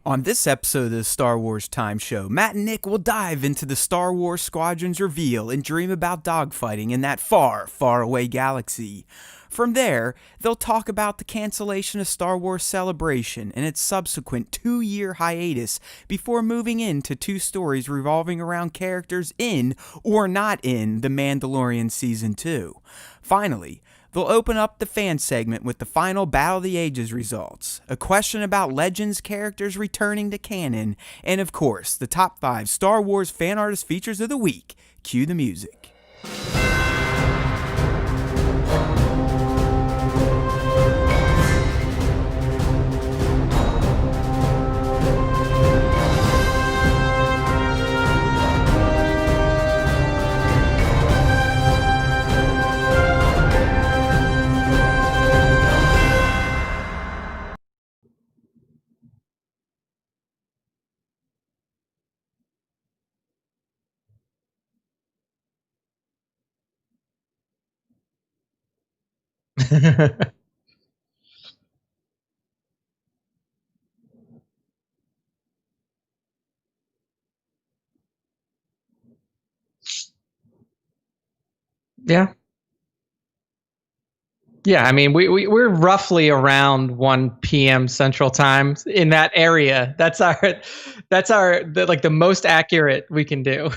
On this episode of the Star Wars Time Show, Matt and Nick will dive into the Star Wars Squadrons reveal and dream about dogfighting in that far, far away galaxy. From there, they'll talk about the cancellation of Star Wars Celebration and its subsequent 2-year hiatus before moving into 2 stories revolving around characters in or not in The Mandalorian Season 2. Finally, they'll open up the fan segment with the final Battle of the Ages results, a question about Legends characters returning to canon, and of course, the top 5 Star Wars fan artist features of the week. Cue the music. Yeah. Yeah, I mean, we're roughly around 1 p.m. Central Time in that area. That's the most accurate we can do.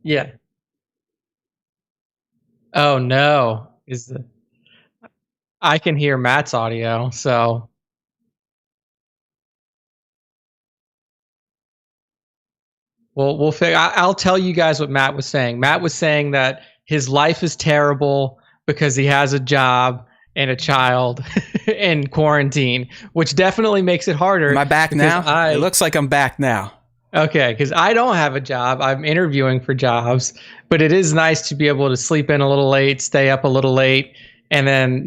Yeah. Oh no. I can hear Matt's audio, so we'll figure. I'll tell you guys what Matt was saying. Matt was saying that his life is terrible because he has a job and a child in quarantine, which definitely makes it harder. Am I back now? It looks like I'm back now. Okay, because I don't have a job. I'm interviewing for jobs, but it is nice to be able to sleep in a little late, stay up a little late, and then,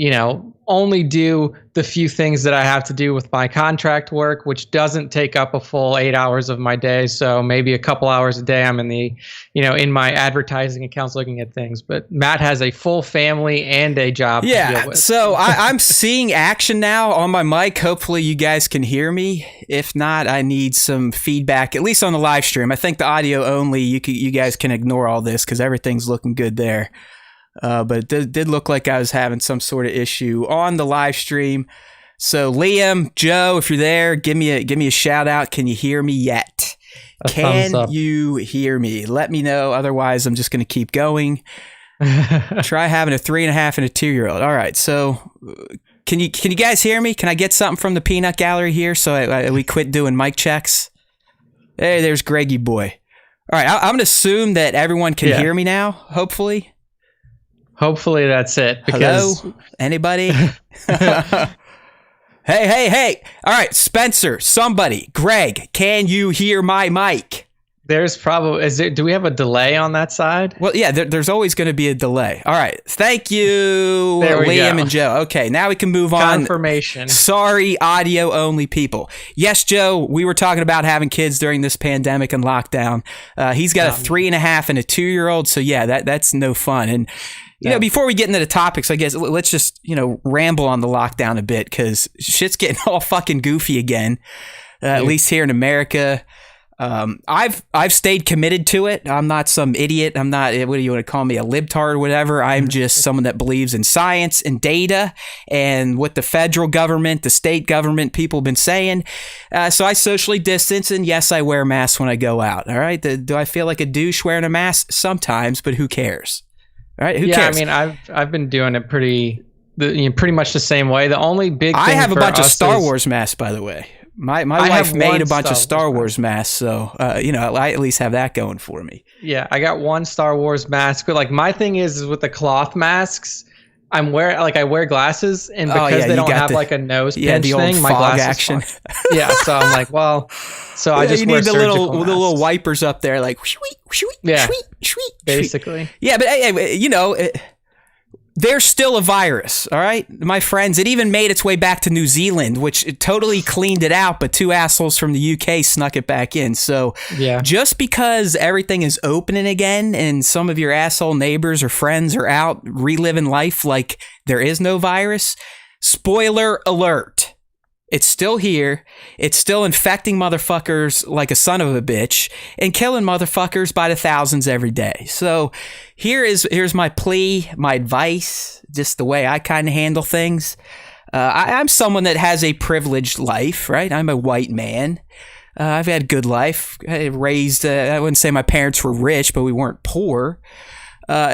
only do the few things that I have to do with my contract work, which doesn't take up a full 8 hours of my day. So maybe a couple hours a day I'm in my advertising accounts looking at things. But Matt has a full family and a job to deal with. So I'm seeing action now on my mic. Hopefully you guys can hear me. If not, I need some feedback, at least on the live stream. I think the audio only, you guys can ignore all this because everything's looking good there. But it did look like I was having some sort of issue on the live stream. So Liam, Joe, if you're there, give me a shout out. Can you hear me yet? Can you hear me? Let me know. Otherwise, I'm just going to keep going. Try having a 3.5 and a 2-year-old. All right. So can you guys hear me? Can I get something from the peanut gallery here so we quit doing mic checks? Hey, there's Greggy boy. All right. I'm going to assume that everyone can hear me now, hopefully. Hopefully that's it. Because hello? Anybody? Hey. All right, Spencer, somebody. Greg, can you hear my mic? There's probably... do we have a delay on that side? Well, yeah, there's always going to be a delay. All right. Thank you, Liam and Joe. Okay, now we can move on. Confirmation. Sorry, audio only people. Yes, Joe, we were talking about having kids during this pandemic and lockdown. He's got a 3.5 and a 2-year-old, so yeah, that's no fun. And before we get into the topics, I guess let's just, ramble on the lockdown a bit because shit's getting all fucking goofy again, at least here in America. I've stayed committed to it. I'm not some idiot. I'm not, what do you want to call me, a libtard or whatever. I'm just someone that believes in science and data and what the federal government, the state government people have been saying. So I socially distance, and yes, I wear masks when I go out. All right. Do I feel like a douche wearing a mask? Sometimes, but who cares? All right, who cares? I mean, I've been doing it pretty much the same way. The only big thing I have a bunch of Star Wars masks, by the way. My wife made a bunch of Star Wars masks, so I at least have that going for me. Yeah, I got one Star Wars mask, but like my thing is with the cloth masks, I wear glasses, and Oh, because yeah, they you don't got have the- like a nose Yeah, pinch the old thing, my fog glasses action. Yeah, so I'm like, well, so I just you wear need the surgical little masks. wipers up there, like Yeah, shweet. basically. Yeah, but hey, there's still a virus, all right, my friends. It even made its way back to New Zealand, which it totally cleaned it out, but two assholes from the UK snuck it back in. So Yeah. just because everything is opening again and some of your asshole neighbors or friends are out reliving life like there is no virus, spoiler alert. It's still here. It's still infecting motherfuckers like a son of a bitch and killing motherfuckers by the thousands every day. So here's my plea, my advice, just the way I kind of handle things. I'm someone that has a privileged life, right? I'm a white man. I've had a good life. I wouldn't say my parents were rich, but we weren't poor.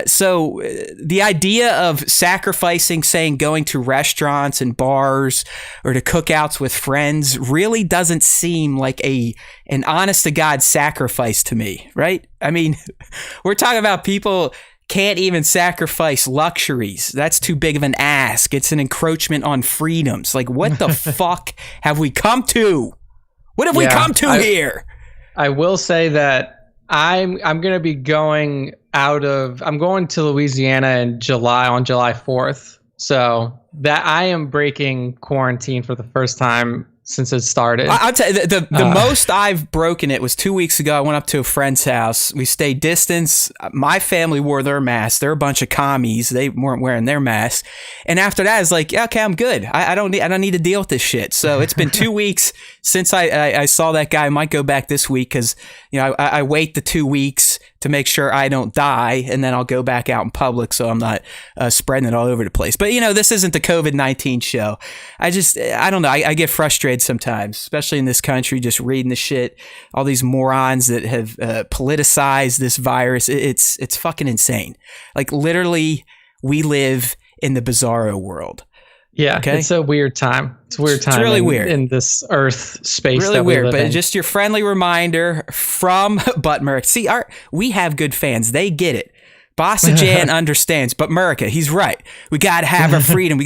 So the idea of sacrificing, saying going to restaurants and bars or to cookouts with friends really doesn't seem like an honest to God sacrifice to me, right? I mean, we're talking about people can't even sacrifice luxuries. That's too big of an ask. It's an encroachment on freedoms. Like, what the fuck have we come to? What have we come to here? I will say that I'm going to be going I'm going to Louisiana in July, on July 4th. So that I am breaking quarantine for the first time since it started. I'll tell you, the most I've broken it was 2 weeks ago. I went up to a friend's house. We stayed distance. My family wore their masks. They're a bunch of commies. They weren't wearing their masks. And after that, I was like, yeah, okay, I'm good. I don't need to deal with this shit. So it's been 2 weeks since I saw that guy. I might go back this week because, you know, I wait the 2 weeks to make sure I don't die, and then I'll go back out in public so I'm not spreading it all over the place. But, you know, this isn't the COVID-19 show. I don't know. I get frustrated sometimes, especially in this country, just reading the shit, all these morons that have politicized this virus. It's fucking insane. Like, literally, we live in the bizarro world. Yeah, okay? It's a weird time. It's a weird time. It's really weird in this Earth space. Really that we weird, live but in. just your friendly reminder from Buttmerica. See, we have good fans. They get it. Bossa Jan understands. But Merica, he's right. We got to have our freedom.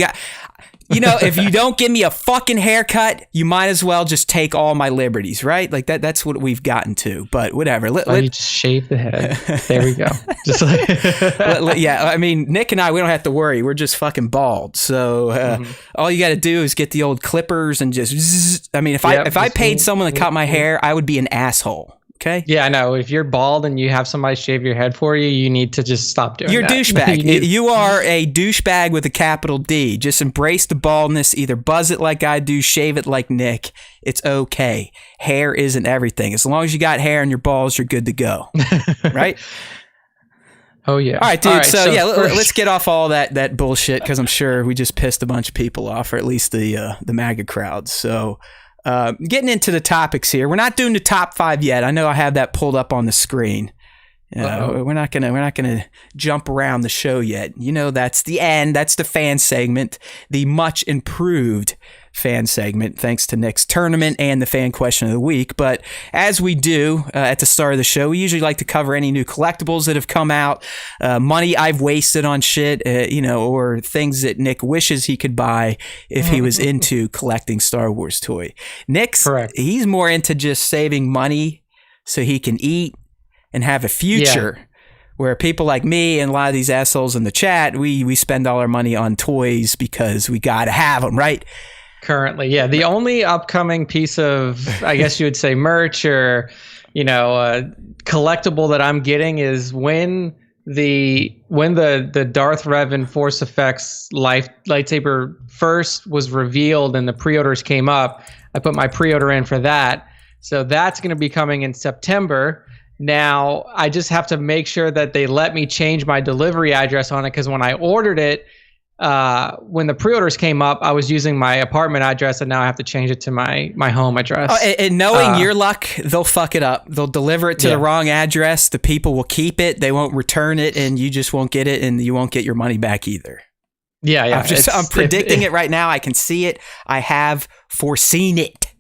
You know, if you don't give me a fucking haircut, you might as well just take all my liberties, right? Like that's what we've gotten to. But whatever. You just shave the head. There we go. Just like yeah, I mean, Nick and I, we don't have to worry. We're just fucking bald. So all you got to do is get the old clippers and just zzz. I mean, if I paid someone to cut my hair, I would be an asshole. Okay. Yeah, I know. If you're bald and you have somebody shave your head for you, you need to just stop doing You're that. You're a douchebag. You are a douchebag with a capital D. Just embrace the baldness. Either buzz it like I do, shave it like Nick. It's okay. Hair isn't everything. As long as you got hair on your balls, you're good to go. Right? Oh, yeah. All right, dude. So let's get off all that bullshit because I'm sure we just pissed a bunch of people off, or at least the MAGA crowd. So getting into the topics here, we're not doing the top 5 yet. I know I have that pulled up on the screen. We're not gonna jump around the show yet. You know, that's the end. That's the fan segment, the much improved fan segment, thanks to Nick's tournament and the fan question of the week. But as we do at the start of the show, we usually like to cover any new collectibles that have come out, money I've wasted on shit, or things that Nick wishes he could buy if he was into collecting Star Wars toy. Nick's correct. He's more into just saving money so he can eat and have a future. Yeah. Where people like me and a lot of these assholes in the chat, we spend all our money on toys because we gotta have them, right? Currently, yeah. The only upcoming piece of, I guess you would say, merch or, collectible that I'm getting is when the Darth Revan Force Effects lightsaber first was revealed and the pre-orders came up. I put my pre-order in for that, so that's going to be coming in September. Now I just have to make sure that they let me change my delivery address on it, because when I ordered it, when the pre-orders came up, I was using my apartment address, and now I have to change it to my home address. Oh, and knowing your luck, they'll fuck it up. They'll deliver it to the wrong address. The people will keep it. They won't return it, and you just won't get it, and you won't get your money back either. Yeah. I'm predicting it right now. I can see it. I have foreseen it.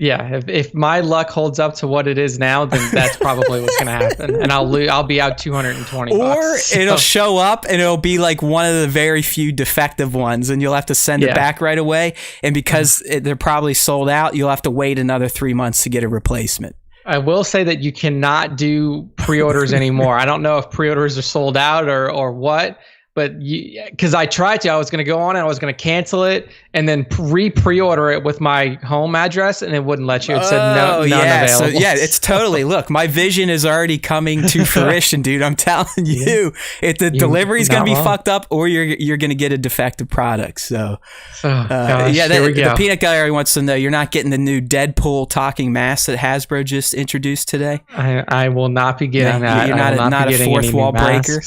Yeah, if my luck holds up to what it is now, then that's probably what's going to happen, and I'll be out $220. Or it'll show up and it'll be like one of the very few defective ones, and you'll have to send it back right away. And because they're probably sold out, you'll have to wait another 3 months to get a replacement. I will say that you cannot do pre-orders anymore. I don't know if pre-orders are sold out or what. But because I tried to, I was going to go on and I was going to cancel it and then pre-order it with my home address, and it wouldn't let you. It said none available. So, it's totally. Look, my vision is already coming to fruition, dude. I'm telling you, if the delivery is going to be fucked up, or you're going to get a defective product. So, the Peanut Gallery wants to know you're not getting the new Deadpool talking mask that Hasbro just introduced today. I will not be getting that. You're not a fourth wall breaker.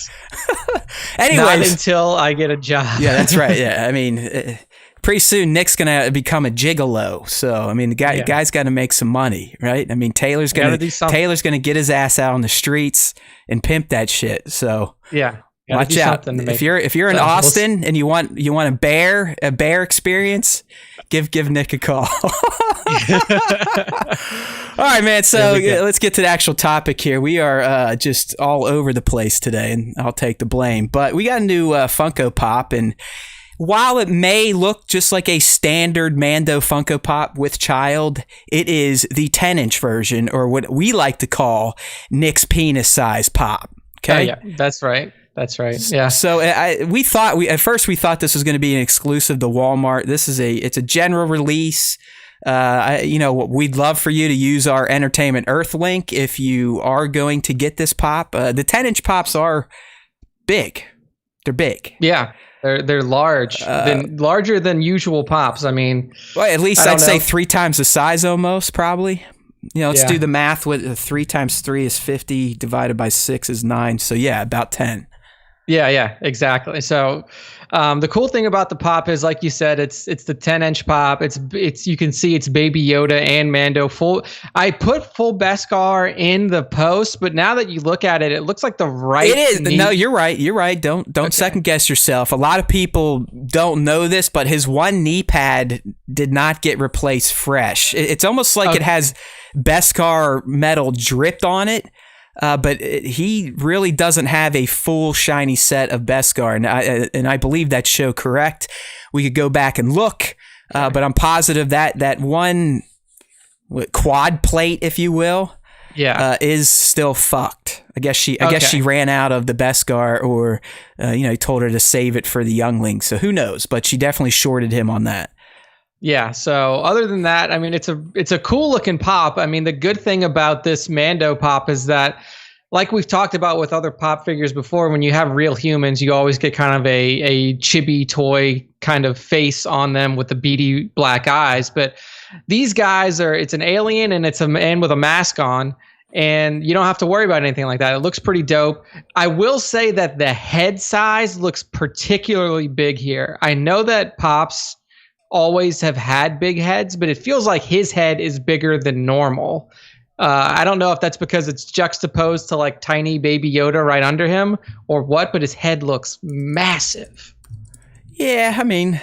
Anyways, not until I get a job. Yeah, that's right. Yeah, I mean, pretty soon Nick's gonna become a gigolo. So I mean, the guy's got to make some money, right? I mean, Taylor's gonna get his ass out on the streets and pimp that shit. So watch out. If you're in Austin and you want a bear experience, give Nick a call. All right, man. So let's get to the actual topic here. We are just all over the place today, and I'll take the blame. But we got a new Funko Pop, and while it may look just like a standard Mando Funko Pop with child, it is the 10-inch version, or what we like to call Nick's penis size pop. Okay, yeah, that's right. That's right. Yeah. So we thought this was going to be an exclusive to Walmart. It's a general release. We'd love for you to use our Entertainment Earth link if you are going to get this pop. The 10-inch pops are big. They're big. Yeah. They're large, larger than usual pops. I mean, well, at least I'd say 3 times the size almost, probably. Let's do the math. With 3 times 3 is 50, divided by 6 is 9. So yeah, about 10. Yeah, exactly. So the cool thing about the pop is, like you said, it's the 10-inch pop. It's you can see it's Baby Yoda and Mando full. I put full Beskar in the post, but now that you look at it, it looks like the right. It is. No, you're right. You're right. Don't second guess yourself. A lot of people don't know this, but his one knee pad did not get replaced fresh. It's almost like it has Beskar metal dripped on it. But he really doesn't have a full shiny set of Beskar, and I believe that show correct. We could go back and look, but I'm positive that one quad plate, if you will, is still fucked. I guess she ran out of the Beskar, or he told her to save it for the youngling. So who knows? But she definitely shorted him on that. Yeah. So other than that, I mean, it's a cool looking pop. I mean, the good thing about this Mando pop is that, like we've talked about with other pop figures before, when you have real humans, you always get kind of a chibi toy kind of face on them with the beady black eyes. But these guys it's an alien, and it's a man with a mask on, and you don't have to worry about anything like that. It looks pretty dope. I will say that the head size looks particularly big here. I know that pops always have had big heads, but it feels like his head is bigger than normal. I don't know if that's because it's juxtaposed to like tiny Baby Yoda right under him or what, but his head looks massive. Yeah, I mean,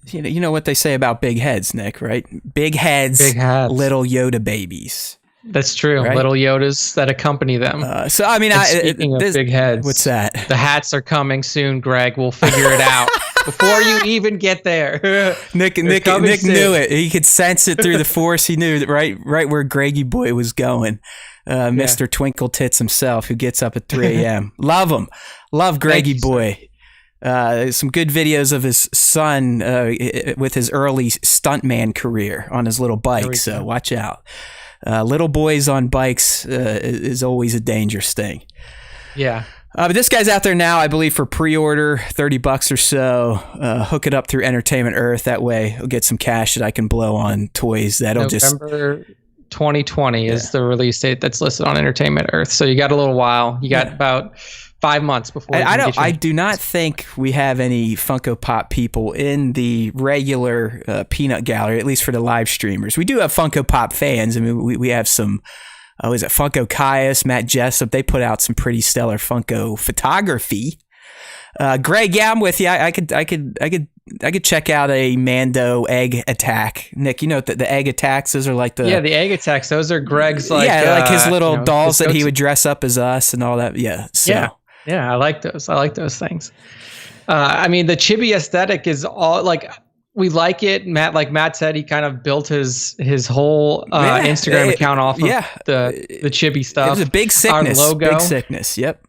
you know what they say about big heads, Nick, right? Big heads, little Yoda babies. That's true. Right? Little Yodas that accompany them. So, I mean, speaking of big heads, what's that? The hats are coming soon, Greg. We'll figure it out before you even get there. Nick knew it. He could sense it through the force. He knew that right where Greggy Boy was going. Mr. Twinkle Tits himself, who gets up at 3 a.m. Love him. Love Greggy Boy. Some good videos of his son with his early stuntman career on his little bike. So watch out. Little boys on bikes is always a dangerous thing. Yeah. But this guy's out there now, I believe, for pre-order, $30 or so. Hook it up through Entertainment Earth. That way, I'll get some cash that I can blow on toys. November 2020 is the release date that's listed on Entertainment Earth. So you got a little while. You got about 5 months before. I do not think we have any Funko Pop people in the regular Peanut Gallery, at least for the live streamers. We do have Funko Pop fans. I mean, we have some. Is it Funko Caius, Matt Jessup? They put out some pretty stellar Funko photography. Greg, yeah, I'm with you. I could check out a Mando egg attack. Nick, you know the egg attacks. Those are like the the egg attacks. Those are Greg's like like his little dolls his that he would dress up as us and all that. Yeah, so. yeah. I like those. I like those things. I mean, the chibi aesthetic is all like. We like it. Matt said, he kind of built his whole Instagram account off of the chibi stuff. It was a big sickness. Our logo, big sickness. Yep.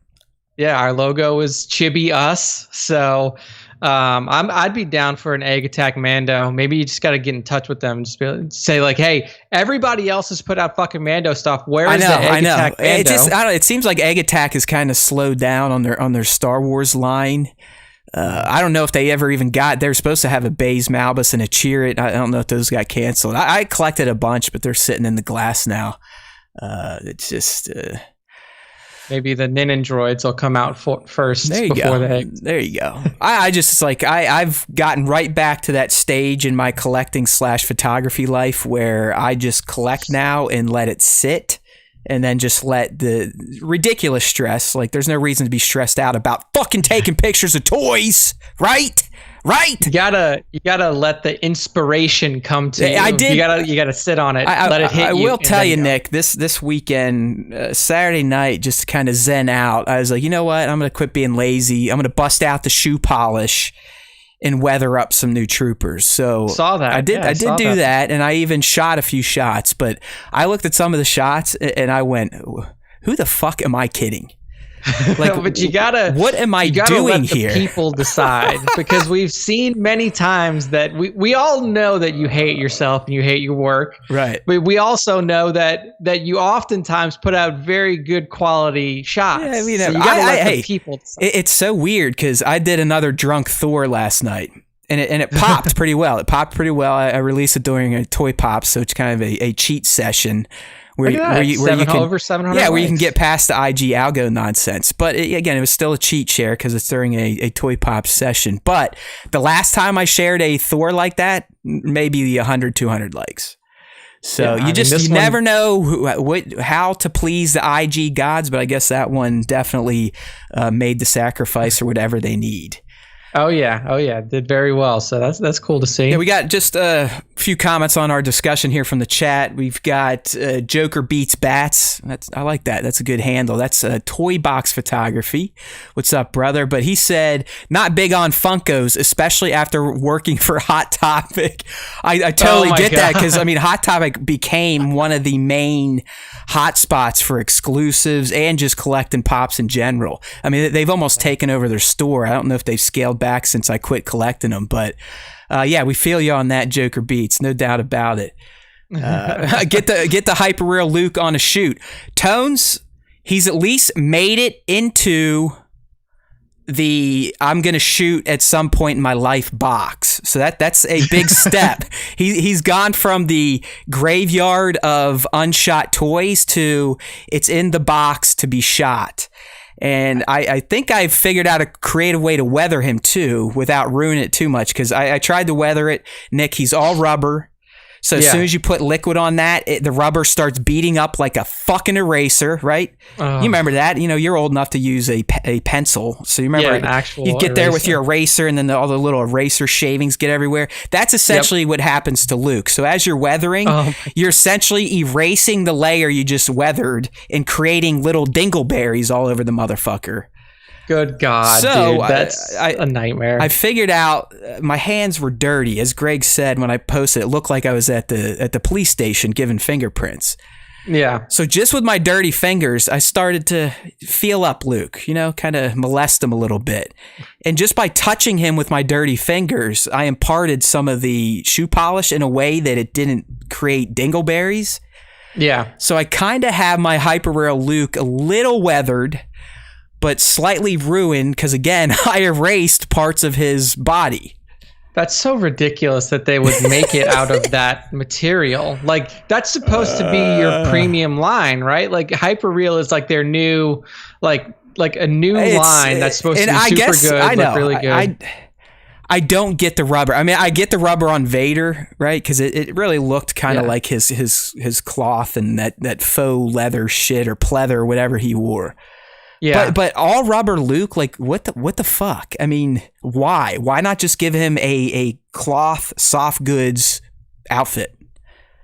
Yeah, our logo is chibi us. So I'd be down for an egg attack Mando. Maybe you just got to get in touch with them and just say like, hey, everybody else has put out fucking Mando stuff. Where is the egg attack Mando? It seems like egg attack is kind of slowed down on their Star Wars line. I don't know if they ever even got. They're supposed to have a Baze Malbus and a Cheerit. I don't know if those got canceled. I collected a bunch, but they're sitting in the glass now. It's just maybe the Nin droids will come out first. There you go. There you go. I just like I've gotten right back to that stage in my collecting / photography life where I just collect now and let it sit. And then just let the ridiculous stress, like there's no reason to be stressed out about fucking taking pictures of toys, right? You gotta let the inspiration come to you. You gotta sit on it. Let it hit you. I will tell you, Nick, this weekend, Saturday night, just kind of zen out. I was like, you know what? I'm gonna quit being lazy. I'm gonna bust out the shoe polish and weather up some new troopers. So saw that. I did do that, and I even shot a few shots, but I looked at some of the shots and I went, who the fuck am I kidding? Like, but what am I doing here? People decide, because we've seen many times that we all know that you hate yourself and you hate your work. Right. We also know that you oftentimes put out very good quality shots. Yeah, I mean, so you gotta let the people decide. It's so weird because I did another drunk Thor last night. And it popped pretty well. I released it during a Toy Pop, so it's kind of a cheat session. Where you can over 700 where you can get past the IG algo nonsense. But again, it was still a cheat share because it's during a Toy Pop session. But the last time I shared a Thor like that, maybe 100, 200 likes. So you never know how to please the IG gods, but I guess that one definitely made the sacrifice or whatever they need. Oh yeah, did very well. So that's cool to see. Yeah, we got just a few comments on our discussion here from the chat. We've got Joker Beats Bats. I like that. That's a good handle. That's Toy Box Photography. What's up, brother? But he said not big on Funkos, especially after working for Hot Topic. I totally get that, because I mean Hot Topic became one of the main hotspots for exclusives and just collecting pops in general. I mean, they've almost taken over their store. I don't know if they've scaled back since I quit collecting them, but yeah, we feel you on that, Joker Beats, no doubt about it. Get the hyper real Luke on a shoot. Tones, he's at least made it into the I'm gonna shoot at some point in my life box, so that's a big step. He's gone from the graveyard of unshot toys to it's in the box to be shot. And I think I've figured out a creative way to weather him too without ruining it too much, because I tried to weather it. Nick, he's all rubber. So as soon as you put liquid on that, the rubber starts beating up like a fucking eraser, right? You remember that? You know, you're old enough to use a pencil. So you remember you get there with your eraser, and then all the little eraser shavings get everywhere. That's essentially what happens to Luke. So as you're weathering, you're essentially erasing the layer you just weathered and creating little dingleberries all over the motherfucker. Good God, so, dude, that's a nightmare. I figured out my hands were dirty. As Greg said when I posted, it looked like I was at the police station giving fingerprints. Yeah. So just with my dirty fingers, I started to feel up Luke, you know, kind of molest him a little bit. And just by touching him with my dirty fingers, I imparted some of the shoe polish in a way that it didn't create dingleberries. Yeah. So I kind of have my hyper rare Luke a little weathered, but slightly ruined because, again, I erased parts of his body. That's so ridiculous that they would make it out of that material. Like, that's supposed to be your premium line, right? Like, Hyperreal is like their new, like a new line that's supposed to be super good, look really good. I don't get the rubber. I mean, I get the rubber on Vader, right? Because it really looked kind of like his cloth and that faux leather shit or pleather or whatever he wore. Yeah. But all rubber Luke, like what the fuck? I mean, why? Why not just give him a cloth soft goods outfit?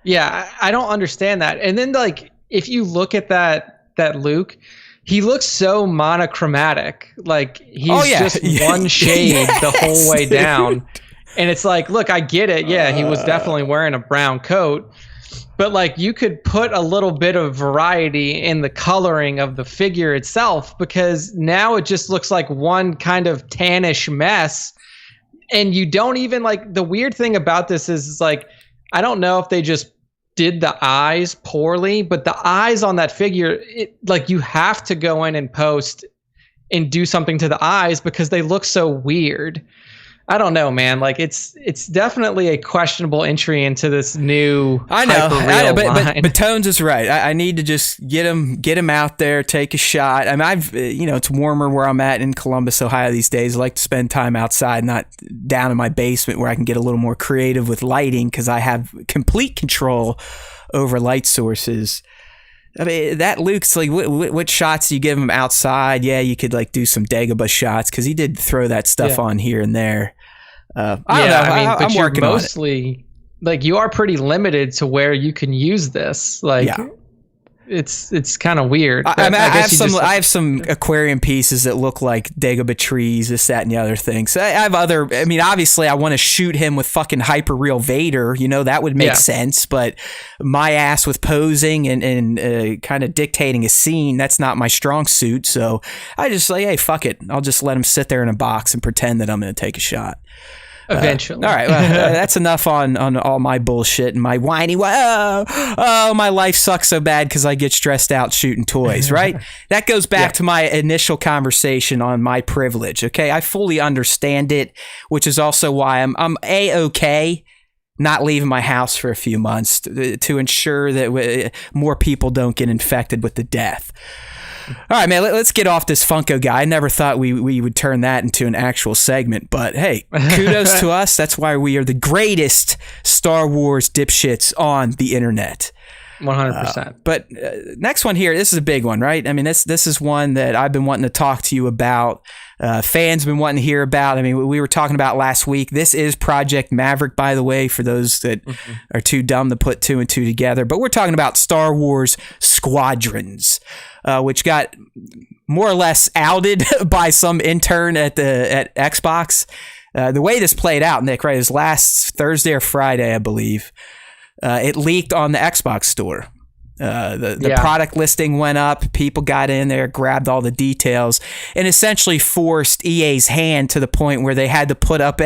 Yeah, I don't understand that. And then like if you look at that Luke, he looks so monochromatic. Like he's just one shade the whole way down. And it's like, look, I get it. Yeah, he was definitely wearing a brown coat. But like you could put a little bit of variety in the coloring of the figure itself, because now it just looks like one kind of tannish mess. And you don't even like, the weird thing about this is like, I don't know if they just did the eyes poorly, but the eyes on that figure, like you have to go in and post and do something to the eyes because they look so weird. I don't know, man. Like it's definitely a questionable entry into this new. I know, but Tones is right. I need to just get him out there, take a shot. I mean, it's warmer where I'm at in Columbus, Ohio these days. I like to spend time outside, not down in my basement where I can get a little more creative with lighting because I have complete control over light sources. I mean, that Luke's like, what shots do you give him outside? Yeah, you could like do some Dagobah shots because he did throw that stuff on here and there. I don't know. I mean, but I'm you're working mostly on it. Like you are pretty limited to where you can use this. Like, it's kind of weird. I have some aquarium pieces that look like Dagobah trees, this, that, and the other thing. So I have other. I mean, obviously, I want to shoot him with fucking hyper real Vader. You know, that would make sense. But my ass with posing and kind of dictating a scene, that's not my strong suit. So I just like, hey, fuck it. I'll just let him sit there in a box and pretend that I'm going to take a shot. Eventually. All right. Well, that's enough on all my bullshit and my whiny, my life sucks so bad because I get stressed out shooting toys, right? That goes back to my initial conversation on my privilege, okay? I fully understand it, which is also why I'm A-okay not leaving my house for a few months to ensure that more people don't get infected with the death. All right, man, let's get off this Funko guy. I never thought we would turn that into an actual segment, but hey, kudos to us. That's why we are the greatest Star Wars dipshits on the internet. 100%. But next one here, this is a big one, right? I mean, this is one that I've been wanting to talk to you about. Fans been wanting to hear about. I mean, we were talking about last week. This is Project Maverick, by the way, for those that are too dumb to put two and two together. But we're talking about Star Wars Squadrons, which got more or less outed by some intern at Xbox. The way this played out, Nick, right, is last Thursday or Friday, I believe. It leaked on the Xbox store. The product listing went up. People got in there, grabbed all the details, and essentially forced EA's hand to the point where they had to put up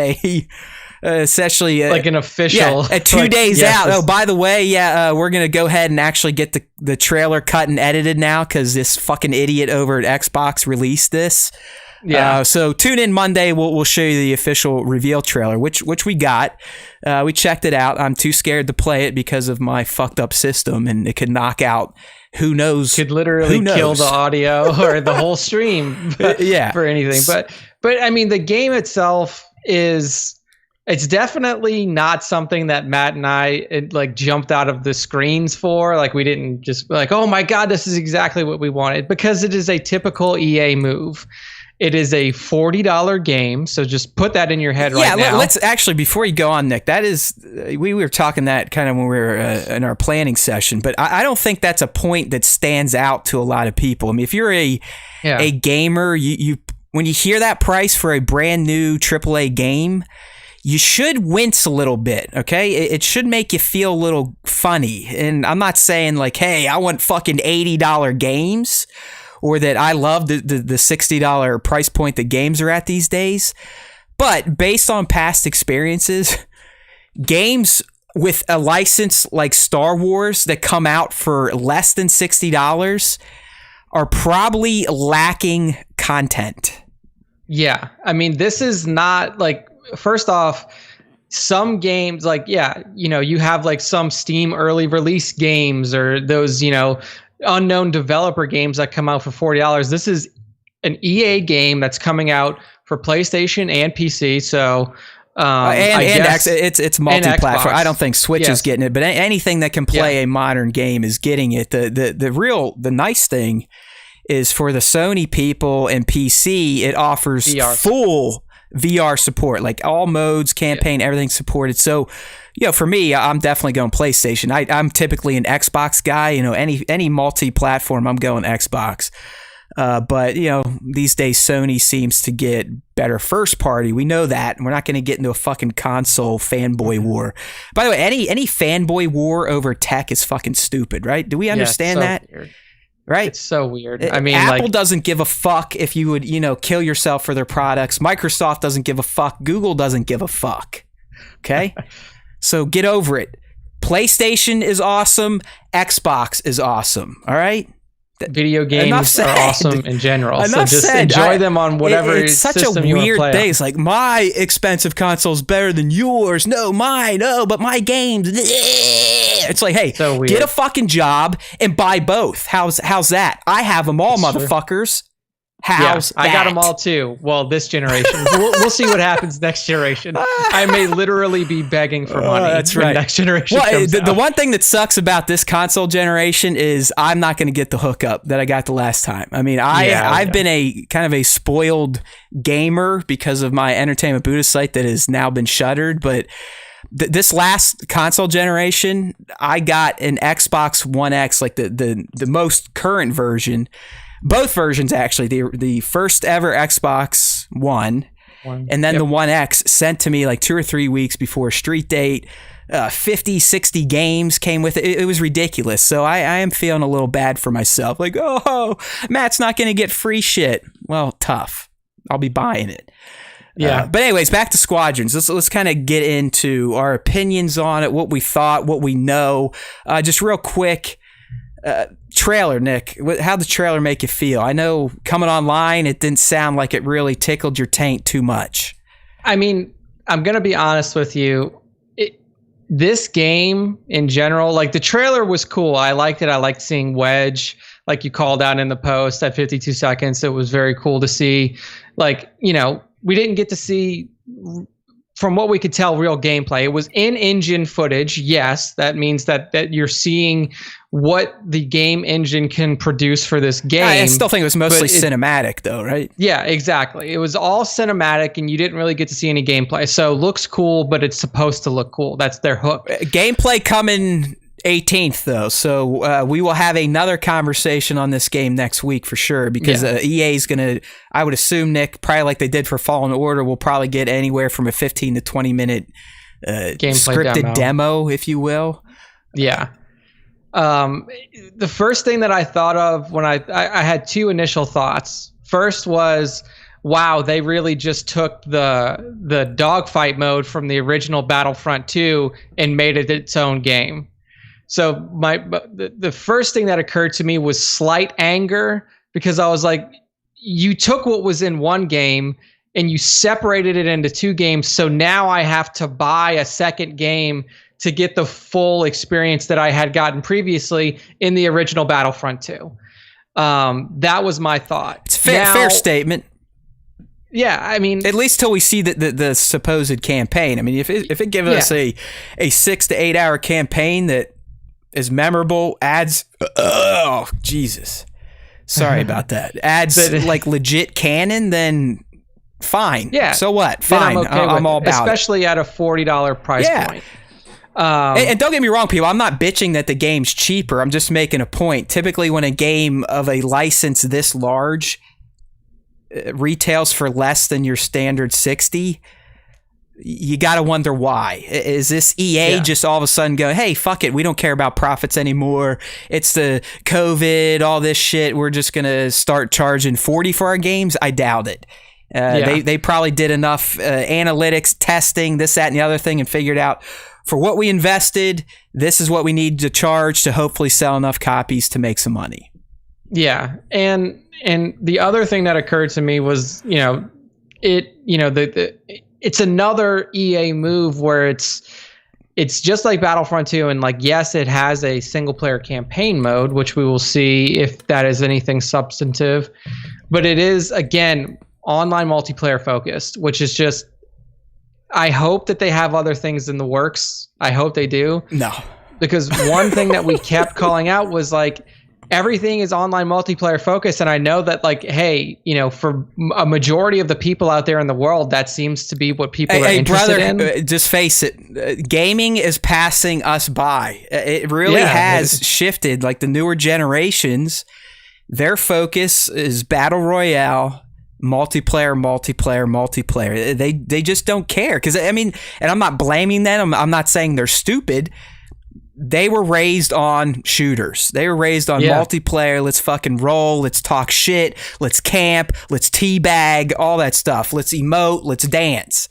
essentially like an official 2 days out. Oh, by the way, we're gonna go ahead and actually get the trailer cut and edited now because this fucking idiot over at Xbox released this. So tune in Monday. We'll show you the official reveal trailer, which we got. We checked it out. I'm too scared to play it because of my fucked up system, and it could knock out. Who knows? Could literally kill the audio or the whole stream. For anything. But I mean, the game itself it's definitely not something that Matt and I like jumped out of the screens for. Like we didn't just like, oh my God, this is exactly what we wanted, because it is a typical EA move. It is a $40 game, so just put that in your head right now. Let's actually, before you go on, Nick, that is, we were talking that kind of when we were in our planning session, but I don't think that's a point that stands out to a lot of people. I mean, if you're a gamer, you when you hear that price for a brand new AAA game, you should wince a little bit, okay? It should make you feel a little funny. And I'm not saying like, hey, I want fucking $80 games, or that I love the $60 price point that games are at these days. But based on past experiences, games with a license like Star Wars that come out for less than $60 are probably lacking content. Yeah. I mean, this is not like, first off, some games like, you have like some Steam early release games or those, unknown developer games that come out for $40. This is an EA game that's coming out for PlayStation and PC. So, it's multi-platform. I don't think Switch is getting it, but anything that can play a modern game is getting it. The nice thing is for the Sony people and PC, it offers VR. full VR support, like all modes, campaign, everything supported. So, for me, I'm definitely going PlayStation. I'm typically an Xbox guy. Any multi-platform, I'm going Xbox. But these days Sony seems to get better first party. We know that. We're not going to get into a fucking console fanboy war. By the way, any fanboy war over tech is fucking stupid, right? Do we understand that? Weird. Right? It's so weird. I mean, Apple doesn't give a fuck if you would, kill yourself for their products. Microsoft doesn't give a fuck. Google doesn't give a fuck. Okay? So get over it. PlayStation is awesome. Xbox is awesome. All right? Video games are awesome in general. So just said. enjoy them on whatever it's such system a you weird want to play. thing. It's like, my expensive console is better than yours. No, mine. No, but my games. It's like, hey, So weird. get a fucking job and buy both. How's that? I have them all, motherfuckers. How's that? I got them all too. Well, this generation. we'll see what happens next generation. I may literally be begging for money. That's when right. Next generation comes the out. one thing that sucks about this console generation is I'm not going to get the hookup that I got the last time. I mean, I've been a kind of a spoiled gamer because of my Entertainment Buddha site that has now been shuttered. But this last console generation, I got an Xbox One X, like the most current version. Both versions, actually. The first ever Xbox One, and then the One X, sent to me like 2 or 3 weeks before Street Date. 50, 60 games came with it. It was ridiculous. So I am feeling a little bad for myself. Like, oh, Matt's not going to get free shit. Well, tough. I'll be buying it. Yeah. But anyways, back to Squadrons. Let's kind of get into our opinions on it, what we thought, what we know. Just real quick. Trailer, Nick. How'd the trailer make you feel? I know coming online, it didn't sound like it really tickled your taint too much. I mean, I'm going to be honest with you. This game in general, like the trailer was cool. I liked it. I liked seeing Wedge, like you called out in the post at 52 seconds. It was very cool to see. Like, we didn't get to see, from what we could tell, real gameplay. It was in-engine footage. Yes, that means that you're seeing what the game engine can produce for this game. I still think it was mostly cinematic, though, right? Yeah, exactly. It was all cinematic, and you didn't really get to see any gameplay. So looks cool, but it's supposed to look cool. That's their hook. Gameplay coming 18th, though. So we will have another conversation on this game next week for sure, because EA is going to, I would assume, Nick, probably like they did for Fallen Order, we'll probably get anywhere from a 15 to 20 minute scripted demo, if you will. Yeah. The first thing that I thought of when I had two initial thoughts. First was, wow, they really just took the dogfight mode from the original Battlefront 2 and made it its own game. So the first thing that occurred to me was slight anger, because I was like, you took what was in one game and you separated it into two games. So now I have to buy a second game to get the full experience that I had gotten previously in the original Battlefront 2. That was my thought. It's fair statement. Yeah, I mean, at least till we see the supposed campaign. I mean, if it gives us a 6 to 8 hour campaign that is memorable, adds Jesus, sorry about that, adds like legit canon, then fine. Yeah. So what? Fine. I'm all about it. Especially at a $40 price point. And don't get me wrong, people. I'm not bitching that the game's cheaper. I'm just making a point. Typically, when a game of a license this large retails for less than your standard 60, you got to wonder why. Is this EA just all of a sudden going, hey, fuck it, we don't care about profits anymore. It's the COVID, all this shit. We're just going to start charging $40 for our games? I doubt it. They probably did enough analytics, testing, this, that, and the other thing, and figured out, for what we invested, this is what we need to charge to hopefully sell enough copies to make some money. Yeah. And the other thing that occurred to me was, it's another EA move where it's just like Battlefront 2, and like, yes, it has a single player campaign mode, which we will see if that is anything substantive, but it is, again, online multiplayer focused, which is just, I hope that they have other things in the works. I hope they do. No. Because one thing that we kept calling out was like, everything is online multiplayer focused. And I know that, like, hey, you know, for a majority of the people out there in the world, that seems to be what people are interested in. Just face it, gaming is passing us by. It really has shifted. Like the newer generations, their focus is battle royale, multiplayer. They just don't care. Because I mean, and I'm not blaming them. I'm not saying they're stupid. They were raised on shooters. They were raised on multiplayer. Let's fucking roll. Let's talk shit. Let's camp. Let's teabag. All that stuff. Let's emote. Let's dance.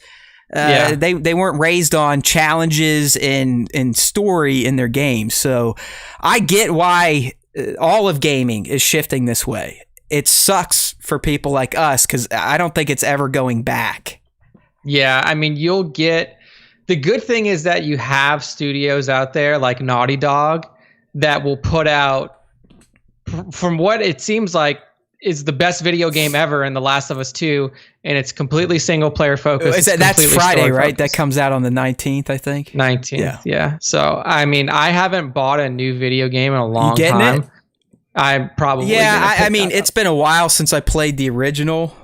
They weren't raised on challenges and story in their games. So I get why all of gaming is shifting this way. It sucks for people like us because I don't think it's ever going back. Yeah, I mean, you'll get... The good thing is that you have studios out there like Naughty Dog that will put out, from what it seems like, is the best video game ever in The Last of Us 2, and it's completely single player focused. That's Friday, right? That comes out on the 19th, I think. 19th, yeah. So, I mean, I haven't bought a new video game in a long time. It? I'm probably I mean, it's been a while since I played the original.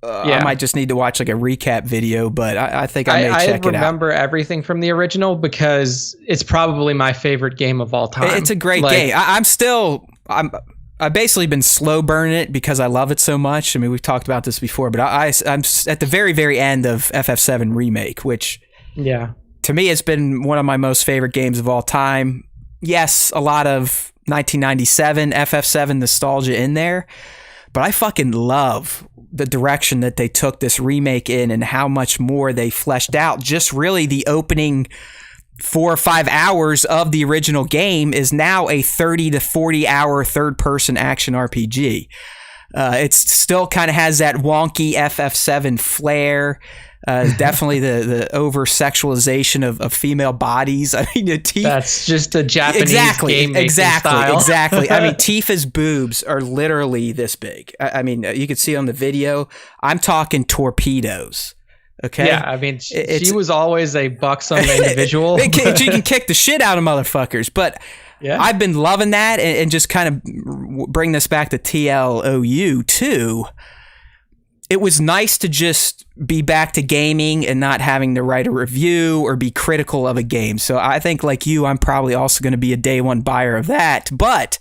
I might just need to watch like a recap video, but I think I may check it out. I remember everything from the original because it's probably my favorite game of all time. It's a great game. I've basically been slow burning it because I love it so much. I mean, we've talked about this before, but I'm at the very, very end of FF7 Remake, which to me has been one of my most favorite games of all time. Yes, a lot of 1997 FF7 nostalgia in there, but I fucking love the direction that they took this remake in and how much more they fleshed out. Just really the opening 4 or 5 hours of the original game is now a 30 to 40 hour third person action RPG. It still kind of has that wonky FF7 flair. Definitely the over sexualization of female bodies. I mean, that's just a Japanese game making style. Exactly. I mean, Tifa's boobs are literally this big. I mean, you can see on the video. I'm talking torpedoes. Okay. Yeah, I mean, she was always a buxom individual. She can kick the shit out of motherfuckers, but. Yeah. I've been loving that, and just kind of bring this back to TLOU too. It was nice to just be back to gaming and not having to write a review or be critical of a game. So I think, like you, I'm probably also going to be a day one buyer of that. But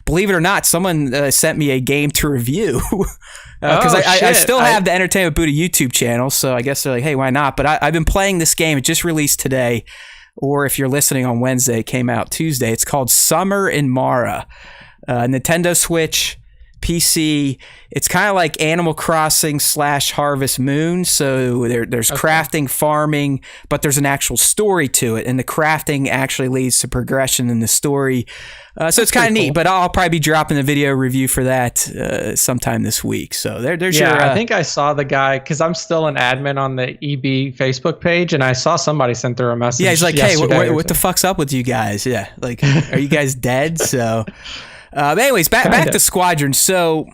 believe it or not, someone sent me a game to review because I still have the Entertainment Buddha YouTube channel. So I guess they're like, hey, why not? But I've been playing this game. It just released today. Or if you're listening on Wednesday, it came out Tuesday. It's called Summer in Mara. Nintendo Switch, PC. It's kind of like Animal Crossing / Harvest Moon. So there's crafting, farming, but there's an actual story to it. And the crafting actually leads to progression in the story. So it's kind of neat, but I'll probably be dropping a video review for that sometime this week. So there's your... I think I saw the guy, because I'm still an admin on the EB Facebook page, and I saw somebody sent through a message. Yeah, he's like, hey, what the fuck's up with you guys? Yeah, like, are you guys dead? So, but anyways, back to Squadrons. So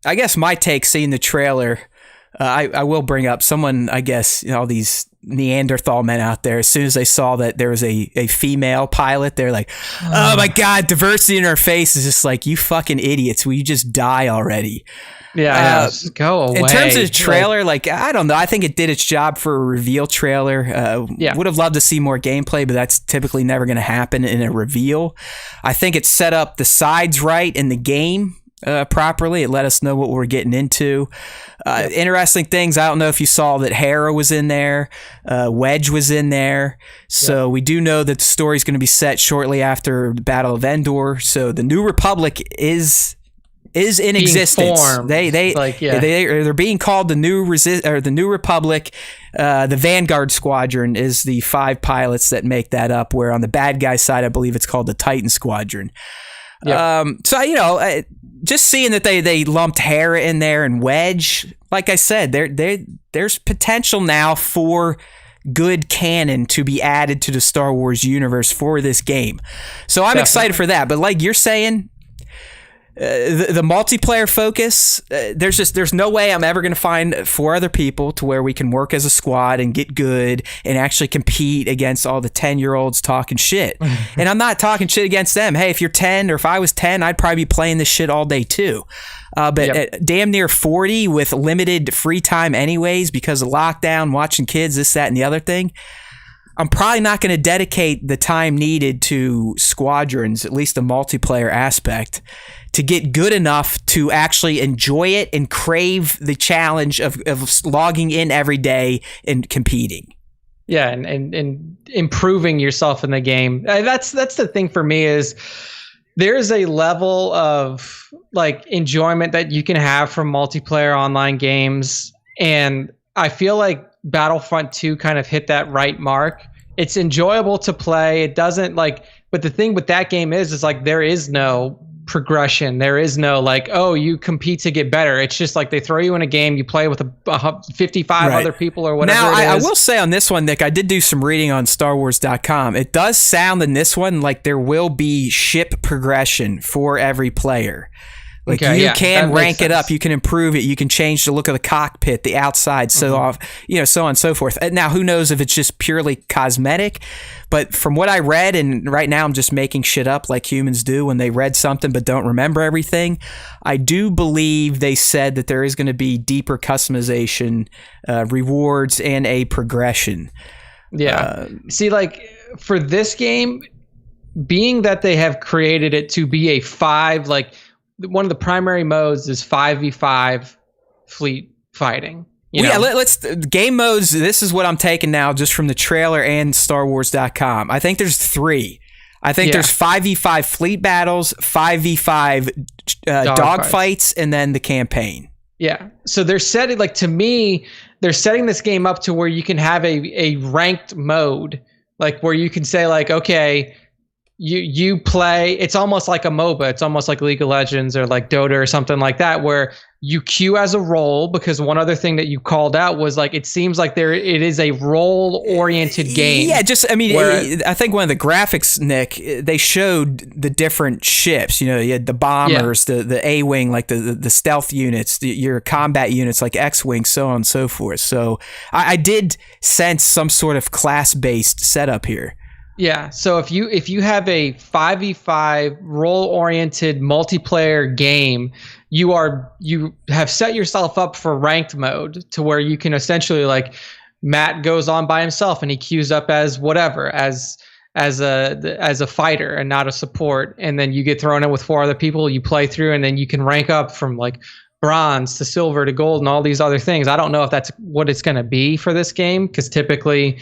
I guess my take, seeing the trailer, I will bring up someone, I guess, all these Neanderthal men out there, as soon as they saw that there was a female pilot, they're like, oh my God, diversity in our face. Is just like, you fucking idiots. Will you just die already? Yeah, just go away. In terms of the trailer, like, I don't know. I think it did its job for a reveal trailer. Would have loved to see more gameplay, but that's typically never going to happen in a reveal. I think it set up the sides right in the game properly. It let us know what we're getting into. Interesting things. I don't know if you saw that Hera was in there. Wedge was in there. So we do know that the story is going to be set shortly after the Battle of Endor. So the New Republic is in existence. Formed. They're being called the New Republic. The Vanguard Squadron is the 5 pilots that make that up. Where on the bad guy side, I believe it's called the Titan Squadron. So just seeing that they lumped Hera in there and Wedge, like I said, there's potential now for good canon to be added to the Star Wars universe for this game. So I'm excited for that. But like you're saying, the multiplayer focus, there's no way I'm ever going to find 4 other people to where we can work as a squad and get good and actually compete against all the 10-year-olds talking shit. And I'm not talking shit against them. Hey, if you're 10 or if I was 10, I'd probably be playing this shit all day too. But at damn near 40 with limited free time anyways because of lockdown, watching kids, this, that, and the other thing, I'm probably not going to dedicate the time needed to Squadrons, at least the multiplayer aspect, to get good enough to actually enjoy it and crave the challenge of logging in every day and competing. Yeah, and improving yourself in the game. That's the thing for me is there's a level of like enjoyment that you can have from multiplayer online games, and I feel like Battlefront 2 kind of hit that right mark. It's enjoyable to play. It doesn't but the thing with that game is like there is no progression. There is no like, oh, you compete to get better. It's just like they throw you in a game, you play with 55 other people or whatever. Now, I will say on this one, Nick, I did do some reading on StarWars.com. It does sound in this one like there will be ship progression for every player. Like you can rank it up, you can improve it, you can change the look of the cockpit, the outside, so on and so forth. Now, who knows if it's just purely cosmetic? But from what I read, and right now I'm just making shit up like humans do when they read something but don't remember everything. I do believe they said that there is going to be deeper customization, rewards, and a progression. Yeah. See, like for this game, being that they have created it to be a 5, like one of the primary modes is 5v5 fleet fighting. Let's game modes. This is what I'm taking now just from the trailer and StarWars.com. I think there's 3. I think there's 5v5 fleet battles, 5v5 dogfights, and then the campaign. Yeah. So they're setting, like, to me, they're setting this game up to where you can have a ranked mode, like where you can say like, okay, you play, it's almost like a MOBA. It's almost like League of Legends or like Dota or something like that, where you queue as a role, because one other thing that you called out was like, it seems like it is a role-oriented game. Yeah, I think one of the graphics, Nick, they showed the different ships. You had the bombers, the A-Wing, like the stealth units, your combat units like X-Wing, so on and so forth. So I did sense some sort of class-based setup here. Yeah, so if you have a 5v5 role-oriented multiplayer game, you have set yourself up for ranked mode, to where you can essentially, like, Matt goes on by himself and he queues up as whatever, as a fighter and not a support, and then you get thrown in with 4 other people, you play through, and then you can rank up from like bronze to silver to gold and all these other things. I don't know if that's what it's going to be for this game, because typically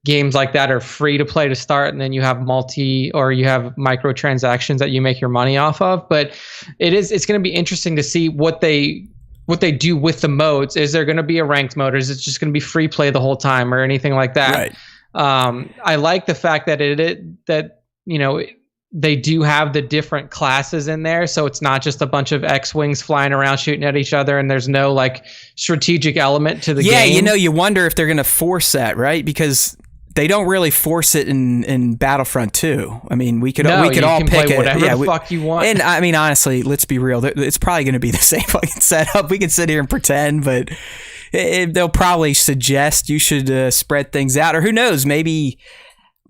games like that are free to play to start, and then you have you have microtransactions that you make your money off of. But it's going to be interesting to see what they do with the modes. Is there going to be a ranked mode, or is it just going to be free play the whole time, or anything like that? Right. I like the fact that they do have the different classes in there, so it's not just a bunch of X-Wings flying around shooting at each other, and there's no like strategic element to the game. Yeah, you wonder if they're going to force that, right? Because they don't really force it in Battlefront 2. I mean, we could all pick whatever the fuck you want. And I mean, honestly, let's be real. It's probably going to be the same fucking setup. We can sit here and pretend, but they'll probably suggest you should spread things out. Or who knows, maybe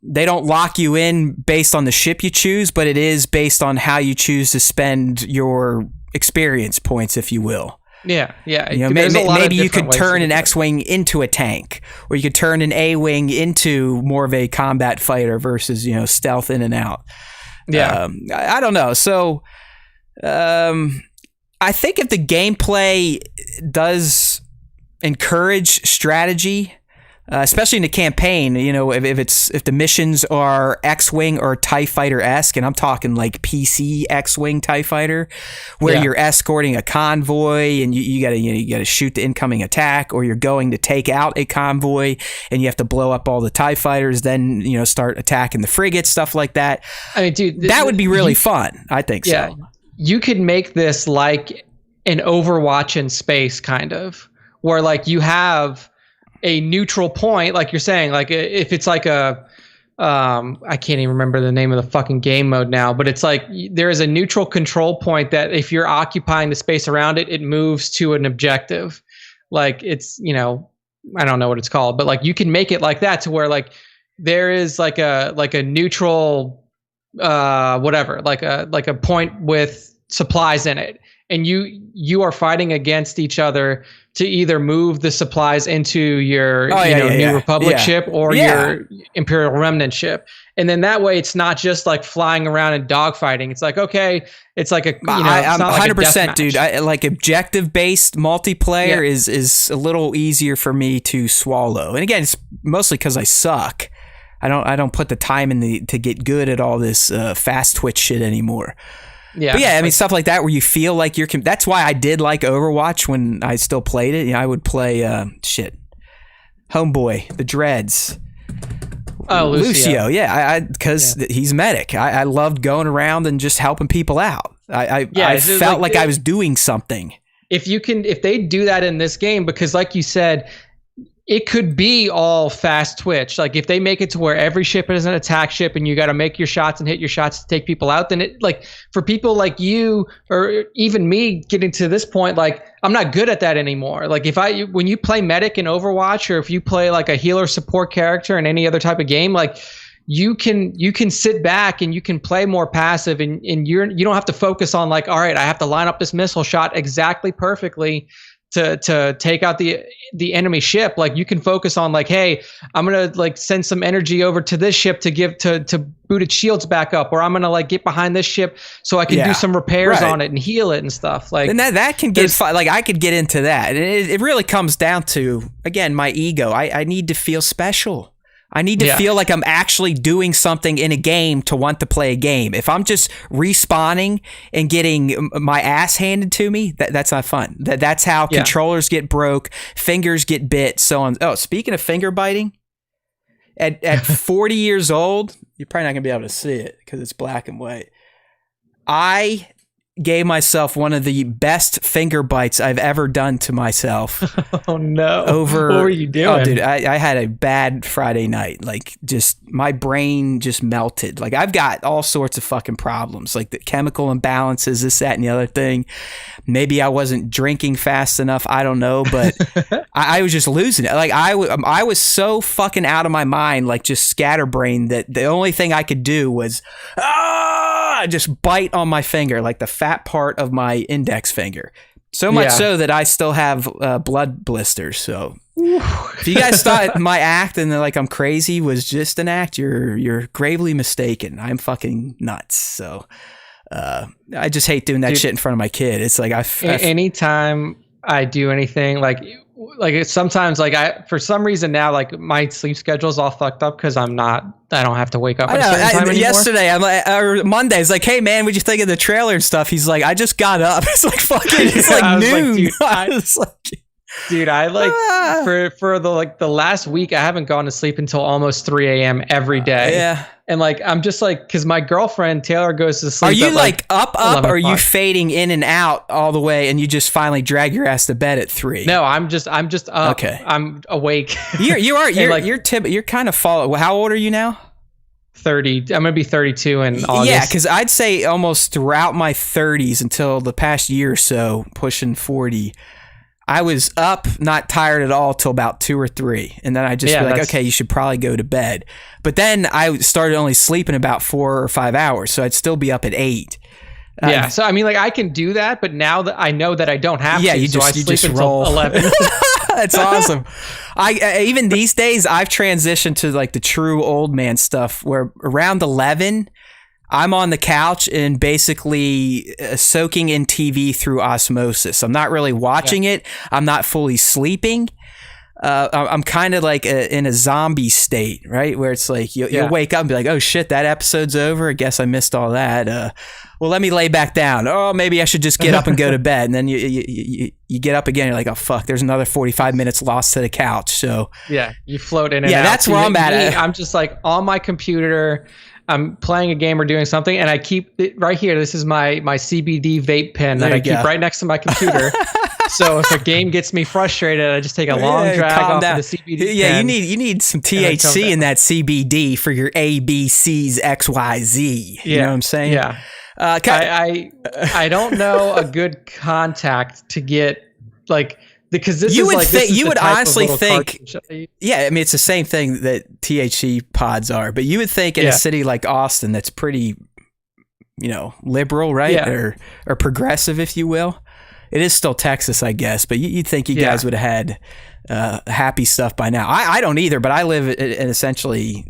they don't lock you in based on the ship you choose, but it is based on how you choose to spend your experience points, if you will. Yeah. Maybe you could turn an X-Wing into a tank, or you could turn an A-Wing into more of a combat fighter versus, stealth in and out. Yeah. I don't know. So I think if the gameplay does encourage strategy, especially in the campaign, if the missions are X-Wing or TIE Fighter-esque, and I'm talking like PC X-Wing TIE Fighter, where you're escorting a convoy and you gotta shoot the incoming attack, or you're going to take out a convoy and you have to blow up all the TIE Fighters, then start attacking the frigates, stuff like that. I mean, dude, that would be really fun. I think so. You could make this like an Overwatch in space, kind of, where like you have a neutral point, like you're saying, like if it's like a I can't even remember the name of the fucking game mode now, but it's like there is a neutral control point that if you're occupying the space around it, it moves to an objective. Like it's, I don't know what it's called, but like you can make it like that to where like there is like a neutral whatever, like a point with supplies in it, and you are fighting against each other to either move the supplies into your New Republic ship or your Imperial Remnant ship. And then that way it's not just like flying around and dogfighting. It's like, okay, it's like I'm 100%, dude. I like objective based multiplayer is a little easier for me to swallow. And again, it's mostly because I suck. I don't put the time in to get good at all this fast twitch shit anymore. Yeah, but I mean stuff like that where you feel like you're. That's why I did like Overwatch when I still played it. I would play Homeboy, the Dreads. Oh, Lucio. Yeah, because he's medic. I loved going around and just helping people out. I felt like I was doing something. If they do that in this game, because like you said, it could be all fast twitch. Like if they make it to where every ship is an attack ship and you got to make your shots and hit your shots to take people out, then it, like for people like you or even me getting to this point, like I'm not good at that anymore. Like when you play medic in Overwatch, or if you play like a healer support character in any other type of game, like you can sit back and you can play more passive, and you don't have to focus on like, all right, I have to line up this missile shot exactly perfectly to take out the enemy ship. Like you can focus on like, hey, I'm gonna like send some energy over to this ship to boot its shields back up, or I'm gonna like get behind this ship so I can do some repairs on it and heal it and stuff. Like, and that can get like I could get into that. And it really comes down to, again, my ego. I need to feel special. I need to feel like I'm actually doing something in a game to want to play a game. If I'm just respawning and getting my ass handed to me, that's not fun. That's how controllers get broke, fingers get bit, so on. Oh, speaking of finger biting, at 40 years old, you're probably not going to be able to see it because it's black and white. I gave myself one of the best finger bites I've ever done to myself. Oh no. What were you doing? Oh dude, I had a bad Friday night. Like just my brain just melted. Like I've got all sorts of fucking problems, like the chemical imbalances, this, that, and the other thing. Maybe I wasn't drinking fast enough. I don't know, but I was just losing it. Like I was so fucking out of my mind, like just scatterbrained, that the only thing I could do was just bite on my finger, like the fat part of my index finger. So much so that I still have blood blisters. So if you guys thought my act and like I'm crazy was just an act, you're gravely mistaken. I'm fucking nuts. So I just hate doing that shit in front of my kid. It's like anytime I do anything like it's sometimes like for some reason now, like my sleep schedule is all fucked up because I don't have to wake up at a certain time anymore. Yesterday, I'm like, or Monday, it's like, hey man, what'd you think of the trailer and stuff? He's like, I just got up. It's like fucking, it's like noon. Dude, I like for the last week, I haven't gone to sleep until almost 3 a.m. every day. Yeah. And like, I'm just like, because my girlfriend Taylor goes to sleep. Are you like up, or are you o'clock. Fading in and out all the way, and you just finally drag your ass to bed at 3? No, I'm just up. Okay. I'm awake. You're kind of fall. How old are you now? 30. I'm gonna be 32 in August. Yeah, because I'd say almost throughout my 30s until the past year or so, pushing 40. I was up, not tired at all, till about 2 or 3, and then I just be like, okay, you should probably go to bed. But then I started only sleeping about 4 or 5 hours, so I'd still be up at 8. Yeah, so I mean, like I can do that, but now that I know that I don't have to, you just roll. 11. That's awesome. I even these days I've transitioned to like the true old man stuff, where around 11. I'm on the couch and basically soaking in TV through osmosis. I'm not really watching it. I'm not fully sleeping. I'm kind of like in a zombie state, right? Where it's like you'll wake up and be like, oh shit, that episode's over. I guess I missed all that. Well, let me lay back down. Oh, maybe I should just get up and go to bed. And then you get up again. You're like, oh fuck, there's another 45 minutes lost to the couch. So yeah, you float in and out. Yeah, that's where I'm at. I'm just like on my computer. I'm playing a game or doing something, and I keep it right here. This is my CBD vape pen that I keep right next to my computer. So if a game gets me frustrated, I just take a long drag off of the CBD. Yeah, you need some THC in that CBD for your ABCs XYZ. You know what I'm saying? Yeah. I don't know a good contact to get like, because this you would honestly think, yeah, I mean, it's the same thing that THC pods are, but you would think in a city like Austin that's pretty, liberal, right? Yeah. Or progressive, if you will. It is still Texas, I guess, but you'd think you guys would have had happy stuff by now. I don't either, but I live in essentially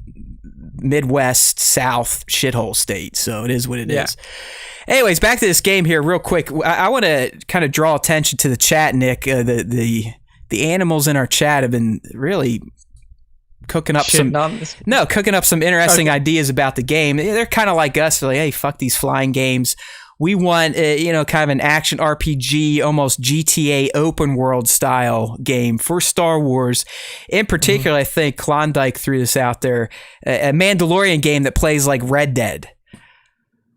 Midwest, South shithole state, so it is what it is. Anyways, back to this game here real quick. I want to kind of draw attention to the chat, Nick. The animals in our chat have been really cooking up some interesting ideas about the game. They're kind of like us. They're like, hey, fuck these flying games. We want, kind of an action RPG, almost GTA open world style game for Star Wars. In particular, I think Klondike threw this out there, a Mandalorian game that plays like Red Dead.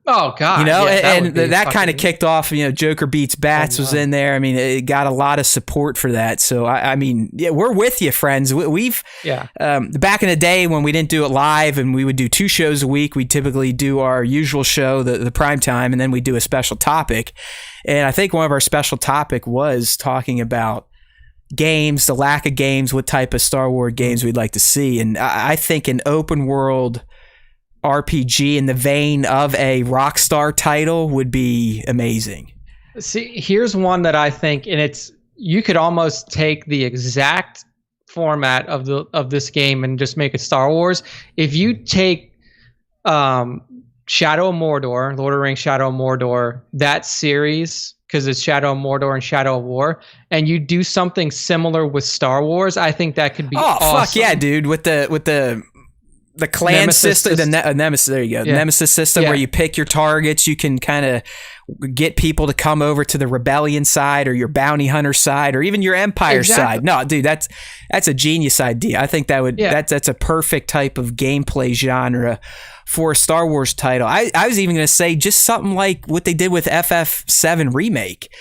Oh God! That kind of kicked off. Joker Beats Bats was in there. I mean, it got a lot of support for that. So I mean, we're with you, friends. We've back in the day when we didn't do it live and we would do 2 shows a week. We typically do our usual show, the prime time, and then we do a special topic. And I think one of our special topic was talking about games, the lack of games, what type of Star Wars games we'd like to see. And I think an open world RPG in the vein of a Rockstar title would be amazing. See, here's one that I think, and you could almost take the exact format of this game and just make it Star Wars. If you take Shadow of Mordor, Lord of the Rings, Shadow of Mordor, that series, because it's Shadow of Mordor and Shadow of War, and you do something similar with Star Wars, I think that could be awesome. Fuck yeah, dude! With the clan Nemesis system, Nemesis. There you go. Yeah. Nemesis system where you pick your targets. You can kind of get people to come over to the rebellion side or your bounty hunter side or even your empire side. No, dude, that's a genius idea. I think that's a perfect type of gameplay genre for a Star Wars title. I was even going to say just something like what they did with FF7 Remake,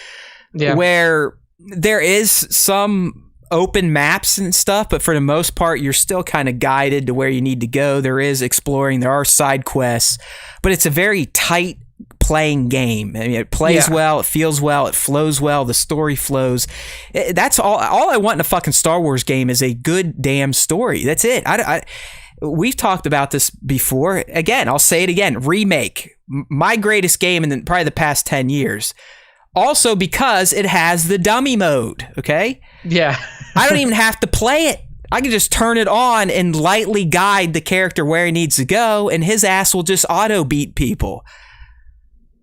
where there is some open maps and stuff, but for the most part you're still kind of guided to where you need to go. There is exploring, there are side quests, but it's a very tight playing game. I mean, it plays well, it feels well, it flows well, the story flows. That's all I want in a fucking Star Wars game is a good damn story. That's it. We've talked about this before. Again, I'll say it again. Remake, my greatest game in probably the past 10 years. Also because it has the dummy mode, okay? Yeah. I don't even have to play it. I can just turn it on and lightly guide the character where he needs to go, and his ass will just auto beat people.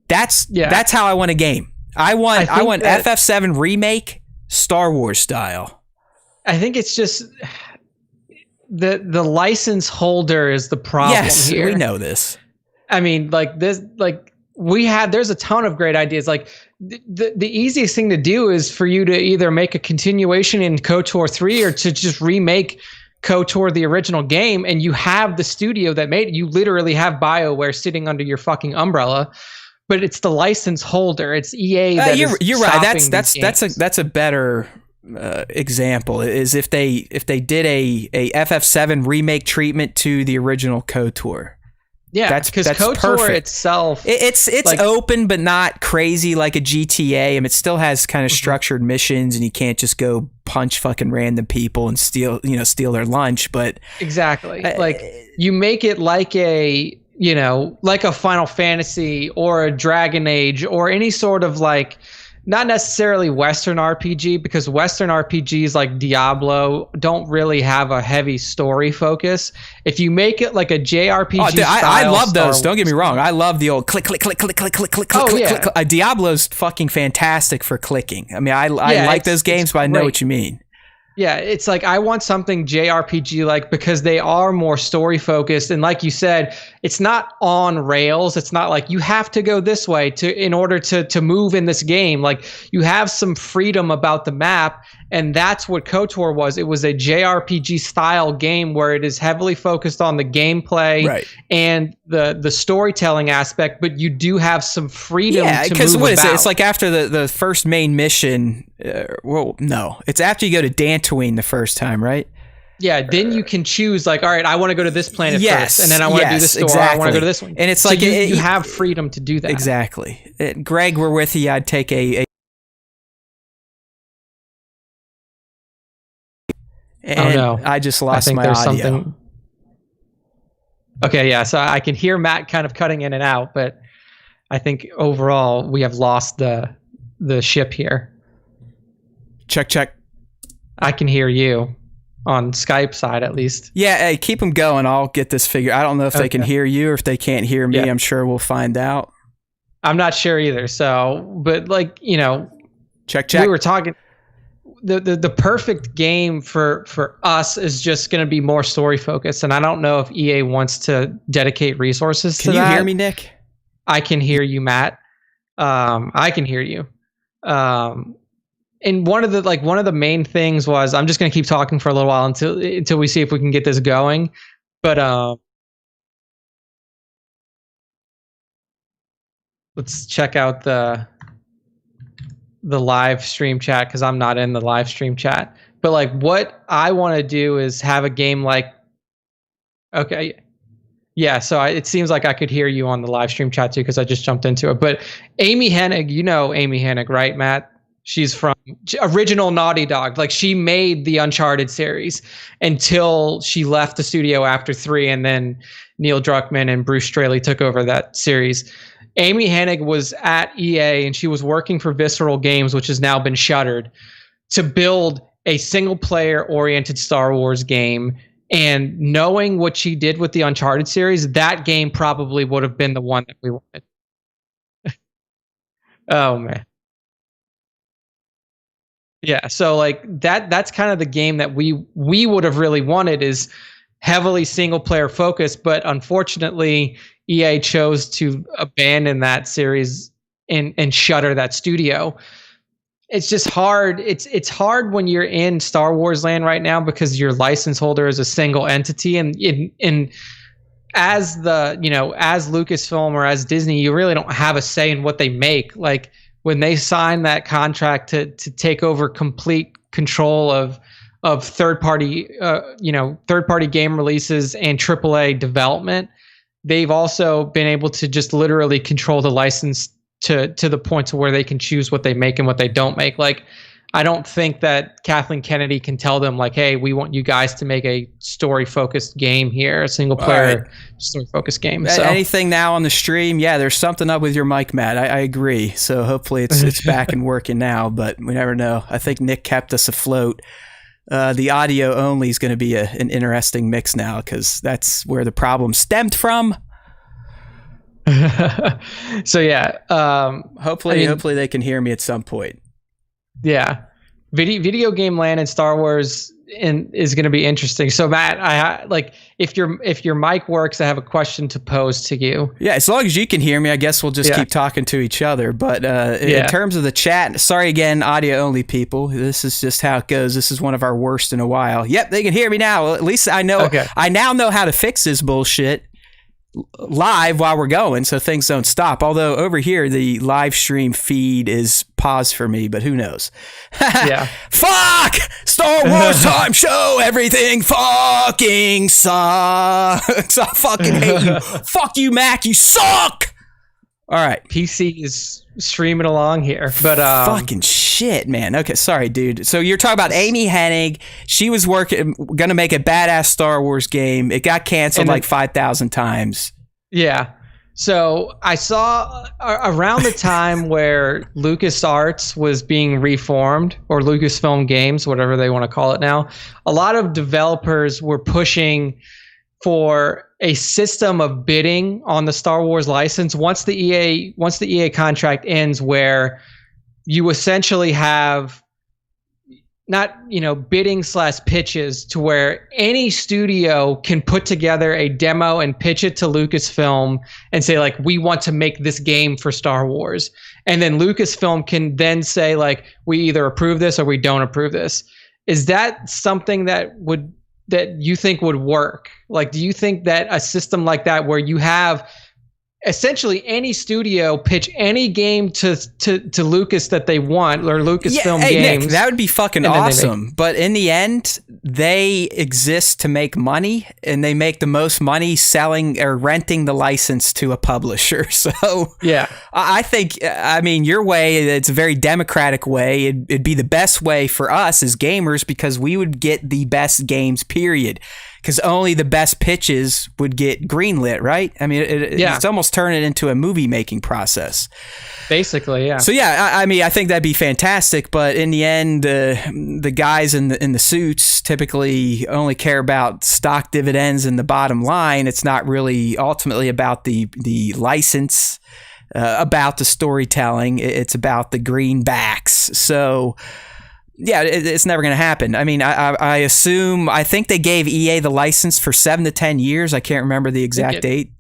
That's how I want a game. I want FF7 Remake Star Wars style. I think it's just the license holder is the problem here. We know this. I mean, like this, like there's a ton of great ideas. Like the easiest thing to do is for you to either make a continuation in KOTOR 3 or to just remake KOTOR, the original game, and you have the studio that made it. You literally have BioWare sitting under your fucking umbrella, but it's the license holder. It's EA. You're right. That's a better example. Is if they did a FF7 remake treatment to the original KOTOR. Yeah, that's KOTOR perfect. itself, it's like, open but not crazy like a GTA. I mean, it still has kind of structured missions, and you can't just go punch fucking random people and steal their lunch. But exactly, like you make it like a Final Fantasy or a Dragon Age or any sort of like. Not necessarily Western RPG, because Western RPGs like Diablo don't really have a heavy story focus. If you make it like a JRPG I love those. Don't get me wrong. I love the old click, click, click, click, click, click, click, click. Diablo's fucking fantastic for clicking. I mean, I like those games, but I know what you mean. Yeah, it's like I want something JRPG-like because they are more story-focused. And like you said, it's not on rails. It's not like you have to go this way in order to move in this game. Like you have some freedom about the map, And that's what KOTOR was. It was a JRPG style game where it is heavily focused on the gameplay and the storytelling aspect, but you do have some freedom to move what about. Is it? It's like after the first main mission. Well, no, it's after you go to Dantooine the first time, right? Yeah, then you can choose like, all right, I want to go to this planet first, and then I want to do this store, I want to go to this one. And it's so like you have freedom to do that. Exactly. Greg, we're with you. I'd take a and oh no, I just lost my there's audio. Something... Okay, yeah, so I can hear Matt kind of cutting in and out, but I think overall we have lost the ship here. Check. I can hear you. On Skype side, at least. Yeah, hey, keep them going. I'll get this figured. I don't know if they can hear you or if they can't hear me. I'm sure we'll find out. I'm not sure either. So, but like, check. We were talking. The perfect game for us is just going to be more story focused, and I don't know if EA wants to dedicate resources to that. Can you hear me, Nick? I can hear you, Matt. I can hear you. And one of the main things was, I'm just going to keep talking for a little while until we see if we can get this going. But let's check out the live stream chat, because I'm not in the live stream chat. But like, what I want to do is have a game like, okay, yeah. So it seems like I could hear you on the live stream chat too, because I just jumped into it. But Amy Hennig, Amy Hennig, right, Matt? She's from original Naughty Dog. Like, she made the Uncharted series until she left the studio after 3, and then Neil Druckmann and Bruce Straley took over that series. Amy Hennig was at EA, and she was working for Visceral Games, which has now been shuttered, to build a single-player oriented Star Wars game. And knowing what she did with the Uncharted series, that game probably would have been the one that we wanted. Oh, man. Yeah, so like that's kind of the game that we would have really wanted, is heavily single player focused, but unfortunately EA chose to abandon that series and shutter that studio. It's just hard. It's hard when you're in Star Wars land right now, because your license holder is a single entity, and as as Lucasfilm or as Disney, you really don't have a say in what they make. Like, when they signed that contract to take over complete control of third party game releases and AAA development, they've also been able to just literally control the license to the point to where they can choose what they make and what they don't make. Like, I don't think that Kathleen Kennedy can tell them like, hey, we want you guys to make a story-focused game here, a single-player story-focused game. So anything now on the stream? Yeah, there's something up with your mic, Matt. I agree. So hopefully it's back and working now, but we never know. I think Nick kept us afloat. The audio only is going to be an interesting mix now, because that's where the problem stemmed from. So yeah, hopefully they can hear me at some point. Yeah, video game land in Star Wars is going to be interesting. So Matt, if your mic works, I have a question to pose to you. Yeah, as long as you can hear me, I guess we'll just keep talking to each other. But in terms of the chat, sorry again, audio only people. This is just how it goes. This is one of our worst in a while. Yep, they can hear me now. Well, at least I know. Okay. I now know how to fix this bullshit live while we're going, so things don't stop. Although over here the live stream feed is paused for me, but who knows? Yeah. Fuck! Star Wars time show, everything fucking sucks. I fucking hate you. Fuck you, Mac, you suck! Alright. PC is streaming along here, but fucking shit, man. Okay, sorry, dude. So you're talking about Amy Hennig. She was gonna make a badass Star Wars game. It got canceled like 5,000 times. Yeah. So I saw around the time where LucasArts was being reformed, or Lucasfilm Games, whatever they want to call it now, a lot of developers were pushing for a system of bidding on the Star Wars license once the EA contract ends, where you essentially have not, bidding / pitches, to where any studio can put together a demo and pitch it to Lucasfilm and say like, we want to make this game for Star Wars. and then Lucasfilm can then say like, we either approve this or we don't approve this. Is that something that you think would work? Like, do you think that a system like that, where you have essentially any studio pitch any game to Lucas that they want, or Lucasfilm games? Nick, that would be fucking awesome. But in the end, they exist to make money, and they make the most money selling or renting the license to a publisher. So yeah, I think, I mean, your way, it's a very democratic way. It'd be the best way for us as gamers, because we would get the best games, period. Because only the best pitches would get greenlit, right? I mean, it's almost turning it into a movie making process. Basically, yeah. So yeah, I mean, I think that'd be fantastic. But in the end, the guys in the suits typically only care about stock dividends and the bottom line. It's not really ultimately about the license, about the storytelling. It's about the greenbacks. So yeah, it's never going to happen. I mean, I think they gave EA the license for 7 to 10 years. I can't remember the exact date.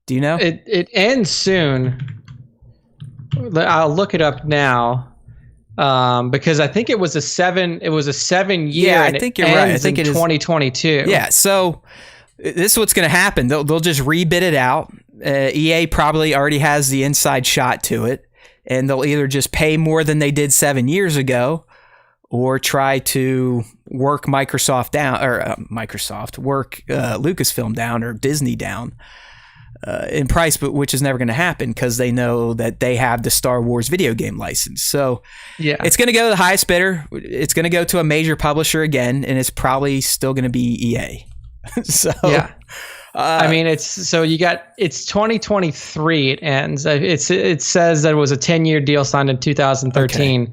Do you know? It ends soon. I'll look it up now, because I think it was a 7 year. Yeah, I think you're right. I think it is 2022. Yeah, so this is what's going to happen. They'll just rebid it out. EA probably already has the inside shot to it, and they'll either just pay more than they did 7 years ago, or try to work Microsoft down, or work Lucasfilm down, or Disney down in price, but which is never going to happen, because they know that they have the Star Wars video game license. So yeah, it's going to go to the highest bidder. It's going to go to a major publisher again, and it's probably still going to be EA. So yeah. I mean, it's 2023. It ends. It says that it was a 10-year deal signed in 2013. Okay.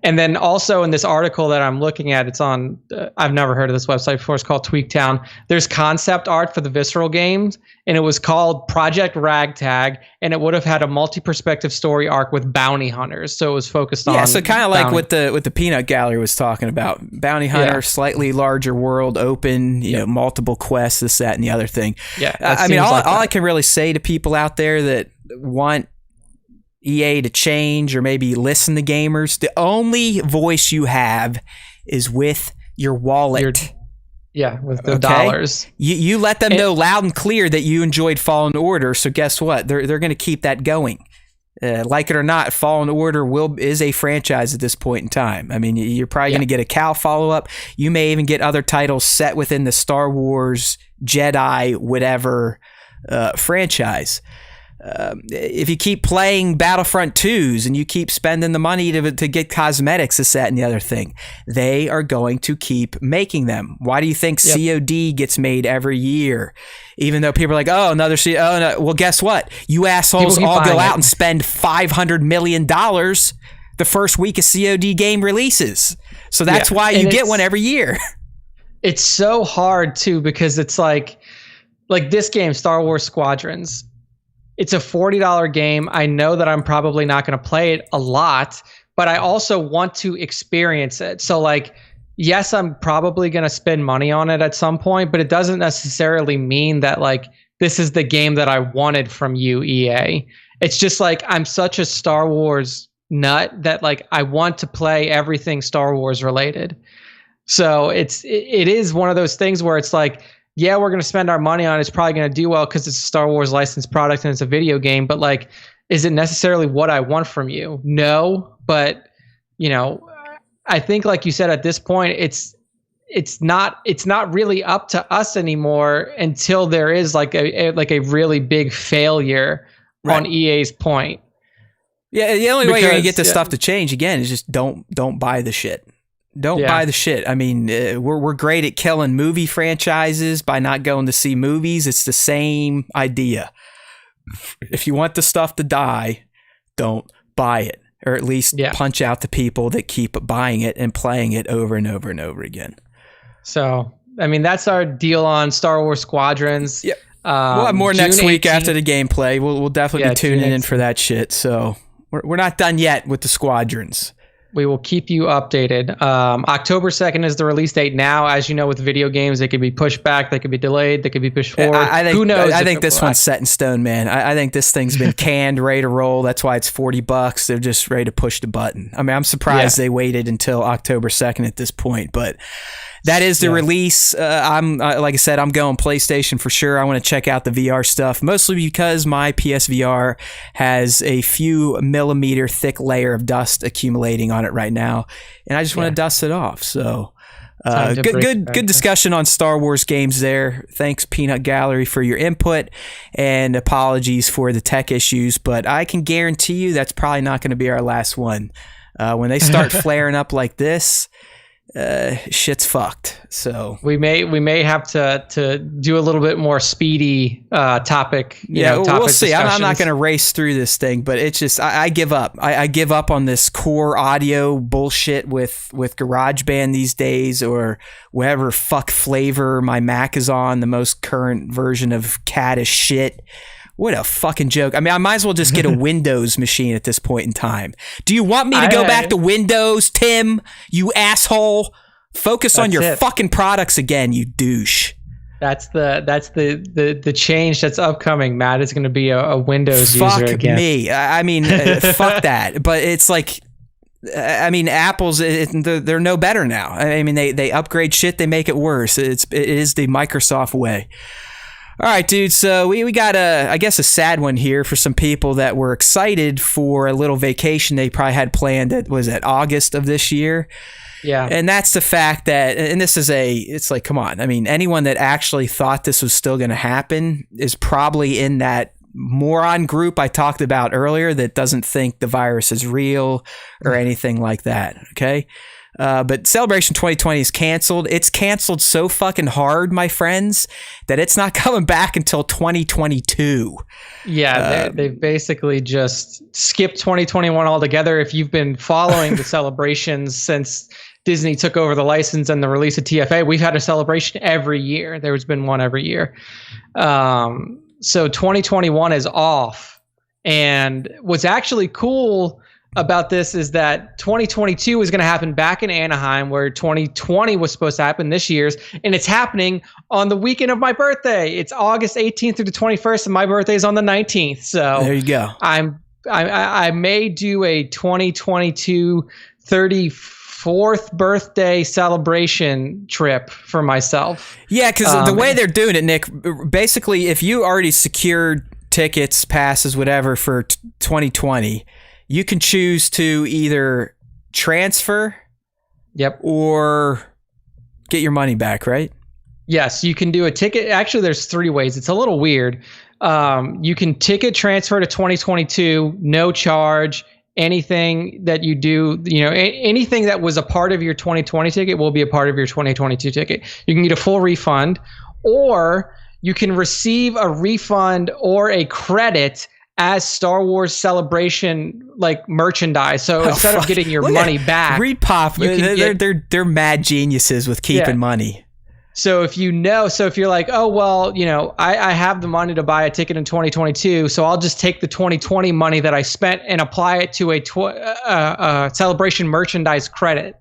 And then also in this article that I'm looking at, it's on, I've never heard of this website before. It's called Tweaktown. There's concept art for the Visceral games, and it was called Project Ragtag, and it would have had a multi-perspective story arc with bounty hunters. So it was focused on. Yeah, so kind of like what the Peanut Gallery was talking about. Bounty hunter, slightly larger world, open, you know, multiple quests, this, that, and the other thing. Yeah. I mean, all I can really say to people out there that want EA to change, or maybe listen to gamers, the only voice you have is with your wallet. With the dollars. You let them know loud and clear that you enjoyed Fallen Order. So guess what? They're going to keep that going. Like it or not, Fallen Order is a franchise at this point in time. I mean, you're probably going to get a Cal follow-up. You may even get other titles set within the Star Wars, Jedi, whatever franchise. If you keep playing Battlefront 2s and you keep spending the money to get cosmetics, this, that, and the other thing, they are going to keep making them. Why do you think COD gets made every year? Even though people are like, oh, another COD. Oh, no. Well, guess what? You assholes all go out and spend $500 million the first week of COD game releases. So that's why you get one every year. It's so hard, too, because it's like this game, Star Wars Squadrons. It's a $40 game. I know that I'm probably not going to play it a lot, but I also want to experience it. So like, yes, I'm probably going to spend money on it at some point, but it doesn't necessarily mean that like, this is the game that I wanted from you, EA. It's just like, I'm such a Star Wars nut that like, I want to play everything Star Wars related. So it is one of those things where it's like, yeah, we're going to spend our money on it. It's probably going to do well because it's a Star Wars licensed product and it's a video game. But like, is it necessarily what I want from you? No, but you know, I think like you said, at this point, it's not really up to us anymore until there is like a really big failure on EA's point. Yeah, the only way you're going to get this stuff to change again is just don't buy the shit. Don't buy the shit. I mean, we're great at killing movie franchises by not going to see movies. It's the same idea. If you want the stuff to die, don't buy it, or at least punch out the people that keep buying it and playing it over and over and over again. So, I mean, that's our deal on Star Wars Squadrons. Yep. We'll have more next week after the gameplay. We'll definitely be tuning in for that shit. So we're not done yet with the Squadrons. We will keep you updated. October 2nd is the release date now. As you know, with video games, they could be pushed back, they could be delayed, they could be pushed forward. Who knows? I think this one's set in stone, man. I think this thing's been canned, ready to roll. That's why it's $40. They're just ready to push the button. I mean, I'm surprised they waited until October 2nd at this point, but that is the release. I'm like I said, I'm going PlayStation for sure. I want to check out the VR stuff, mostly because my PSVR has a few millimeter thick layer of dust accumulating on it right now, and I just want to dust it off. So good discussion on Star Wars games there. Thanks, Peanut Gallery, for your input, and apologies for the tech issues, but I can guarantee you that's probably not going to be our last one. When they start flaring up like this, shit's fucked. So we may have to do a little bit more speedy topic. We'll see. I'm not going to race through this thing, but it's just I give up. I give up on this core audio bullshit with GarageBand these days, or whatever fuck flavor my Mac is on. The most current version of cat is shit. What a fucking joke. I mean, I might as well just get a Windows machine at this point in time. Do you want me to go back to Windows, Tim? You asshole. Focus on your fucking products again, you douche. That's the change that's upcoming. Matt is going to be a Windows user again. Fuck me. I mean, fuck that. But it's like, I mean, Apple's, they're no better now. I mean, they upgrade shit, they make it worse. It is the Microsoft way. All right, dude. So we got I guess a sad one here for some people that were excited for a little vacation they probably had planned at August of this year. Yeah. And that's the fact that, and this is it's like, come on. I mean, anyone that actually thought this was still going to happen is probably in that moron group I talked about earlier that doesn't think the virus is real or anything like that. Okay. But Celebration 2020 is canceled. It's canceled so fucking hard, my friends, that it's not coming back until 2022. Yeah, they've basically just skipped 2021 altogether. If you've been following the celebrations since Disney took over the license and the release of TFA, we've had a celebration every year. There's been one every year. So 2021 is off. And what's actually cool about this is that 2022 is going to happen back in Anaheim, where 2020 was supposed to happen this year's, and it's happening on the weekend of my birthday. It's August 18th through the 21st, and my birthday is on the 19th. So there you go. I may do a 2022 34th birthday celebration trip for myself. Yeah, because the way they're doing it, Nick, basically, if you already secured tickets, passes, whatever for 2020. You can choose to either transfer or get your money back, right? Yes, you can do a ticket. Actually, there's 3 ways. It's a little weird. You can ticket transfer to 2022, no charge. Anything that you do, anything that was a part of your 2020 ticket will be a part of your 2022 ticket. You can get a full refund, or you can receive a refund or a credit as Star Wars Celebration merchandise. So instead of getting your money back, they're mad geniuses with keeping money. So if if you're like, oh well, I have the money to buy a ticket in 2022, so I'll just take the 2020 money that I spent and apply it to a Celebration merchandise credit.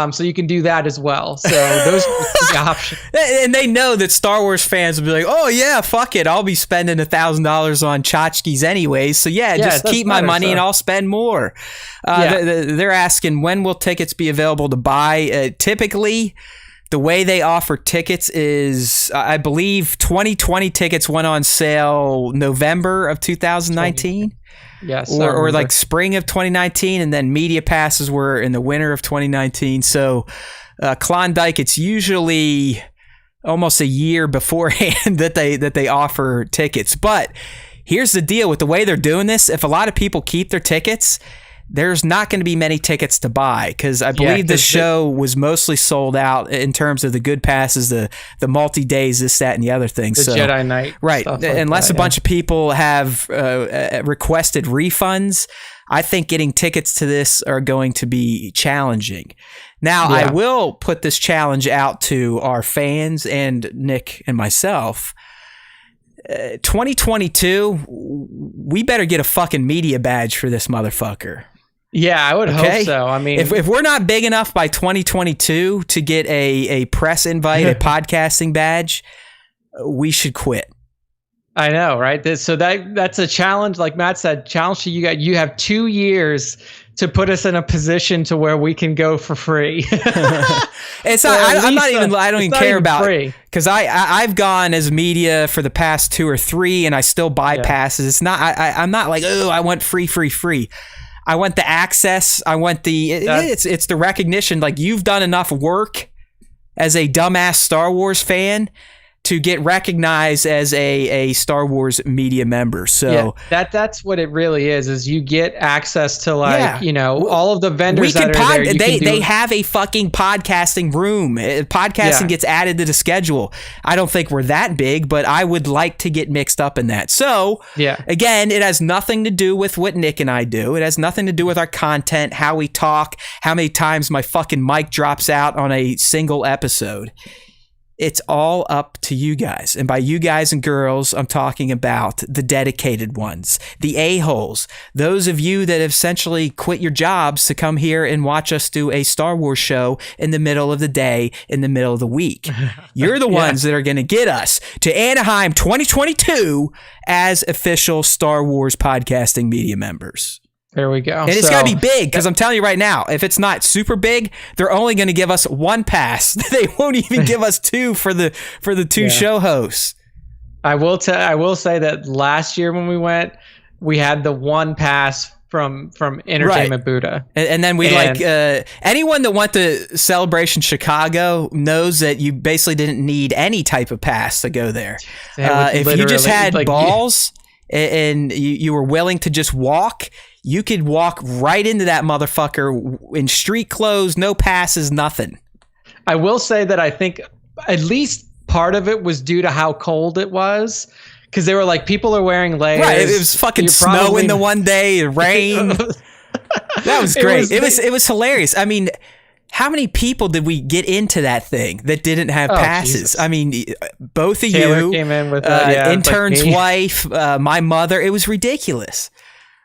So you can do that as well. So those are the options. And they know that Star Wars fans will be like, oh yeah, fuck it. I'll be spending $1,000 on tchotchkes anyways. So just keep my money and I'll spend more. They're asking, when will tickets be available to buy? Typically, the way they offer tickets is, I believe 2020 tickets went on sale November of 2019. Yes, or like spring of 2019, and then media passes were in the winter of 2019. So Klondike, it's usually almost a year beforehand that they offer tickets. But here's the deal with the way they're doing this: if a lot of people keep their tickets, there's not going to be many tickets to buy, because I believe the show was mostly sold out in terms of the good passes, the multi-days, this, that, and the other things. The Jedi Knight. Right. Unless a bunch of people have requested refunds, I think getting tickets to this are going to be challenging. Now, I will put this challenge out to our fans and Nick and myself. 2022, we better get a fucking media badge for this motherfucker. Yeah, I would hope so. I mean, if we're not big enough by 2022 to get a press invite, a podcasting badge, we should quit. I know, right? That's a challenge. Like Matt said, challenge to you guys. You have 2 years to put us in a position to where we can go for free. It's not. I don't even care about it, because I've gone as media for the past 2 or 3, and I still buy passes. It's not. I'm not like, oh, I want free. I want the access. I want it's the recognition. Like, you've done enough work as a dumbass Star Wars fan to get recognized as a Star Wars media member. So that's what it really is you get access to all of the vendors that are there. They have a fucking podcasting room. Podcasting gets added to the schedule. I don't think we're that big, but I would like to get mixed up in that. So again, it has nothing to do with what Nick and I do. It has nothing to do with our content, how we talk, how many times my fucking mic drops out on a single episode. It's all up to you guys. And by you guys and girls, I'm talking about the dedicated ones, the a-holes, those of you that have essentially quit your jobs to come here and watch us do a Star Wars show in the middle of the day, in the middle of the week. You're the ones that are going to get us to Anaheim 2022 as official Star Wars podcasting media members. There we go. And it's got to be big, because I'm telling you right now, if it's not super big, they're only going to give us 1 pass. They won't even give us 2 for the 2 show hosts. I will say that last year when we went, we had the 1 pass from Entertainment Buddha. And then anyone that went to Celebration Chicago knows that you basically didn't need any type of pass to go there. If you just had balls and you were willing to just walk, you could walk right into that motherfucker in street clothes, no passes, nothing. I will say that I think at least part of it was due to how cold it was, because they were like, people are wearing layers. Right, it was fucking snowing the one day, rain. That was great. It was hilarious. I mean, how many people did we get into that thing that didn't have passes? Jesus. I mean, both of Taylor came in with intern's wife, my mother. It was ridiculous.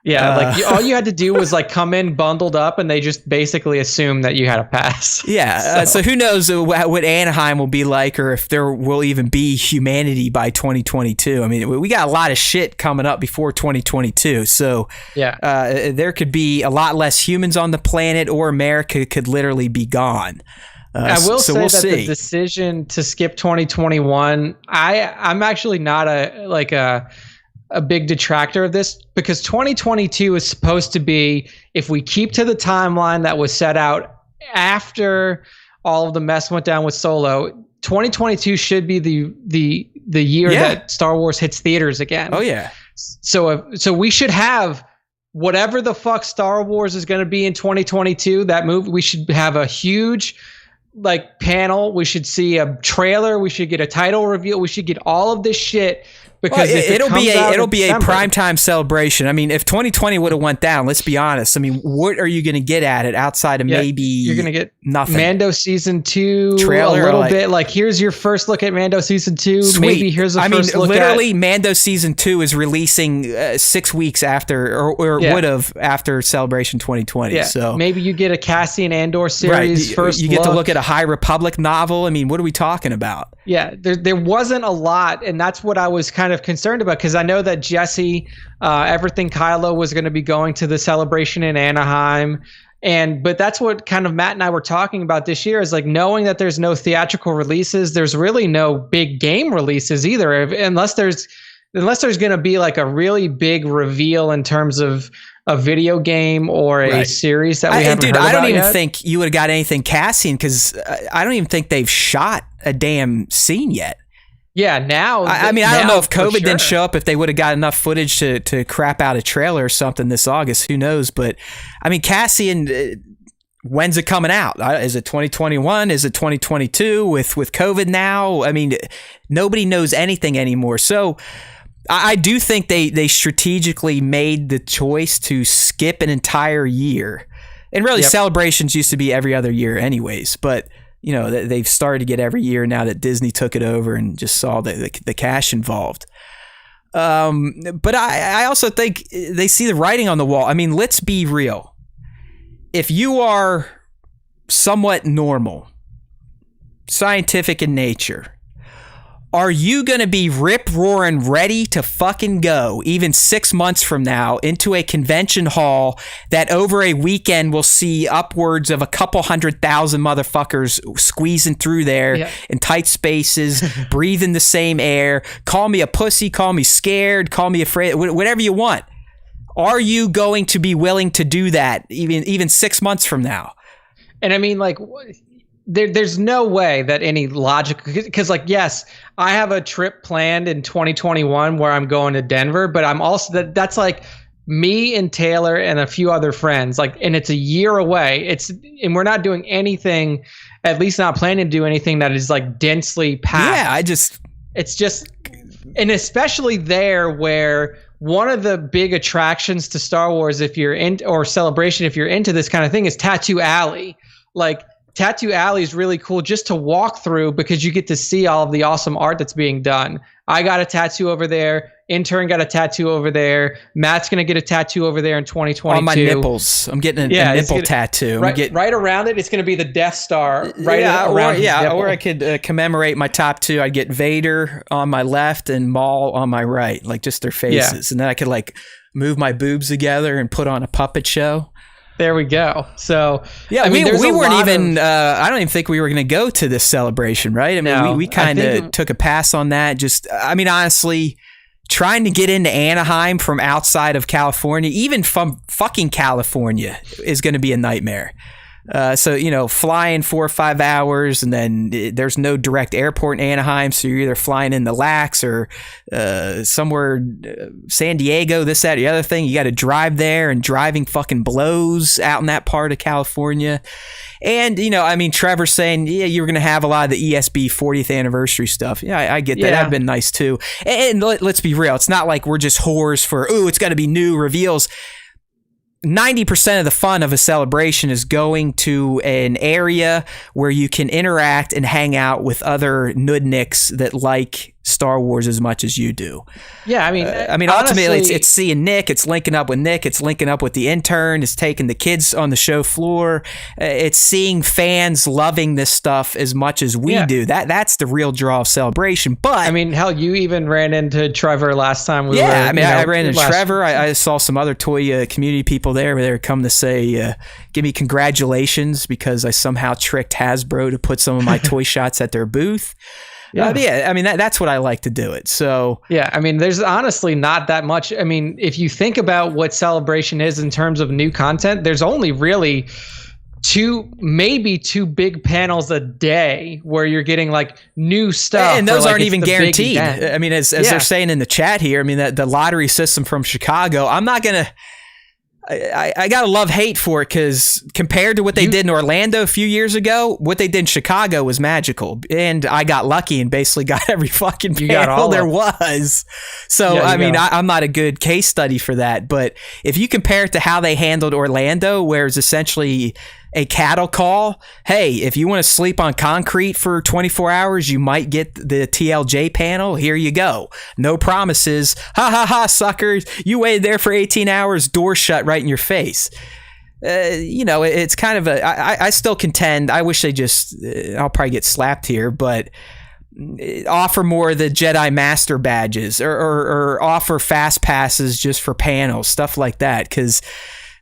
Yeah, all you had to do was come in bundled up, and they just basically assumed that you had a pass. Yeah, so who knows what Anaheim will be like, or if there will even be humanity by 2022. I mean, we got a lot of shit coming up before 2022, so there could be a lot less humans on the planet, or America could literally be gone. I will say that the decision to skip 2021, I'm actually not a big detractor of this, because 2022 is supposed to be, if we keep to the timeline that was set out after all of the mess went down with Solo, 2022 should be the year that Star Wars hits theaters again. Oh yeah. So we should have whatever the fuck Star Wars is going to be in 2022, that movie, we should have a huge panel. We should see a trailer. We should get a title reveal. We should get all of this shit. Because it'll be a primetime celebration. I mean, if 2020 would have went down, let's be honest. I mean, what are you going to get at it outside of maybe you're going to get nothing? Mando season 2 trailer, a little bit. Here's your first look at Mando season 2. Sweet. Maybe here's a first look. Literally, Mando season 2 is releasing 6 weeks after, or would have after Celebration 2020. Yeah. So maybe you get a Cassian Andor series first. You get to look at a High Republic novel. I mean, what are we talking about? Yeah, there wasn't a lot, and that's what I was kind of concerned about, because I know that Jesse, everything Kylo was going to be going to the celebration in Anaheim, but that's what kind of Matt and I were talking about this year, is knowing that there's no theatrical releases, there's really no big game releases either, unless there's going to be a really big reveal in terms of a video game or a series that we haven't heard about I don't even yet. think you would have got anything Cassian, because I don't even think they've shot a damn scene yet. Yeah, now. I mean, I don't know if COVID didn't show up, if they would have got enough footage to crap out a trailer or something this August. Who knows? But I mean, Cassian, when's it coming out? Is it 2021? Is it 2022 with COVID now? I mean, nobody knows anything anymore. So I do think they strategically made the choice to skip an entire year. And really, celebrations used to be every other year anyways. But they've started to get every year now that Disney took it over and just saw the cash involved. But I also think they see the writing on the wall. I mean, let's be real. if you are somewhat normal, scientific in nature, are you going to be rip-roaring ready to fucking go, even 6 months from now, into a convention hall that over a weekend will see upwards of a couple 100,000 motherfuckers squeezing through there in tight spaces, breathing the same air? Call me a pussy, call me scared, call me afraid, whatever you want. Are you going to be willing to do that even 6 months from now? And I mean, like, there's no way that any logic, because like, yes, I have a trip planned in 2021 where I'm going to Denver, but I'm also that's like me and Taylor and a few other friends, like, and it's a year away. And we're not doing anything, at least not planning to do anything that is like densely packed. Yeah, it's just, and especially there where one of the big attractions to Star Wars, if you're in, or Celebration, if you're into this kind of thing, is Tattoo Alley. Like, Tattoo Alley is really cool just to walk through because you get to see all of the awesome art that's being done. I got a tattoo over there. Intern got a tattoo over there. Matt's going to get a tattoo over there in 2022. On my nipples. I'm getting a nipple tattoo. Right around it, it's going to be the Death Star. Or I could commemorate my top two. I'd get Vader on my left and Maul on my right, like just their faces. Yeah. And then I could like move my boobs together and put on a puppet show. There we go. So yeah, I mean, we weren't even. I don't even think we were going to go to this celebration, right? I mean, we kind of took a pass on that. Just, I mean, honestly, trying to get into Anaheim from outside of California, even from fucking California, is going to be a nightmare. So, you know, flying 4 or 5 hours, and then there's no direct airport in Anaheim, so you're either flying into Lax or somewhere, San Diego, this, that, or the other thing. You got to drive there, and driving fucking blows out in that part of California. And, you know, I mean, Trevor's saying, yeah, you were going to have a lot of the ESB 40th anniversary stuff. Yeah, I get that. Yeah. That'd been nice, too. And let's be real. It's not like we're just whores for, ooh, it's got to be new reveals. 90% of the fun of a celebration is going to an area where you can interact and hang out with other nudniks that like Star Wars as much as you do. Yeah, I mean, honestly, ultimately, it's seeing Nick, it's linking up with Nick, it's linking up with the intern, it's taking the kids on the show floor, it's seeing fans loving this stuff as much as we do. That's the real draw of Celebration. But I mean, hell, you even ran into Trevor last time. I ran into Trevor. I saw some other toy community people there where they were coming to say, give me congratulations because I somehow tricked Hasbro to put some of my toy shots at their booth. Yeah, I mean, that's what I like to do it. So yeah, I mean, there's honestly not that much. I mean, if you think about what Celebration is in terms of new content, there's only really maybe two big panels a day where you're getting like new stuff, and those aren't even guaranteed. I mean, as they're saying in the chat here, I mean, that the lottery system from Chicago, I'm not gonna. I got to love-hate for it because compared to what they did in Orlando a few years ago, what they did in Chicago was magical. And I got lucky and basically got every fucking panel there was. So, I mean, I'm not a good case study for that. But if you compare it to how they handled Orlando, where it's essentially a cattle call, hey, if you want to sleep on concrete for 24 hours, you might get the TLJ panel. Here you go. No promises. Ha ha ha, suckers. You waited there for 18 hours, door shut right in your face. You know, it's kind of I still contend, I wish they just, I'll probably get slapped here, but offer more of the Jedi Master badges or offer fast passes just for panels, stuff like that. Because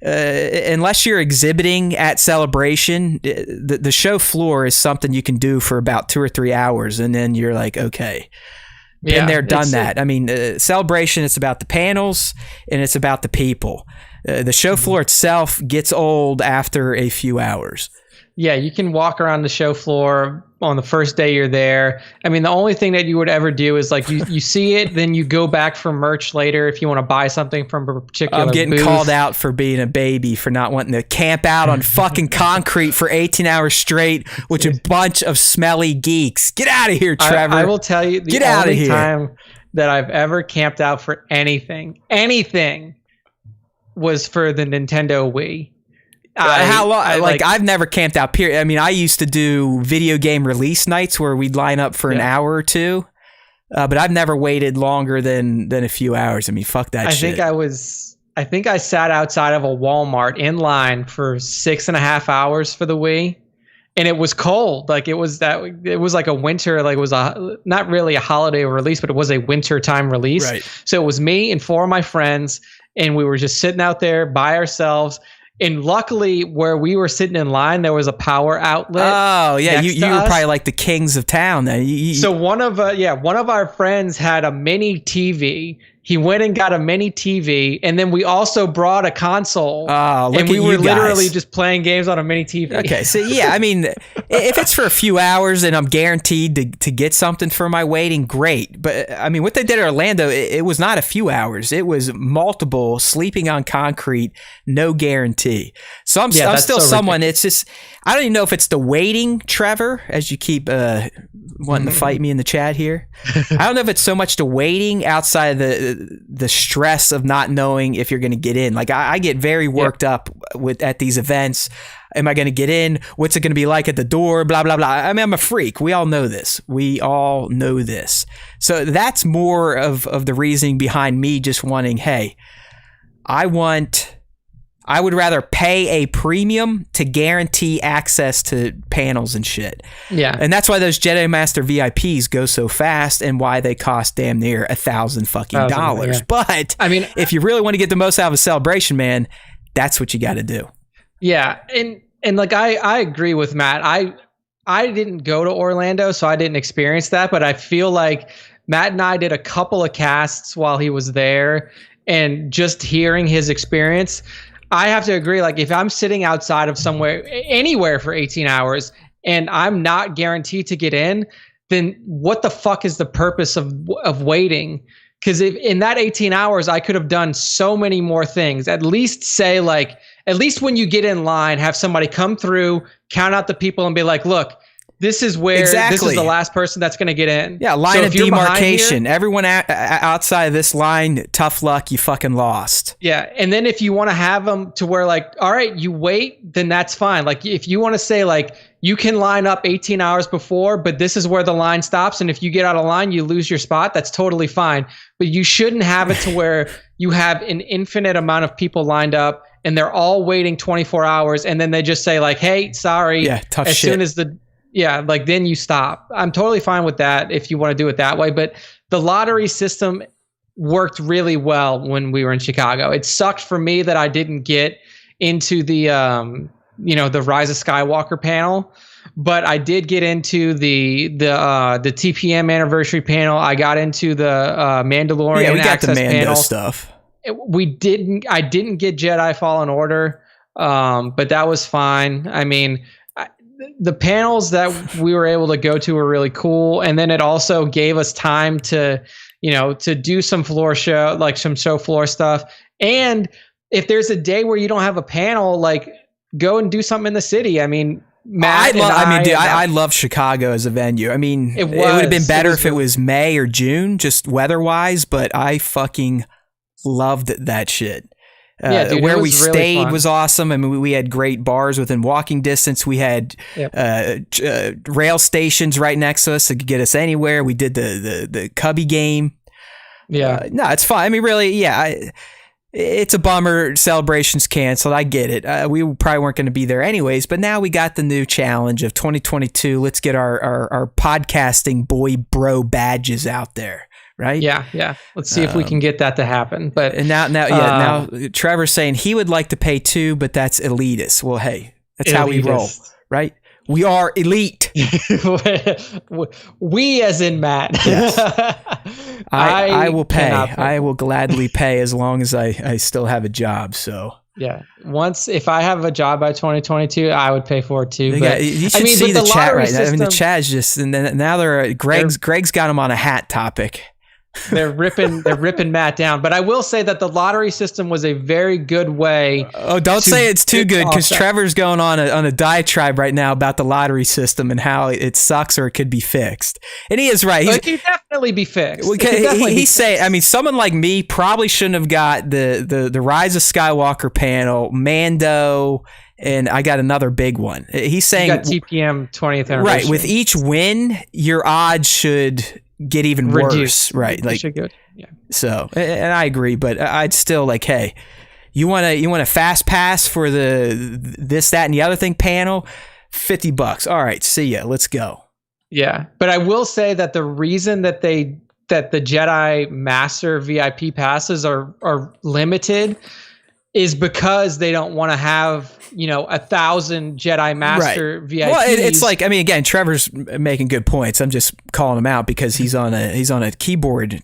unless you're exhibiting at Celebration, the show floor is something you can do for about 2 or 3 hours, and then you're like, okay, been there, done that. I mean, Celebration, it's about the panels and it's about the people. The show floor itself gets old after a few hours. Yeah, you can walk around the show floor on the first day you're there. I mean, the only thing that you would ever do is like you see it, then you go back for merch later if you want to buy something from a particular I'm getting booth. Called out for being a baby, for not wanting to camp out on fucking concrete for 18 hours straight with a bunch of smelly geeks. Get out of here, Trevor. I will tell you, the only time that I've ever camped out for anything was for the Nintendo Wii. How long? I've never camped out, period. I mean, I used to do video game release nights where we'd line up for an hour or two, but I've never waited longer than a few hours. I mean, fuck that shit. I I think I sat outside of a Walmart in line for 6.5 hours for the Wii. And it was cold. Like it was like a winter, like it was not really a holiday release, but it was a winter time release. Right. So it was me and 4 of my friends, and we were just sitting out there by ourselves. And luckily, where we were sitting in line, there was a power outlet. Oh yeah, you were probably like the kings of town then. So one of our friends had a mini TV. He went and got a mini TV, and then we also brought a console. Oh, look and we at were you guys. literally just playing games on a mini TV. Okay, so yeah, I mean, if it's for a few hours and I'm guaranteed to get something for my waiting, great. But I mean, what they did at Orlando, it was not a few hours. It was multiple, sleeping on concrete, no guarantee. So I'm still so someone. ridiculous. It's just, I don't even know if it's the waiting, Trevor, as you keep wanting to fight me in the chat here. I don't know if it's so much the waiting outside of the stress of not knowing if you're going to get in. Like I get very worked up at these events. Am I going to get in? What's it going to be like at the door? Blah, blah, blah. I mean, I'm a freak. We all know this. So that's more of the reasoning behind me just wanting, hey, I would rather pay a premium to guarantee access to panels and shit. Yeah. And that's why those Jedi Master VIPs go so fast and why they cost damn near $1,000 fucking dollars. Yeah. But I mean, if you really want to get the most out of a celebration, man, that's what you got to do. Yeah. And like, I agree with Matt. I didn't go to Orlando, so I didn't experience that, but I feel like Matt and I did a couple of casts while he was there, and just hearing his experience, I have to agree. Like if I'm sitting outside of anywhere for 18 hours and I'm not guaranteed to get in, then what the fuck is the purpose of waiting? Because if in that 18 hours, I could have done so many more things. At least when you get in line, have somebody come through, count out the people and be like, look, this is this is the last person that's going to get in. Yeah, line of demarcation. Everyone outside of this line, tough luck, you fucking lost. Yeah, and then if you want to have them to where like, all right, you wait, then that's fine. Like if you want to say like, you can line up 18 hours before, but this is where the line stops, and if you get out of line, you lose your spot, that's totally fine. But you shouldn't have it to where you have an infinite amount of people lined up, and they're all waiting 24 hours, and then they just say like, hey, sorry. Yeah, tough as shit. Soon as like then you stop. I'm totally fine with that if you want to do it that way. But the lottery system worked really well when we were in Chicago. It sucked for me that I didn't get into the the Rise of Skywalker panel, but I did get into the TPM anniversary panel. I got into the Mandalorian. Yeah, we got Access the Mando panel. stuff. I didn't get Jedi Fallen Order, but that was fine. I mean, the panels that we were able to go to were really cool, and then it also gave us time to do some floor show, like some show floor stuff. And if there's a day where you don't have a panel, like go and do something in the city. I mean, Matt, I love Chicago as a venue. I mean, it would have been better if it was May or June, just weather-wise, but I fucking loved that shit. Dude, where we really stayed fun. Was awesome. I mean, we had great bars within walking distance. We had rail stations right next to us that could get us anywhere. We did the Cubby game. Yeah. No, it's fine. I mean, really, yeah. It's a bummer. Celebrations canceled. I get it. We probably weren't going to be there anyways, but now we got the new challenge of 2022. Let's get our podcasting boy bro badges out there. Right? Yeah. Let's see if we can get that to happen. But and now Trevor's saying he would like to pay too, but that's elitist. Well, hey, that's how we roll, right? We are elite. We, as in Matt. Yes. I will pay. Pay. I will gladly pay as long as I still have a job. So yeah, if I have a job by 2022, I would pay for it too. You should see the chat right now. I mean, the chat's just, and then now Greg's got him on a hat topic. They're ripping Matt down. But I will say that the lottery system was a very good way. Oh, don't say it's too good, because Trevor's going on a diatribe right now about the lottery system and how it sucks or it could be fixed. And he is right. It can definitely be fixed. He's saying, I mean, someone like me probably shouldn't have got the Rise of Skywalker panel, Mando, and I got another big one. He's saying you got TPM 20th anniversary. Right. With each win, your odds should get even worse, right? Like, should go, yeah. So, and I agree, but I'd still like, hey, You want a fast pass for the this, that, and the other thing panel? $50. All right, see ya. Let's go. Yeah, but I will say that the reason that the Jedi Master VIP passes are limited is because they don't want to have 1,000 Jedi Master VIPs. Well, it's like, I mean, again, Trevor's making good points. I'm just calling him out because he's on a keyboard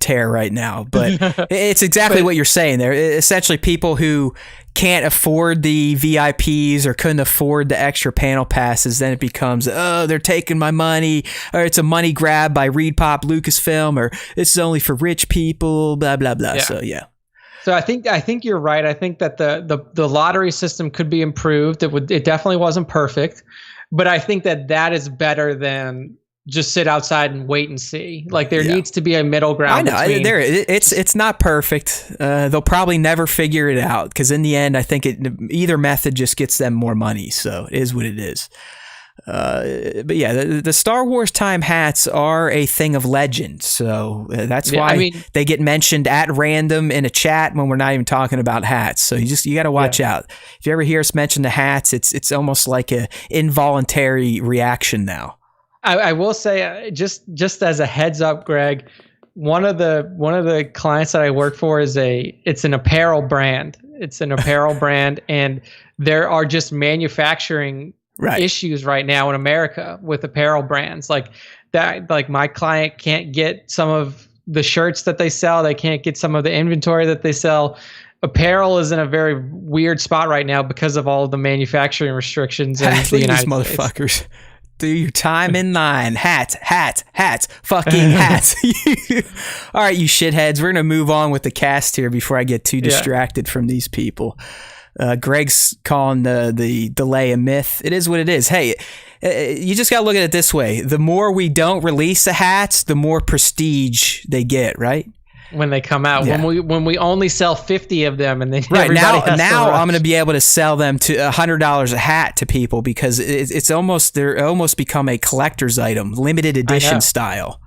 tear right now. But it's exactly what you're saying there. Essentially, people who can't afford the VIPs or couldn't afford the extra panel passes, then it becomes, oh, they're taking my money, or it's a money grab by Reed Pop Lucasfilm, or this is only for rich people, blah blah blah. Yeah. So yeah. So I think you're right. I think that the lottery system could be improved. It definitely wasn't perfect, but I think that is better than just sit outside and wait and see. Like there needs to be a middle ground. I know it's not perfect. They'll probably never figure it out because in the end, I think either method just gets them more money. So it is what it is. But yeah, the Star Wars time hats are a thing of legend. So that's why they get mentioned at random in a chat when we're not even talking about hats. So you got to watch out. If you ever hear us mention the hats, it's almost like a involuntary reaction now. I will say, just as a heads up, Greg, one of the clients that I work for it's an apparel brand. It's an apparel brand, and there are just manufacturing issues right now in America with apparel brands like that. Like my client can't get some of the shirts that they sell. They can't get some of the inventory that they sell. Apparel is in a very weird spot right now because of all of the manufacturing restrictions in the United States. Motherfuckers. Do your time in line. Hats, fucking hats. All right, you shitheads. We're going to move on with the cast here before I get too distracted from these people. Greg's calling the delay a myth. It is what it is. Hey, you just got to look at it this way. The more we don't release the hats, the more prestige they get, right? When they come out, when we only sell 50 of them, and then now I'm going to be able to sell them to $100 a hat to people because they're almost become a collector's item, limited edition style.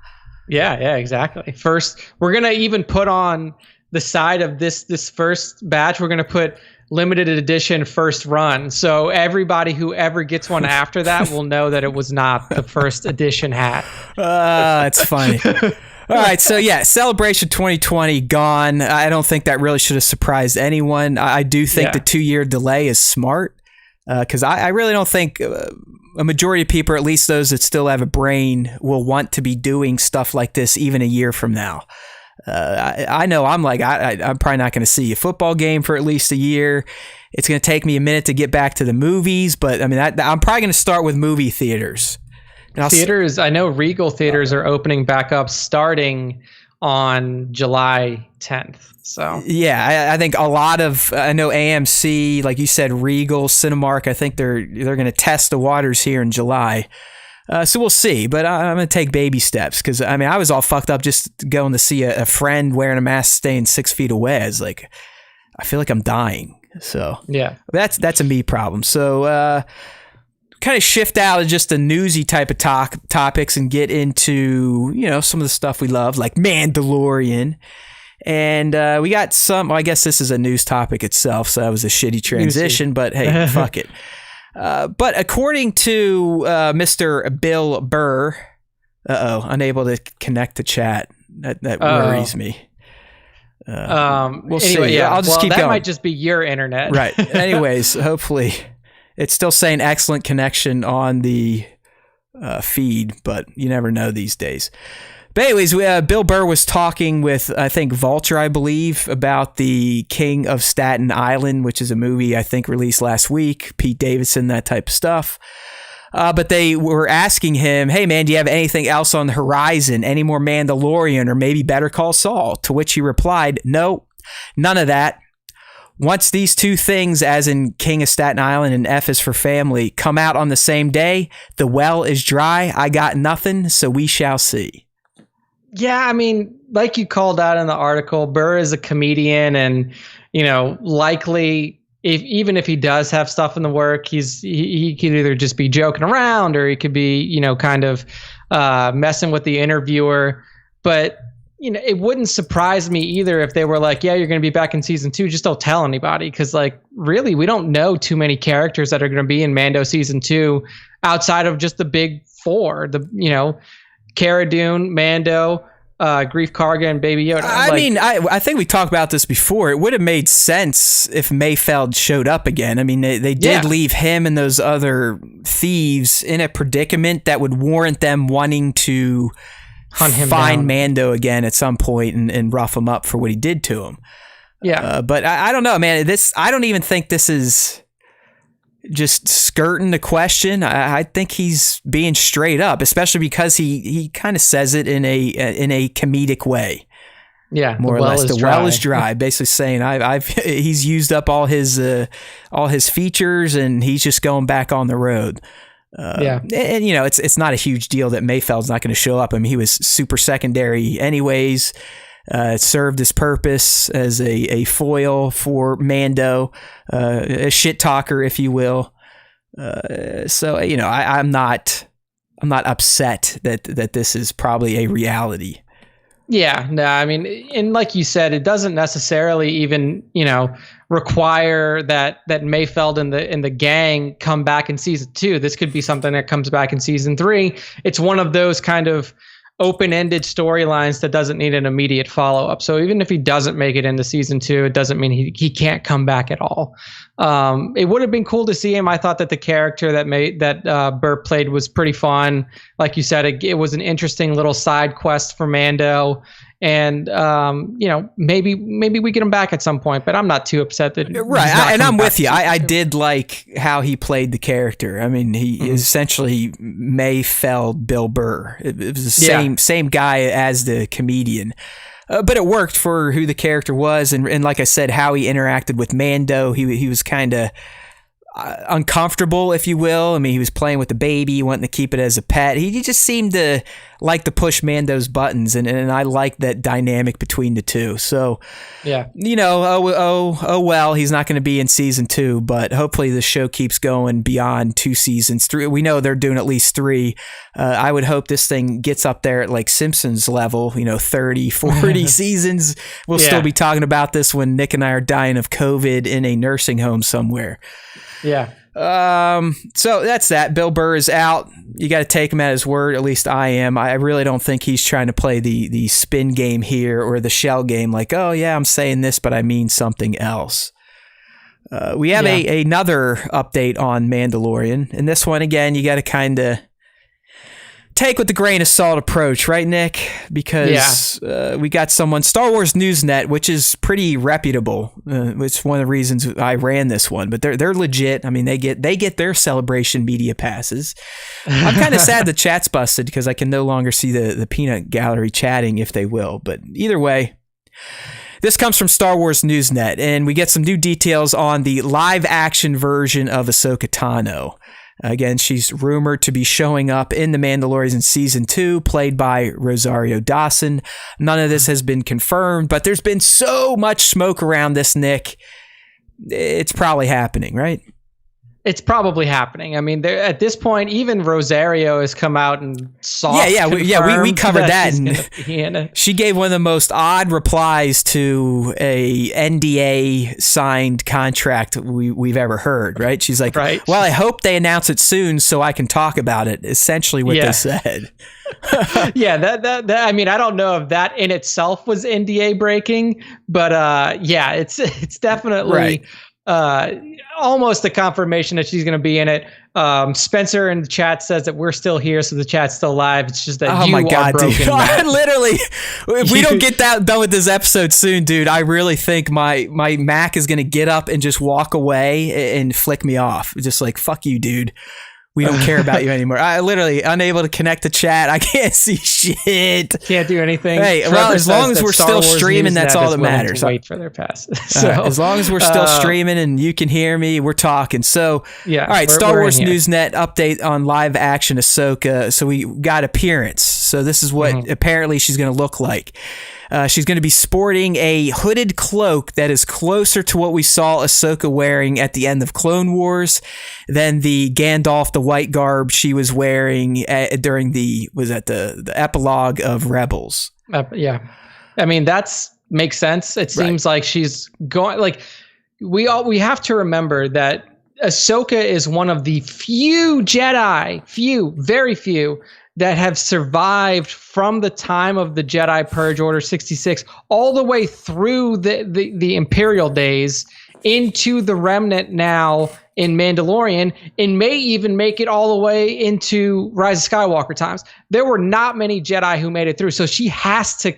Yeah, exactly. First, we're going to even put on the side of this first batch. We're going to put limited edition first run, so everybody who ever gets one after that will know that it was not the first edition hat. It's funny. All right, so Celebration 2020 gone. I don't think that really should have surprised anyone. I do think the 2-year delay is smart because I really don't think a majority of people, or at least those that still have a brain, will want to be doing stuff like this even a year from now. I know I'm probably not going to see a football game for at least a year. It's going to take me a minute to get back to the movies, but I mean, I'm probably going to start with movie theaters. Theaters, I know Regal theaters are opening back up starting on July 10th. So yeah, I think a lot of, I know AMC, like you said, Regal, Cinemark, I think they're going to test the waters here in July. So we'll see, but I'm going to take baby steps because I mean, I was all fucked up just going to see a friend wearing a mask staying 6 feet away. It's like, I feel like I'm dying. So yeah, that's a me problem. So, kind of shift out of just the newsy type of topics and get into, some of the stuff we love, like Mandalorian. And we got some, I guess this is a news topic itself, so that was a shitty transition, but hey, fuck it. But according to Mr. Bill Burr, unable to connect to chat. That worries me. We'll see. I'll just keep going. That might just be your internet. Right. Anyways, hopefully... It's still saying excellent connection on the feed, but you never know these days. But anyways, Bill Burr was talking with, I think, Vulture, I believe, about the King of Staten Island, which is a movie I think released last week. Pete Davidson, that type of stuff. But they were asking him, hey, man, do you have anything else on the horizon? Any more Mandalorian or maybe Better Call Saul? To which he replied, no, none of that. Once these two things, as in King of Staten Island and F is for Family, come out on the same day, the well is dry. I got nothing, so we shall see. Yeah, I mean, like you called out in the article, Burr is a comedian, and likely, even if he does have stuff in the work, he could either just be joking around or he could be kind of messing with the interviewer. But it wouldn't surprise me either if they were like, yeah, you're going to be back in season 2. Just don't tell anybody. Because, like, really, we don't know too many characters that are going to be in Mando season 2 outside of just the big 4. Cara Dune, Mando, Grief Karga, and Baby Yoda. I think we talked about this before. It would have made sense if Mayfeld showed up again. I mean, they did leave him and those other thieves in a predicament that would warrant them wanting to hunt him find down. Mando again at some point and rough him up for what he did to him. Yeah. But I don't know, man. I don't even think this is just skirting the question. I think he's being straight up, especially because he kind of says it in a comedic way. Yeah, more or less. The well is dry. Basically saying he's used up all his features and he's just going back on the road. And it's not a huge deal that Mayfeld's not going to show up. I mean, he was super secondary anyways. It served his purpose as a foil for Mando, a shit talker, if you will. I'm not upset that this is probably a reality. Yeah, no, I mean, and like you said, it doesn't necessarily even, require that Mayfeld and the gang come back in season 2. This could be something that comes back in season 3. It's one of those kind of open-ended storylines that doesn't need an immediate follow-up. So even if he doesn't make it into season 2, it doesn't mean he can't come back at all. It would have been cool to see him. I thought that the character that Burr played was pretty fun. Like you said, it was an interesting little side quest for Mando. And maybe we get him back at some point, but I'm not too upset that right. And I'm with you. I did like how he played the character. I mean, he essentially Mayfeld Bill Burr. It was the same guy as the comedian. But it worked for who the character was, and like I said, how he interacted with Mando. He was kind of uncomfortable, if you will. I mean, he was playing with the baby, wanting to keep it as a pet. He just seemed to like to push Mando's buttons, and I like that dynamic between the two. So, yeah, well, he's not going to be in season 2, but hopefully the show keeps going beyond 2 seasons. 3, we know they're doing at least 3. I would hope this thing gets up there at like Simpsons level, 30, 40 seasons. We'll still be talking about this when Nick and I are dying of COVID in a nursing home somewhere. Yeah. So that's that. Bill Burr is out. You got to take him at his word. At least I am. I really don't think he's trying to play the spin game here or the shell game. Like, oh yeah, I'm saying this, but I mean something else. We have another update on Mandalorian, and this one again, you got to kind of take with the grain of salt approach, right, Nick? Because we got someone, Star Wars Newsnet, which is pretty reputable. It's one of the reasons I ran this one, but they're legit. I mean, they get their celebration media passes. I'm kind of sad the chat's busted because I can no longer see the peanut gallery chatting, if they will. But either way, this comes from Star Wars Newsnet, and we get some new details on the live action version of Ahsoka Tano. Again, she's rumored to be showing up in The Mandalorian in season 2, played by Rosario Dawson. None of this has been confirmed, but there's been so much smoke around this, Nick. It's probably happening, right? It's probably happening. I mean, at this point, even Rosario has come out and we covered that. And she gave one of the most odd replies to a NDA signed contract we've ever heard. Right? She's like, right. "Well, I hope they announce it soon so I can talk about it." Essentially, what they said. Yeah, that I mean, I don't know if that in itself was NDA breaking, but it's definitely. Right. Almost a confirmation that she's going to be in it. Spencer in the chat says that we're still here, so the chat's still live. It's just that you are broken. Dude. Literally, if we don't get that done with this episode soon, dude, I really think my Mac is going to get up and just walk away and flick me off. Just like, fuck you, dude. We don't care about you anymore. I literally unable to connect to chat. I can't see shit. Can't do anything. Hey, well, as long as we're still streaming, that's all that matters. Wait for their pass. So as long as we're still streaming and you can hear me, we're talking. So yeah. All right, Star Wars Newsnet update on live action Ahsoka. So we got appearance. So this is what apparently she's going to look like. She's going to be sporting a hooded cloak that is closer to what we saw Ahsoka wearing at the end of Clone Wars than the Gandalf the white garb she was wearing during the epilogue of Rebels. Yeah. I mean, that's makes sense. It seems like she's going, like, we have to remember that Ahsoka is one of the few Jedi, very few, that have survived from the time of the Jedi Purge, Order 66, all the way through the Imperial days into the Remnant now in Mandalorian, and may even make it all the way into Rise of Skywalker times. There were not many Jedi who made it through, so she has to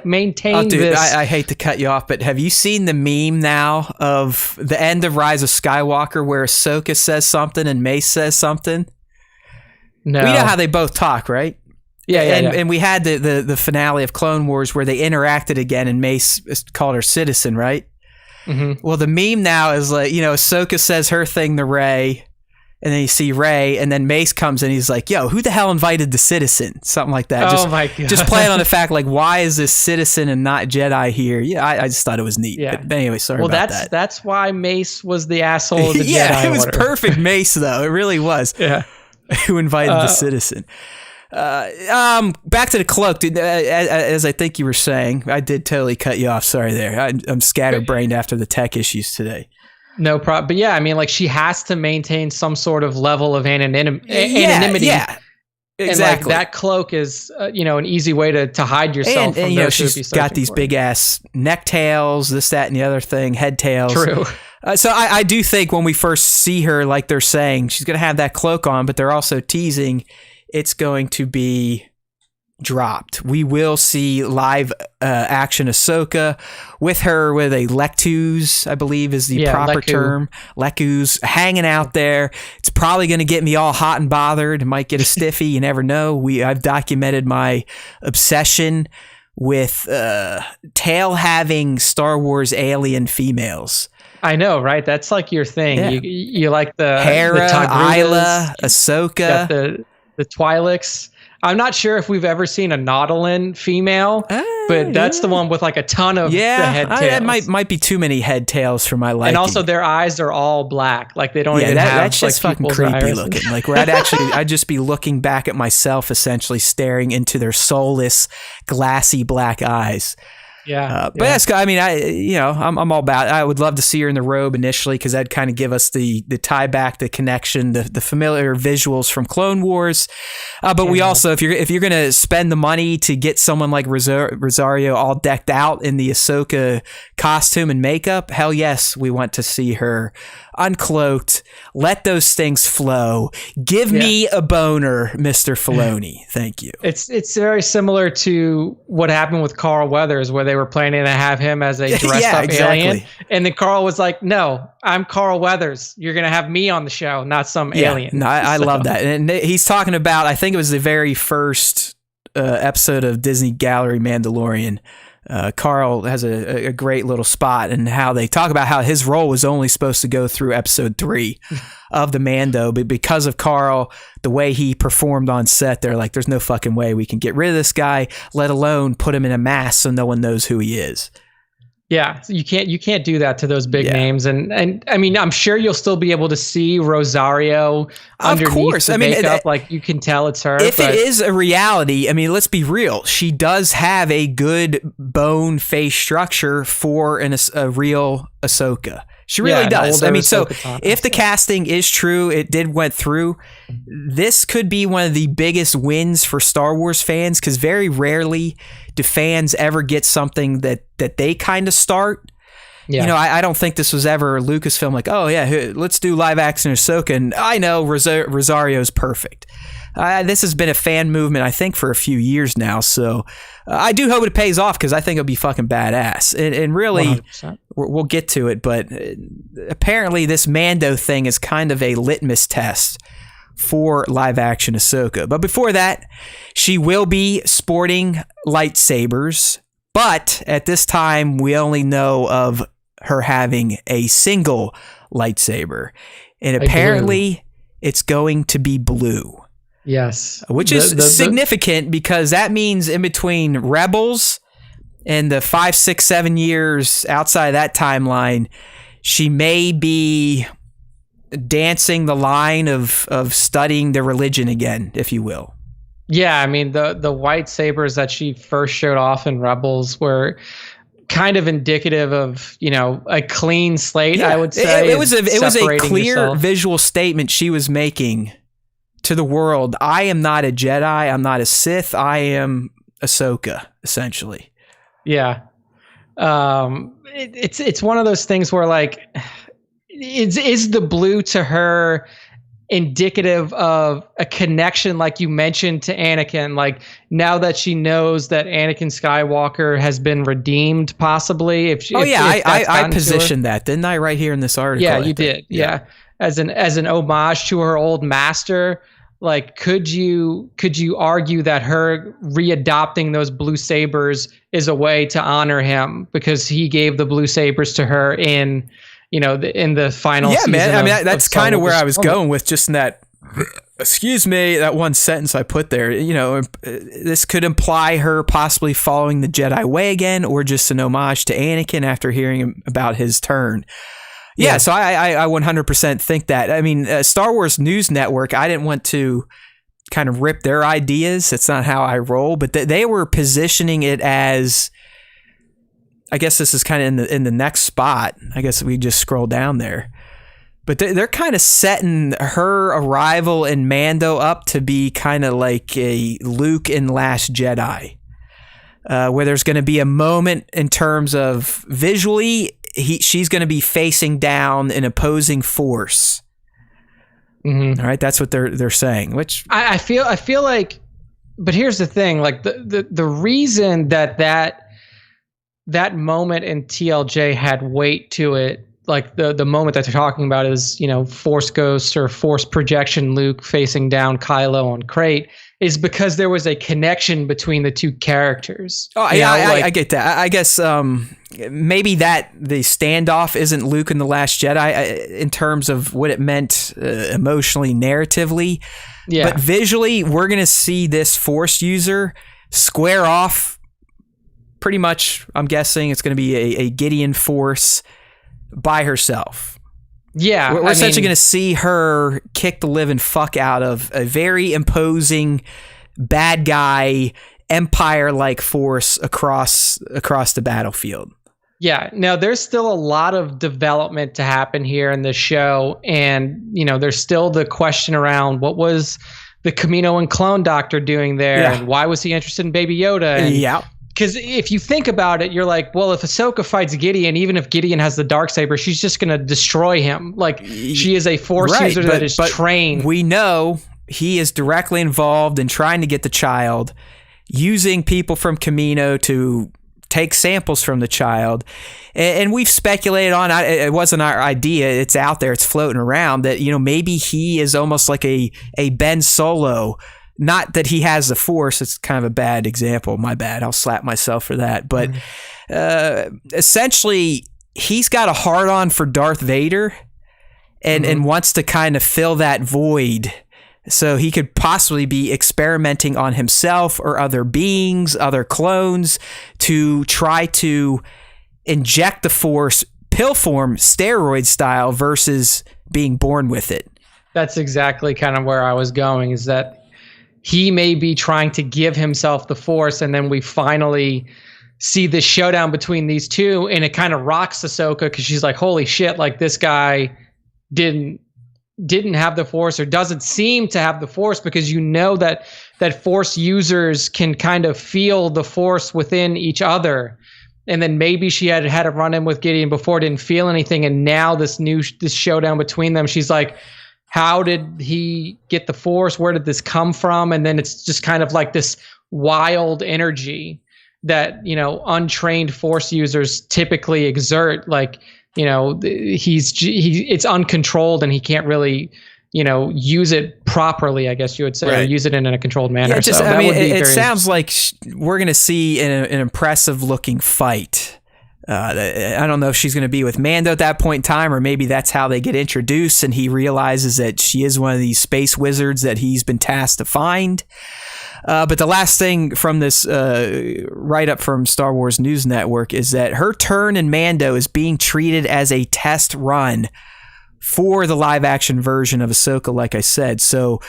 maintain this. I hate to cut you off, but have you seen the meme now of the end of Rise of Skywalker where Ahsoka says something and Mace says something? No. We know how they both talk, right? Yeah. And we had the finale of Clone Wars where they interacted again and Mace called her citizen, right? Mm-hmm. Well, the meme now is like, Ahsoka says her thing to Rey, and then you see Rey, and then Mace comes in, he's like, yo, who the hell invited the citizen? Something like that. Oh my God. Just playing on the fact, like, why is this citizen and not Jedi here? Yeah, I just thought it was neat. Yeah. But anyway, sorry about that. That's why Mace was the asshole of the yeah, Jedi it was Order. perfect Mace, though. It really was. Yeah. Who invited the citizen? Back to the cloak, dude. As I think you were saying, I did totally cut you off. Sorry there. I'm scatterbrained after the tech issues today. No problem. But yeah, I mean, like, she has to maintain some sort of level of anonymity. Yeah, exactly. And like, that cloak is, an easy way to hide yourself. And she's got these big ass neck tails, this, that, and the other thing, head tails. True. So I do think when we first see her, like they're saying, she's going to have that cloak on, but they're also teasing it's going to be dropped. We will see live action Ahsoka with a Lectus, I believe is the proper term. Lectus hanging out there. It's probably going to get me all hot and bothered. Might get a stiffy. You never know. I've documented my obsession with tail-having Star Wars alien females. I know, right? That's like your thing. Yeah. You like the Hera, the Isla, Ahsoka, the Twi'leks. I'm not sure if we've ever seen a Nautolan female, but that's the one with like a ton of the head tails. It might be too many head tails for my liking. And also their eyes are all black. Like they don't even have that's just like fucking creepy looking. Like where I'd just be looking back at myself, essentially staring into their soulless, glassy black eyes. Yeah, but that's. I mean, I'm all about it. I would love to see her in the robe initially because that'd kind of give us the tie back, the connection, the familiar visuals from Clone Wars. But we also, if you're gonna spend the money to get someone like Rosario all decked out in the Ahsoka costume and makeup, hell yes, we want to see her uncloaked. Let those things flow. Give me a boner, Mr. Filoni. Thank you. It's very similar to what happened with Carl Weathers, where they were planning to have him as a dressed up alien, and then Carl was like, "No, I'm Carl Weathers. You're gonna have me on the show, not some alien." No, I love that, and he's talking about. I think it was the very first episode of Disney Gallery Mandalorian. Carl has a great little spot and how they talk about how his role was only supposed to go through episode 3 of the Mando, but because of Carl, the way he performed on set, they're like, there's no fucking way we can get rid of this guy, let alone put him in a mask so no one knows who he is. Yeah, you can't do that to those big names, and I mean, I'm sure you'll still be able to see Rosario underneath the makeup, like you can tell it's her. If it is a reality, I mean, let's be real. She does have a good bone face structure for a real Ahsoka. She really does. I mean, so if the casting is true, it went through, this could be one of the biggest wins for Star Wars fans because very rarely do fans ever get something that they kind of start. Yeah. I don't think this was ever Lucasfilm like, oh yeah, let's do live action Ahsoka, and I know Rosario's perfect. This has been a fan movement, I think, for a few years now. So I do hope it pays off because I think it'll be fucking badass. And really, we'll get to it. But apparently this Mando thing is kind of a litmus test for live action Ahsoka. But before that, she will be sporting lightsabers. But at this time, we only know of her having a single lightsaber. And apparently it's going to be blue. Yes. Which is significant because that means in between Rebels and the 5, 6, 7 years outside of that timeline, she may be dancing the line of studying the religion again, if you will. Yeah, I mean the white sabers that she first showed off in Rebels were kind of indicative of, a clean slate. I Yeah, would say it was a separating clear yourself. visual statement she was making to the world. I am not a Jedi. I'm not a Sith. I am Ahsoka, essentially. Yeah. It's one of those things where, like, is the blue to her indicative of a connection, like you mentioned, to Anakin? Like, now that she knows that Anakin Skywalker has been redeemed, possibly. If I positioned that, didn't I, right here in this article? Yeah, you did. Yeah. As an homage to her old master. Like, could you argue that her readopting those blue sabers is a way to honor him because he gave the blue sabers to her in the final season? Yeah, man. I mean, that's kind of where I was going with just in that. Excuse me, that one sentence I put there. This could imply her possibly following the Jedi way again, or just an homage to Anakin after hearing about his turn. Yeah, so I 100% think that. I mean, Star Wars News Network, I didn't want to kind of rip their ideas. That's not how I roll, but they were positioning it as, I guess this is kind of in the next spot. I guess we just scroll down there. But they're kind of setting her arrival in Mando up to be kind of like a Luke in Last Jedi, where there's going to be a moment in terms of visually, she's going to be facing down an opposing force. Mm-hmm. All right, that's what they're saying. Which I feel like, but here's the thing: like the reason that moment in TLJ had weight to it. Like the moment that they're talking about is, Force Ghost or Force Projection Luke facing down Kylo on Crate, is because there was a connection between the two characters. Oh, yeah, I get that. I guess maybe that the standoff isn't Luke in The Last Jedi in terms of what it meant emotionally, narratively. Yeah. But visually, we're going to see this Force user square off pretty much. I'm guessing it's going to be a Gideon Force by herself. Yeah, we're essentially going to see her kick the living fuck out of a very imposing bad guy Empire-like force across the battlefield. Yeah. Now there's still a lot of development to happen here in the show, and there's still the question around what was the Kamino and Clone Doctor doing there, and why was he interested in Baby Yoda? And, because if you think about it, you're like, well, if Ahsoka fights Gideon, even if Gideon has the Darksaber, she's just going to destroy him. Like, she is a Force user that is trained. We know he is directly involved in trying to get the child, using people from Kamino to take samples from the child. And we've speculated on, it wasn't our idea, it's out there, it's floating around, that, maybe he is almost like a Ben Solo. Not that he has the Force, it's kind of a bad example, my bad, I'll slap myself for that, but essentially he's got a hard-on for Darth Vader and wants to kind of fill that void, so he could possibly be experimenting on himself or other beings, other clones, to try to inject the Force pill form, steroid style, versus being born with it. That's exactly kind of where I was going, is that he may be trying to give himself the Force, and then we finally see this showdown between these two, and it kind of rocks Ahsoka because she's like, holy shit, like, this guy didn't have the Force, or doesn't seem to have the Force, because that Force users can kind of feel the Force within each other. And then maybe she had a run-in with Gideon before, didn't feel anything, and now this showdown between them, she's like, how did he get the Force? Where did this come from? And then it's just kind of like this wild energy that, untrained Force users typically exert. Like, it's uncontrolled, and he can't really, use it properly, I guess you would say, or use it in a controlled manner. Yeah, it sounds like we're going to see an impressive looking fight. I don't know if she's going to be with Mando at that point in time, or maybe that's how they get introduced and he realizes that she is one of these space wizards that he's been tasked to find. But the last thing from this write-up from Star Wars News Network is that her turn in Mando is being treated as a test run for the live-action version of Ahsoka, like I said. So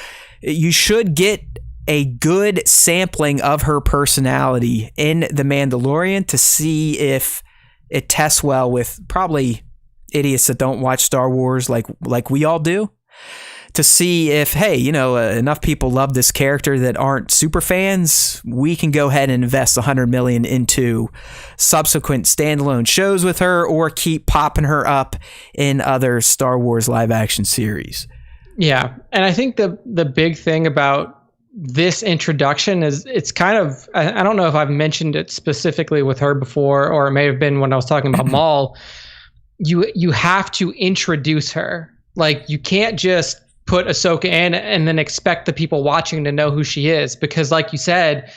you should get a good sampling of her personality in The Mandalorian to see if it tests well with probably idiots that don't watch Star Wars like we all do, to see if, hey, you know, enough people love this character that aren't super fans, we can go ahead and invest $100 million into subsequent standalone shows with her, or keep popping her up in other Star Wars live action series. Yeah, and I think the big thing about this introduction is it's kind of, I don't know if I've mentioned it specifically with her before, or it may have been when I was talking about Maul. You have to introduce her. Like, you can't just put Ahsoka in and then expect the people watching to know who she is, because like you said,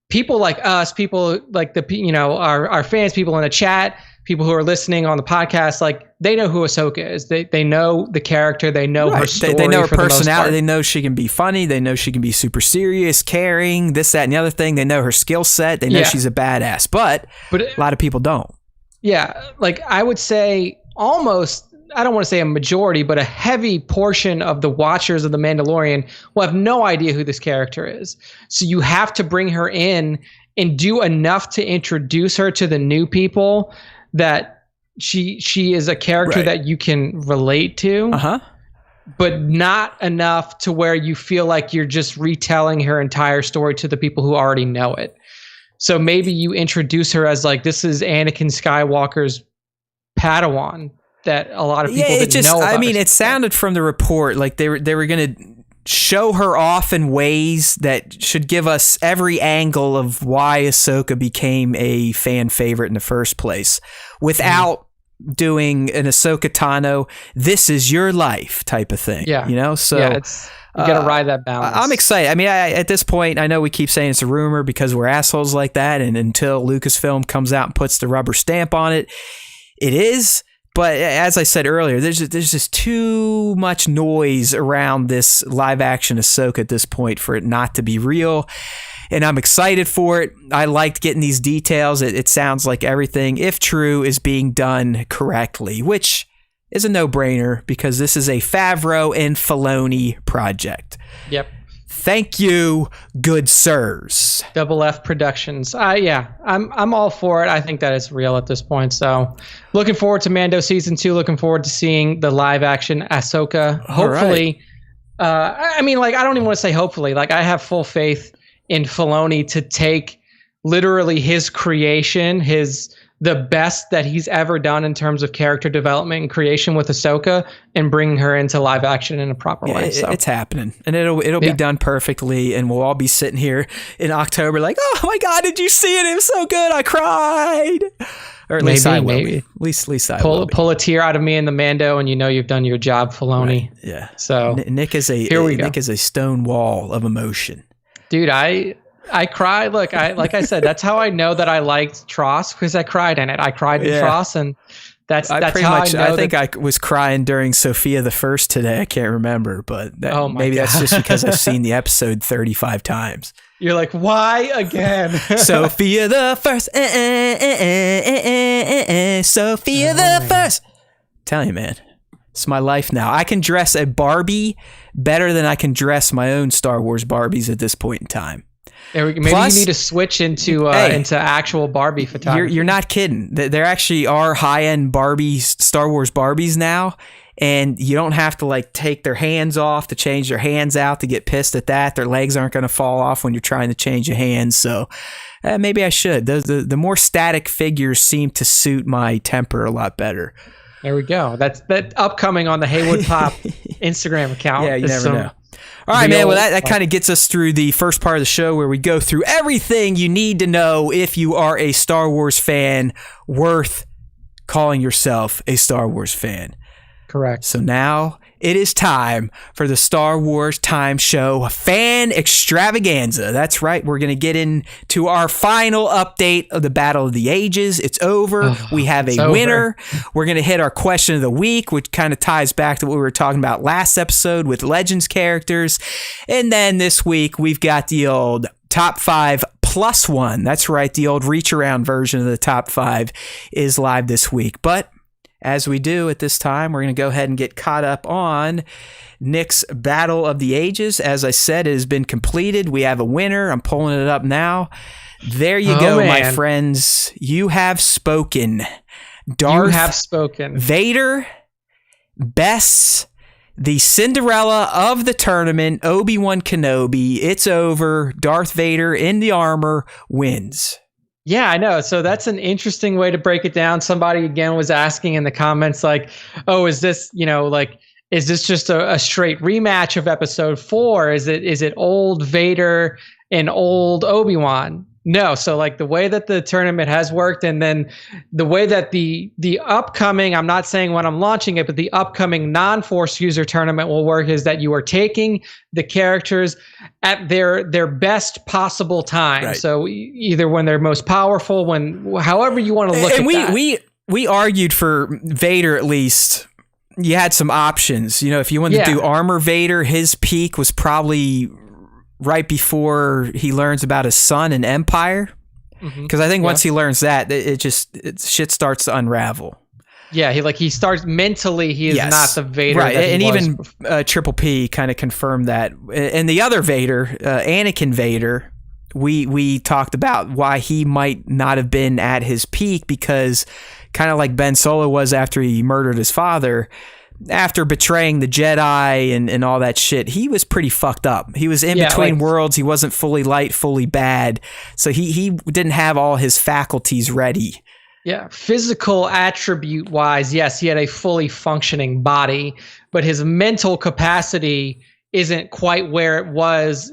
people like us, people like our fans, people in the chat, people who are listening on the podcast, like, they know who Ahsoka is. They know the character. They know her story. They know her personality. They know she can be funny. They know she can be super serious, caring, this, that, and the other thing. They know her skill set. They know she's a badass. But a lot of people don't. Yeah, like, I would say almost, I don't want to say a majority, but a heavy portion of the watchers of The Mandalorian will have no idea who this character is. So you have to bring her in and do enough to introduce her to the new people that she is a character that you can relate to. But not enough to where you feel like you're just retelling her entire story to the people who already know it. So maybe you introduce her as, like, this is Anakin Skywalker's Padawan that a lot of people didn't know about. I mean, it sounded from the report like they were going to show her off in ways that should give us every angle of why Ahsoka became a fan favorite in the first place, without doing an Ahsoka Tano, this is your life type of thing. Yeah. You know? So you got to ride that balance. I'm excited. I mean, at this point, I know we keep saying it's a rumor because we're assholes like that, and until Lucasfilm comes out and puts the rubber stamp on it, it is. But as I said earlier, there's just too much noise around this live action Ahsoka at this point for it not to be real. And I'm excited for it. I liked getting these details. It sounds like everything, if true, is being done correctly, which is a no-brainer because this is a Favreau and Filoni project. Yep. Thank you, good sirs. Double F Productions. I'm all for it. I think that it's real at this point. So, looking forward to Mando season 2. Looking forward to seeing the live action Ahsoka. Hopefully, I mean, like, I don't even want to say hopefully. Like, I have full faith in Filoni to take literally his creation, the best that he's ever done in terms of character development and creation with Ahsoka, and bringing her into live action in a proper way. So it's happening, and it'll be done perfectly, and we'll all be sitting here in October like, oh my God, did you see it? It was so good, I cried. Or at least I will. Maybe. At least I will. Pull a tear out of me in the Mando, and you know you've done your job, Filoni. Right. Yeah. So Nick is a stone wall of emotion. Dude, I cried. Look, like I said, that's how I know that I liked Tross, because I cried in it. I cried in Tross, and that's how I know. I think I was crying during Sophia the First today. I can't remember, but maybe that's just because I've seen the episode 35 times. You're like, why again? Sophia the First. Sophia the First. Tell you, man, it's my life now. I can dress a Barbie better than I can dress my own Star Wars Barbies at this point in time. Maybe you need to switch into actual Barbie photography. You're not kidding. There actually are high-end Star Wars Barbies now, and you don't have to like take their hands off to change their hands out to get pissed at that. Their legs aren't going to fall off when you're trying to change your hands. So maybe I should. The more static figures seem to suit my temper a lot better. There we go. That's upcoming on the Haywood Pop Instagram account. Yeah, you never know. All right, man. Well, that kind of gets us through the first part of the show where we go through everything you need to know if you are a Star Wars fan worth calling yourself a Star Wars fan. Correct. So now it is time for the Star Wars Time Show Fan Extravaganza. That's right. We're going to get into our final update of the Battle of the Ages. It's over. We have a winner. We're going to hit our question of the week, which kind of ties back to what we were talking about last episode with Legends characters. And then this week, we've got the old Top 5 plus one. That's right. The old reach around version of the Top 5 is live this week. But as we do at this time, we're going to go ahead and get caught up on Nick's Battle of the Ages. As I said, it has been completed. We have a winner. I'm pulling it up now. There you go, man. My friends. You have spoken. Darth Vader bests the Cinderella of the tournament, Obi-Wan Kenobi. It's over. Darth Vader in the armor wins. Yeah, I know. So that's an interesting way to break it down. Somebody again was asking in the comments like, oh, is this, is this just a straight rematch of episode 4? Is it old Vader and old Obi-Wan? No. So like the way that the tournament has worked, and then the way that the upcoming, I'm not saying when I'm launching it, but the upcoming non-Force user tournament will work is that you are taking the characters at their best possible time. Right. So either when they're most powerful, however you want to look at that. We argued for Vader at least. You had some options. If you wanted to do Armor Vader, his peak was probably right before he learns about his son and Empire. Because I think once he learns that, shit starts to unravel. Yeah, he starts mentally. He is not the Vader, right? That he and was even before. Triple P kind of confirmed that. And the other Vader, Anakin Vader, we talked about why he might not have been at his peak, because kind of like Ben Solo was after he murdered his father. After betraying the Jedi and all that shit, he was pretty fucked up. He was in between worlds. He wasn't fully light, fully bad. So he didn't have all his faculties ready. Yeah, physical attribute wise, yes, he had a fully functioning body, but his mental capacity isn't quite where it was,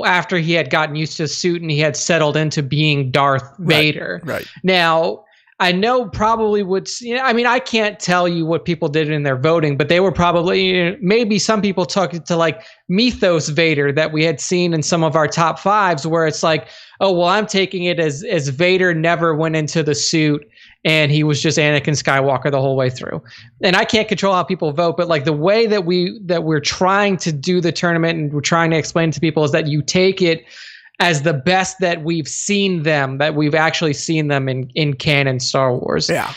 after he had gotten used to the suit and he had settled into being Darth Vader. Right. Now, I know probably I can't tell you what people did in their voting, but they were probably, maybe some people took it to like Mythos Vader that we had seen in some of our top 5s, where it's like, oh, well, I'm taking it as Vader never went into the suit and he was just Anakin Skywalker the whole way through. And I can't control how people vote, but like the way that we're trying to do the tournament and we're trying to explain to people is that you take it as the best that we've seen them, that we've actually seen them in canon Star Wars. Yeah.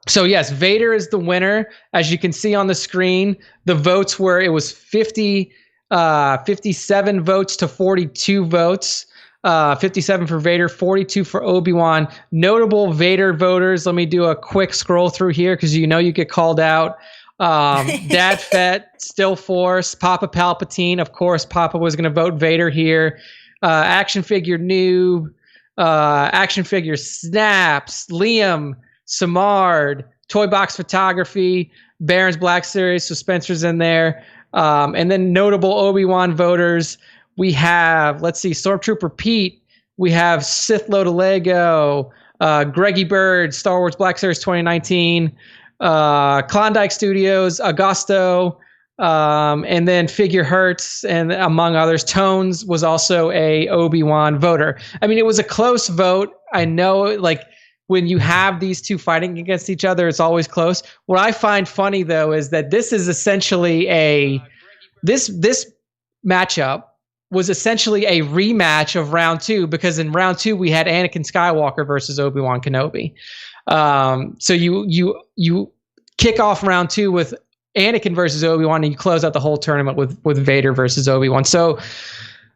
So yes, Vader is the winner. As you can see on the screen, the votes were, it was 57 votes to 42 votes. 57 for Vader, 42 for Obi-Wan. Notable Vader voters. Let me do a quick scroll through here because you get called out. Dad Fett, Still Force, Papa Palpatine. Of course, Papa was going to vote Vader here. Action Figure Noob, Action Figure Snaps, Liam, Samard, Toy Box Photography, Baron's Black Series, so Spencer's in there. And then notable Obi-Wan voters. We have, Stormtrooper Pete. We have Sith Load of Lego, Greggy Bird, Star Wars Black Series 2019. Klondike Studios, Augusto, and then Figure Hertz, and among others. Tones was also a Obi-Wan voter. I mean, it was a close vote. I know, when you have these two fighting against each other, it's always close. What I find funny, though, is that this is essentially this matchup was essentially a rematch of round 2, because in round 2 we had Anakin Skywalker versus Obi-Wan Kenobi. So you kick off round 2 with Anakin versus Obi-Wan, and you close out the whole tournament with Vader versus Obi-Wan. So,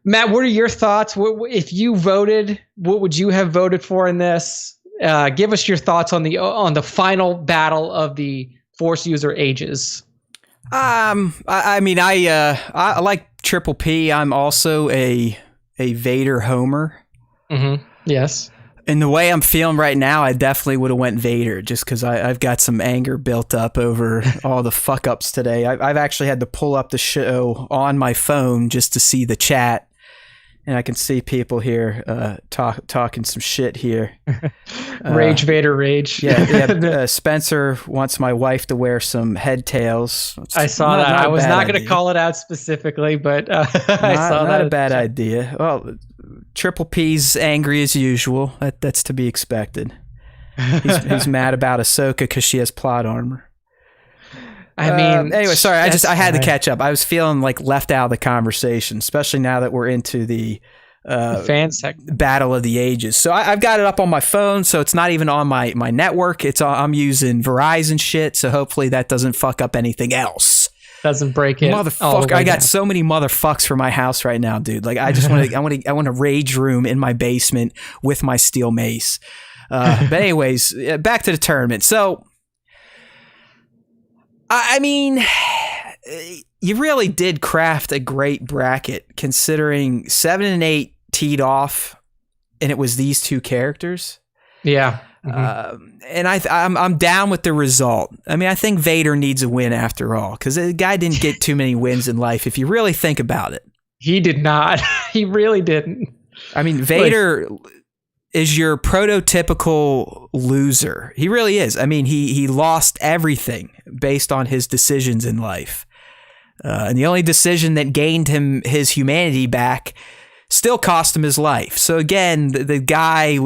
Matt, what are your thoughts? If you voted, what would you have voted for in this? Give us your thoughts on the final battle of the Force user ages. I like Triple P. I'm also a Vader homer. Mm-hmm. Yes. And the way I'm feeling right now, I definitely would have went Vader, just because I've got some anger built up over all the fuck ups today. I've actually had to pull up the show on my phone just to see the chat, and I can see people here talking some shit here. Rage Vader rage. Yeah. Spencer wants my wife to wear some head tails. I saw that. I was not going to call it out specifically, but I saw that. Not a bad idea. Well, Triple P's angry as usual. That's to be expected. He's mad about Ahsoka because she has plot armor. I mean, anyway, sorry. I had to catch up. I was feeling like left out of the conversation, especially now that we're into the fan segment. Battle of the Ages. So I've got it up on my phone, so it's not even on my network. I'm using Verizon shit, so hopefully that doesn't fuck up anything else. Doesn't break it. Motherfucker, I got so many motherfucks for my house right now, dude. Like I just want to I want a rage room in my basement with my steel mace. But anyways, back to the tournament. So I mean, you really did craft a great bracket considering 7 and 8 teed off, and it was these two characters. Yeah. And I'm down with the result. I mean, I think Vader needs a win after all, because the guy didn't get too many wins in life if you really think about it. He did not. He really didn't. I mean, Vader is your prototypical loser. He really is. I mean, he lost everything based on his decisions in life. And the only decision that gained him his humanity back still cost him his life. So again, the guy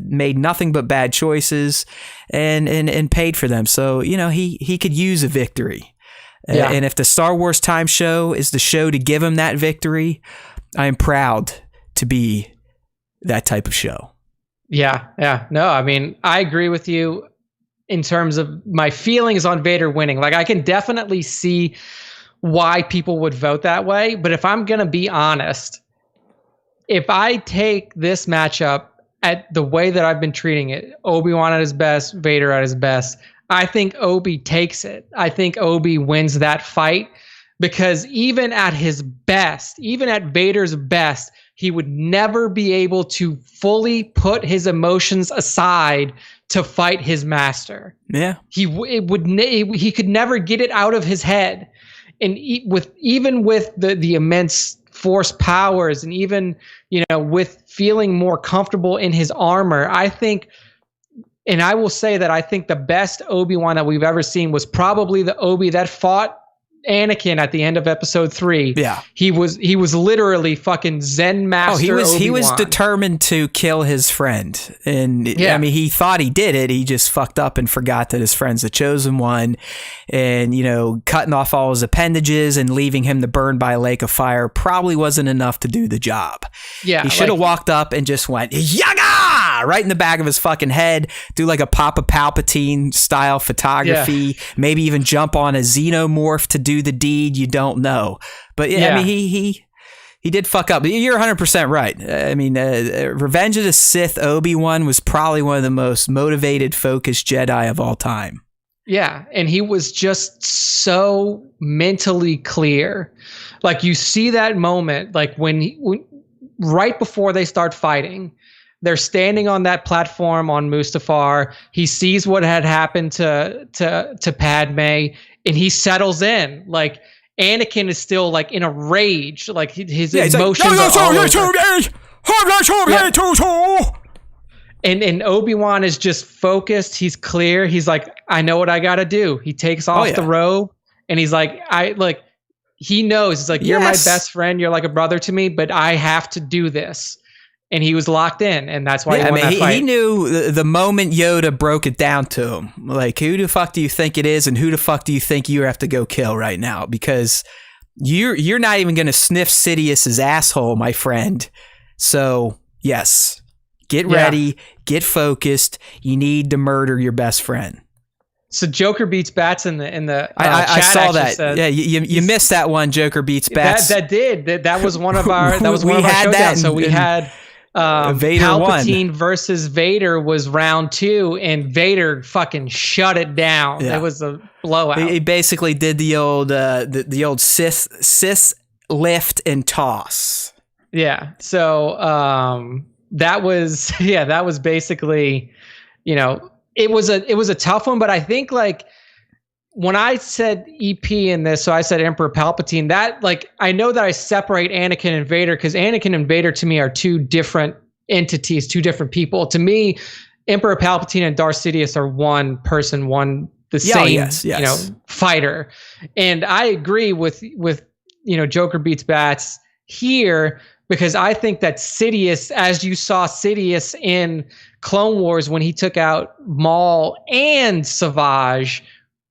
made nothing but bad choices and paid for them. So, you know, he could use a victory. Yeah. And if the Star Wars Time Show is the show to give him that victory, I am proud to be that type of show. Yeah. No, I mean, I agree with you in terms of my feelings on Vader winning. Like, I can definitely see why people would vote that way. But if I'm going to be honest, if I take this matchup at the way that I've been treating it, Obi-Wan at his best, Vader at his best, I think Obi takes it. I think Obi wins that fight, because even at his best, even at Vader's best, he would never be able to fully put his emotions aside to fight his master. Yeah. He could never get it out of his head. And even with the immense force powers, and even, you know, with feeling more comfortable in his armor, I think, and I will say that I think the best Obi-Wan that we've ever seen was probably the Obi that fought Anakin at the end of episode 3. Yeah. He was literally fucking Zen master. He was determined to kill his friend. And I mean, he thought he did it. He just fucked up and forgot that his friend's the chosen one. And, you know, cutting off all his appendages and leaving him to burn by a lake of fire probably wasn't enough to do the job. Yeah. He should have walked up and just went, Yaga! Right in the back of his fucking head, do like a Papa Palpatine style photography, maybe even jump on a xenomorph to do the deed. You don't know. But I mean, he did fuck up. You're 100% right. I mean, Revenge of the Sith Obi-Wan was probably one of the most motivated, focused Jedi of all time. Yeah, and he was just so mentally clear. Like, you see that moment, like when right before they start fighting, they're standing on that platform on Mustafar. He sees what had happened to Padme, and he settles in. Like, Anakin is still like in a rage, like his emotions are all over. And Obi-Wan is just focused. He's clear. He's like, I know what I got to do. He takes off the robe, and he's like, he knows. He's like, you're my best friend. You're like a brother to me, but I have to do this. And he was locked in, and that's why he won that fight. He knew the moment Yoda broke it down to him. Like, who the fuck do you think it is, and who the fuck do you think you have to go kill right now? Because you're not even going to sniff Sidious's asshole, my friend. So, yes, get ready, get focused. You need to murder your best friend. So Joker beats Bats in the I chat saw that. Said, you missed that one. Joker beats Bats. That was one of our showdowns. So we had Vader Palpatine won. versus Vader was round 2, and Vader fucking shut it down. It was a blowout. He basically did the old Sith lift and toss. Yeah. So that was basically, you know, it was a tough one, but I think, like, when I said EP in this, so I said Emperor Palpatine, that, like, I know that I separate Anakin and Vader, because Anakin and Vader to me are two different entities, two different people. To me, Emperor Palpatine and Darth Sidious are one person, same you know, fighter. And I agree with you know, Joker beats Bats here, because I think that Sidious, as you saw Sidious in Clone Wars when he took out Maul and Savage,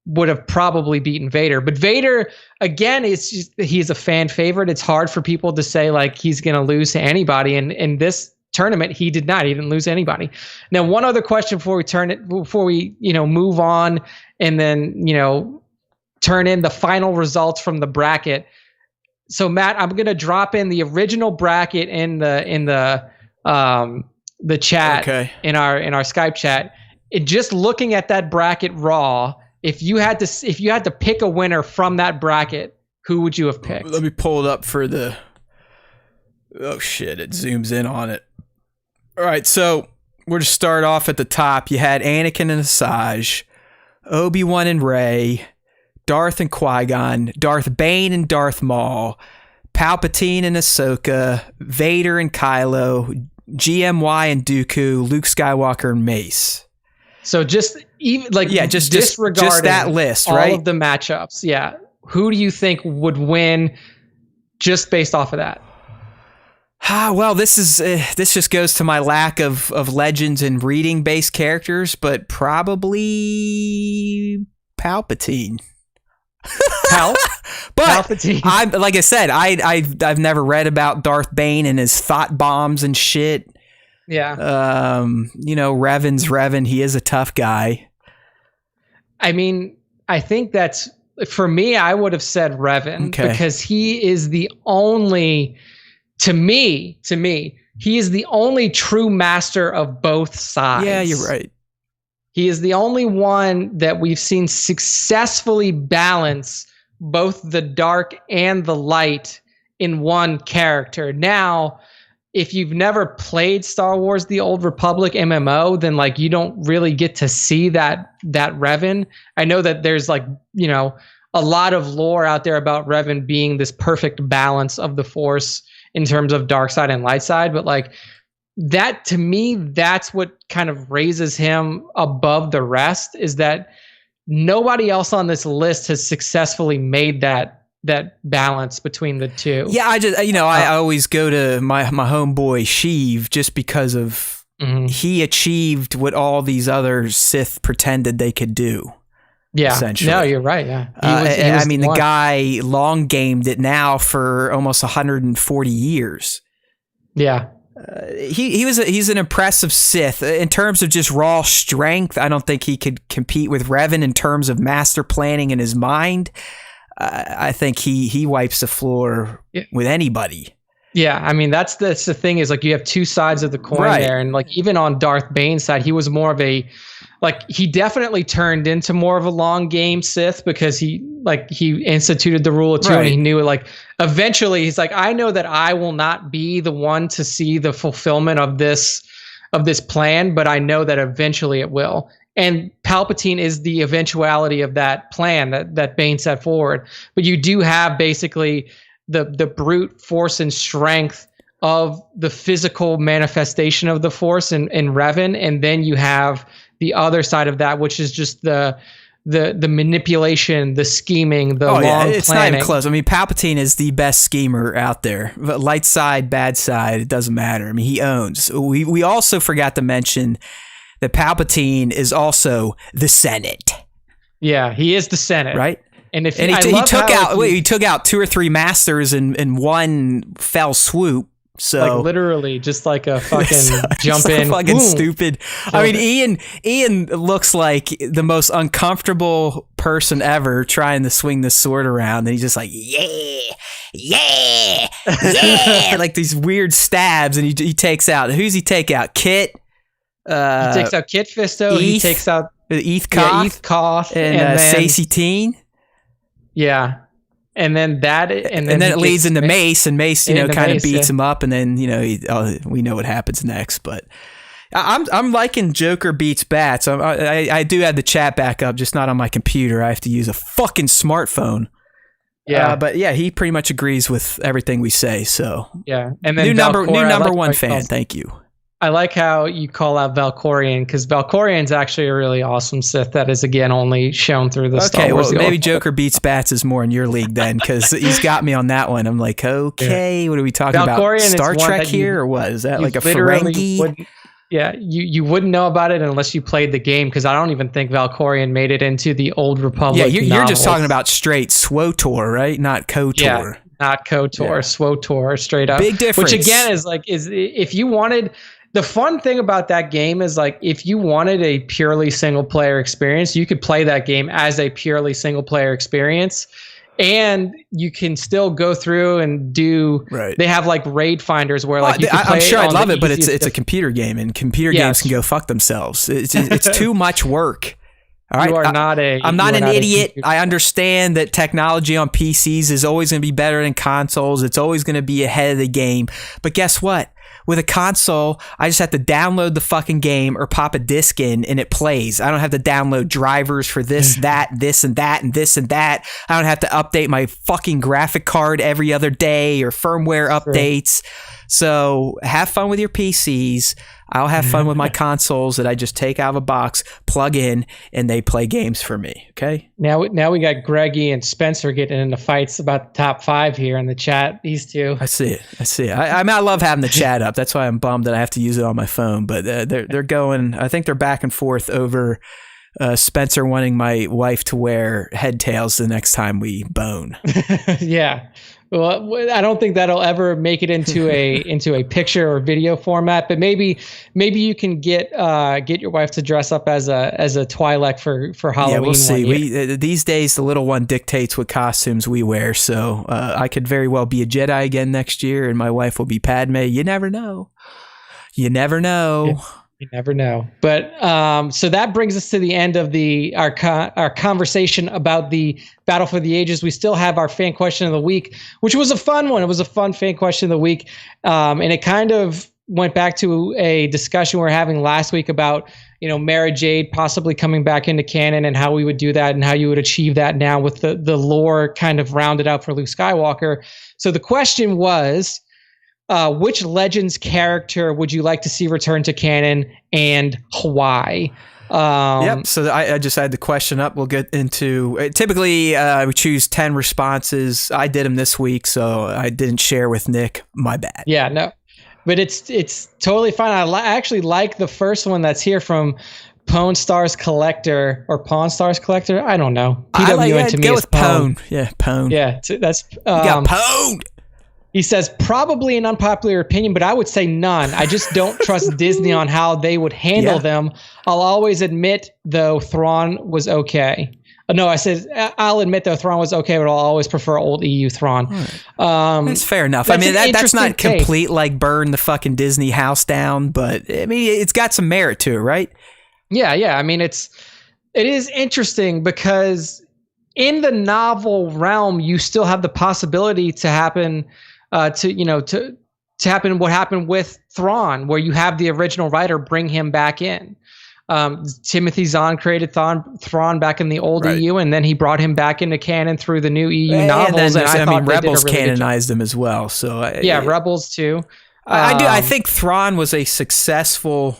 would have probably beaten Vader. But Vader, again, he's a fan favorite. It's hard for people to say like he's going to lose to anybody. And in this tournament, he did not. He didn't lose to anybody. Now, one other question before we move on, and then turn in the final results from the bracket. So Matt, I'm going to drop in the original bracket in the chat, in our Skype chat. Just looking at that bracket raw, if you had to pick a winner from that bracket, who would you have picked? Let me pull it up for the. Oh shit! It zooms in on it. All right, so we're to start off at the top. You had Anakin and Asajj, Obi-Wan and Rey, Darth and Qui-Gon, Darth Bane and Darth Maul, Palpatine and Ahsoka, Vader and Kylo, GMY and Dooku, Luke Skywalker and Mace. So just disregarding just that list, all right? of the matchups. Yeah. Who do you think would win just based off of that? Well, this just goes to my lack of legends and reading based characters, but probably Palpatine. But Palpatine. I'm like I said, I've never read about Darth Bane and his thought bombs and shit. Yeah. Revan's Revan. He is a tough guy. I mean, I think that's, for me, I would have said Revan because he is the only, to me, he is the only true master of both sides. Yeah, you're right. He is the only one that we've seen successfully balance both the dark and the light in one character. Now, if you've never played Star Wars The Old Republic MMO, then like you don't really get to see that Revan. I know that there's like, a lot of lore out there about Revan being this perfect balance of the Force in terms of dark side and light side, but like that, to me, that's what kind of raises him above the rest, is that nobody else on this list has successfully made that balance between the two. Yeah, I always go to my homeboy Sheev just because of he achieved what all these other Sith pretended they could do. Yeah, essentially. No, you're right. Yeah, the guy long gamed it now for almost 140 years. Yeah. He's an impressive Sith in terms of just raw strength. I don't think he could compete with Revan in terms of master planning in his mind. I think he wipes the floor with anybody. Yeah, I mean that's the thing, is like you have two sides of the coin there, and like even on Darth Bane's side, he was more of a, like he definitely turned into more of a long game Sith because he instituted the rule of two, and he knew it. Like eventually, he's like, I know that I will not be the one to see the fulfillment of this plan, but I know that eventually it will. And Palpatine is the eventuality of that plan that Bane set forward. But you do have basically the brute force and strength of the physical manifestation of the Force in Revan, and then you have the other side of that, which is just the manipulation, the scheming, the long planning. It's not even close. I mean, Palpatine is the best schemer out there. But light side, bad side, it doesn't matter. I mean, he owns. We also forgot to mention that Palpatine is also the Senate. Yeah, he is the Senate, right? And if he took out 2 or 3 masters in one fell swoop. So like literally just like a fucking jump in, fucking boom, stupid. I mean, Ian looks like the most uncomfortable person ever trying to swing the sword around, and he's just like, yeah, like these weird stabs, and he takes out. Who's he take out? Kit. He takes out Kit Fisto. He takes out Eth Koth, and Stacey Teen. Yeah. And then it leads into Mace, and Mace, kind of beats him up, and then we know what happens next. But I'm liking Joker beats Bats. I do have the chat back up, just not on my computer. I have to use a fucking smartphone. Yeah, but yeah, he pretty much agrees with everything we say. So yeah, and then new number one fan. Thank you. I like how you call out Valkorion, because Valkorion's actually a really awesome Sith that is, again, only shown through the Star Wars. Well, maybe Joker beats Bats is more in your league then, because he's got me on that one. I'm like, okay, what are we talking about? Star Trek here, or what? Is that like a Ferengi? Yeah, you wouldn't know about it unless you played the game, because I don't even think Valkorion made it into the Old Republic. Yeah, you're just novels. talking about straight SWTOR, right? Not KOTOR. Yeah, not KOTOR, Yeah. SWTOR, straight up. Big difference. Which again is if you wanted, the fun thing about that game is like if you wanted a purely single player experience, you could play that game as a purely single player experience. And you can still go through and do. Right. They have like raid finders where like you can play I'm sure I'd love it, but it's easiest a computer game, and computer games can go fuck themselves. It's too much work. All right, I'm not an idiot. I understand that technology on PCs is always going to be better than consoles. It's always going to be ahead of the game. But guess what? With a console, I just have to download the fucking game or pop a disc in and it plays. I don't have to download drivers for this, that, this and that, and this and that. I don't have to update my fucking graphic card every other day or firmware updates. So have fun with your PCs. I'll have fun with my consoles that I just take out of a box, plug in, and they play games for me. Okay. Now we got Greggy and Spencer getting into fights about the top 5 here in the chat. These two. I see it. I love having the chat up. That's why I'm bummed that I have to use it on my phone. But they're going. I think they're back and forth over Spencer wanting my wife to wear head tails the next time we bone. Yeah. Well, I don't think that'll ever make it into a picture or video format, but maybe you can get your wife to dress up as a Twi'lek for Halloween. Yeah, we'll see. These days the little one dictates what costumes we wear, so I could very well be a Jedi again next year, and my wife will be Padme. You never know. You never know. You never know. But so that brings us to the end of our conversation about the Battle for the Ages. We still have our fan question of the week, which was a fun one. It was a fun fan question of the week. And it kind of went back to a discussion we were having last week about, Mara Jade possibly coming back into canon and how we would do that and how you would achieve that now with the lore kind of rounded out for Luke Skywalker. So the question was, which Legends character would you like to see return to canon and why? Yep. So I just had the question up. We'll get into typically we choose 10 responses. I did them this week, so I didn't share with Nick. My bad. Yeah, no, but it's totally fine. I actually like the first one that's here from Pawn Stars Collector or Pawn Stars Collector. I don't know. PWN to me is Pwn. Yeah, Pwn. Yeah, that's you got pwned. He says, probably an unpopular opinion, but I would say none. I just don't trust Disney on how they would handle them. I'll always admit, though, Thrawn was okay. No, I said, I'll admit, though, Thrawn was okay, but I'll always prefer old EU Thrawn. Right. That's fair enough. That's not complete, like, burn the fucking Disney house down, but, it's got some merit to it, right? Yeah. I mean, it is interesting because in the novel realm, you still have the possibility to happen to happen what happened with Thrawn, where you have the original writer bring him back in. Timothy Zahn created Thrawn back in the old EU, and then he brought him back into canon through the new EU novels. And I thought Rebels canonized him as well. So Rebels too. I think Thrawn was a successful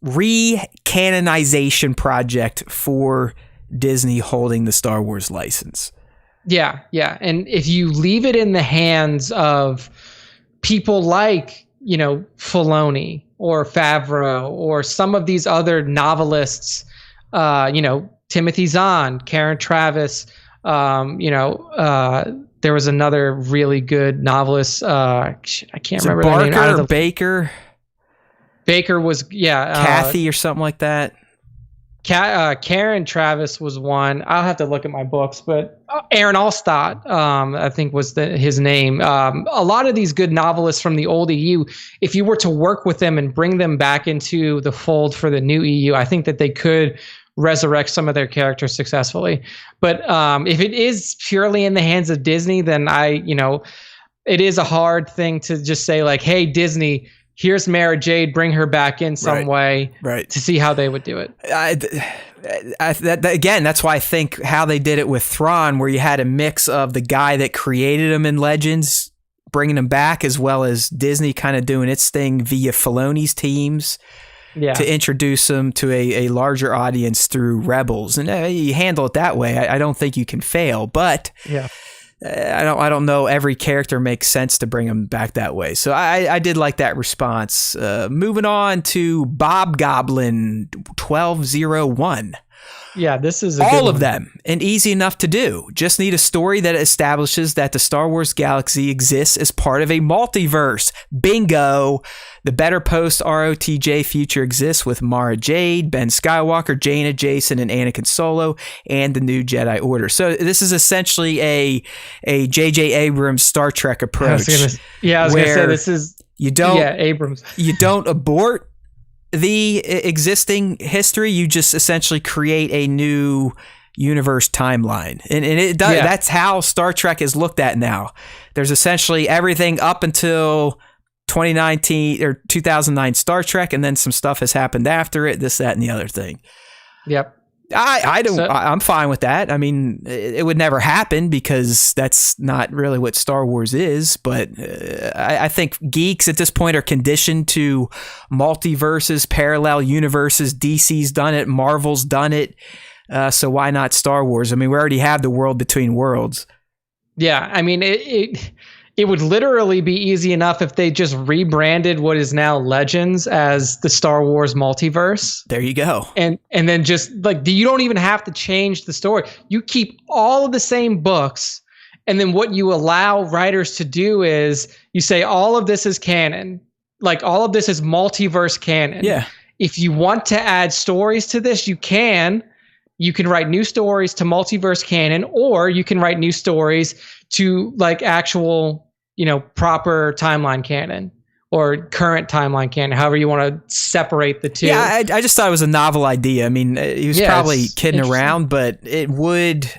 re-canonization project for Disney holding the Star Wars license. Yeah. And if you leave it in the hands of people like, Filoni or Favreau or some of these other novelists, Timothy Zahn, Karen Travis, there was another really good novelist. I can't remember Barker her name. Or Baker. Baker was, Kathy or something like that. Karen Travis was one. I'll have to look at my books, but Aaron Allstott, I think was his name. A lot of these good novelists from the old EU, if you were to work with them and bring them back into the fold for the new EU, I think that they could resurrect some of their characters successfully. But if it is purely in the hands of Disney, then it is a hard thing to just say like, hey, Disney, here's Mara Jade, bring her back in some way to see how they would do it. Again, that's why I think how they did it with Thrawn, where you had a mix of the guy that created him in Legends, bringing him back, as well as Disney kind of doing its thing via Filoni's teams to introduce him to a larger audience through Rebels. And you handle it that way, I don't think you can fail. But I don't know every character makes sense to bring them back that way. So I did like that response. Moving on to Bob Goblin 1201. Yeah, this is all of them, and easy enough to do. Just need a story that establishes that the Star Wars galaxy exists as part of a multiverse. Bingo! The better post-ROTJ future exists with Mara Jade, Ben Skywalker, Jaina, Jason, and Anakin Solo, and the new Jedi Order. So this is essentially a J.J. Abrams Star Trek approach. I was going to say this is Abrams. You don't abort the existing history, you just essentially create a new universe timeline, and it does. That's how Star Trek is looked at now. There's essentially everything up until 2019 or 2009 Star Trek, and then some stuff has happened after it, this, that, and the other thing. Yep. I'm fine with that. I mean, it would never happen because that's not really what Star Wars is. But I think geeks at this point are conditioned to multiverses, parallel universes. DC's done it. Marvel's done it. So why not Star Wars? I mean, we already have the world between worlds. Yeah, I mean, it would literally be easy enough if they just rebranded what is now Legends as the Star Wars multiverse. There you go. And then just like, you don't even have to change the story. You keep all of the same books. And then what you allow writers to do is you say, all of this is canon. Like all of this is multiverse canon. Yeah. If you want to add stories to this, you can. You can write new stories to multiverse canon, or you can write new stories to like actual, proper timeline canon or current timeline canon, however you want to separate the two. Yeah, I just thought it was a novel idea. I mean, he was probably kidding around, but it would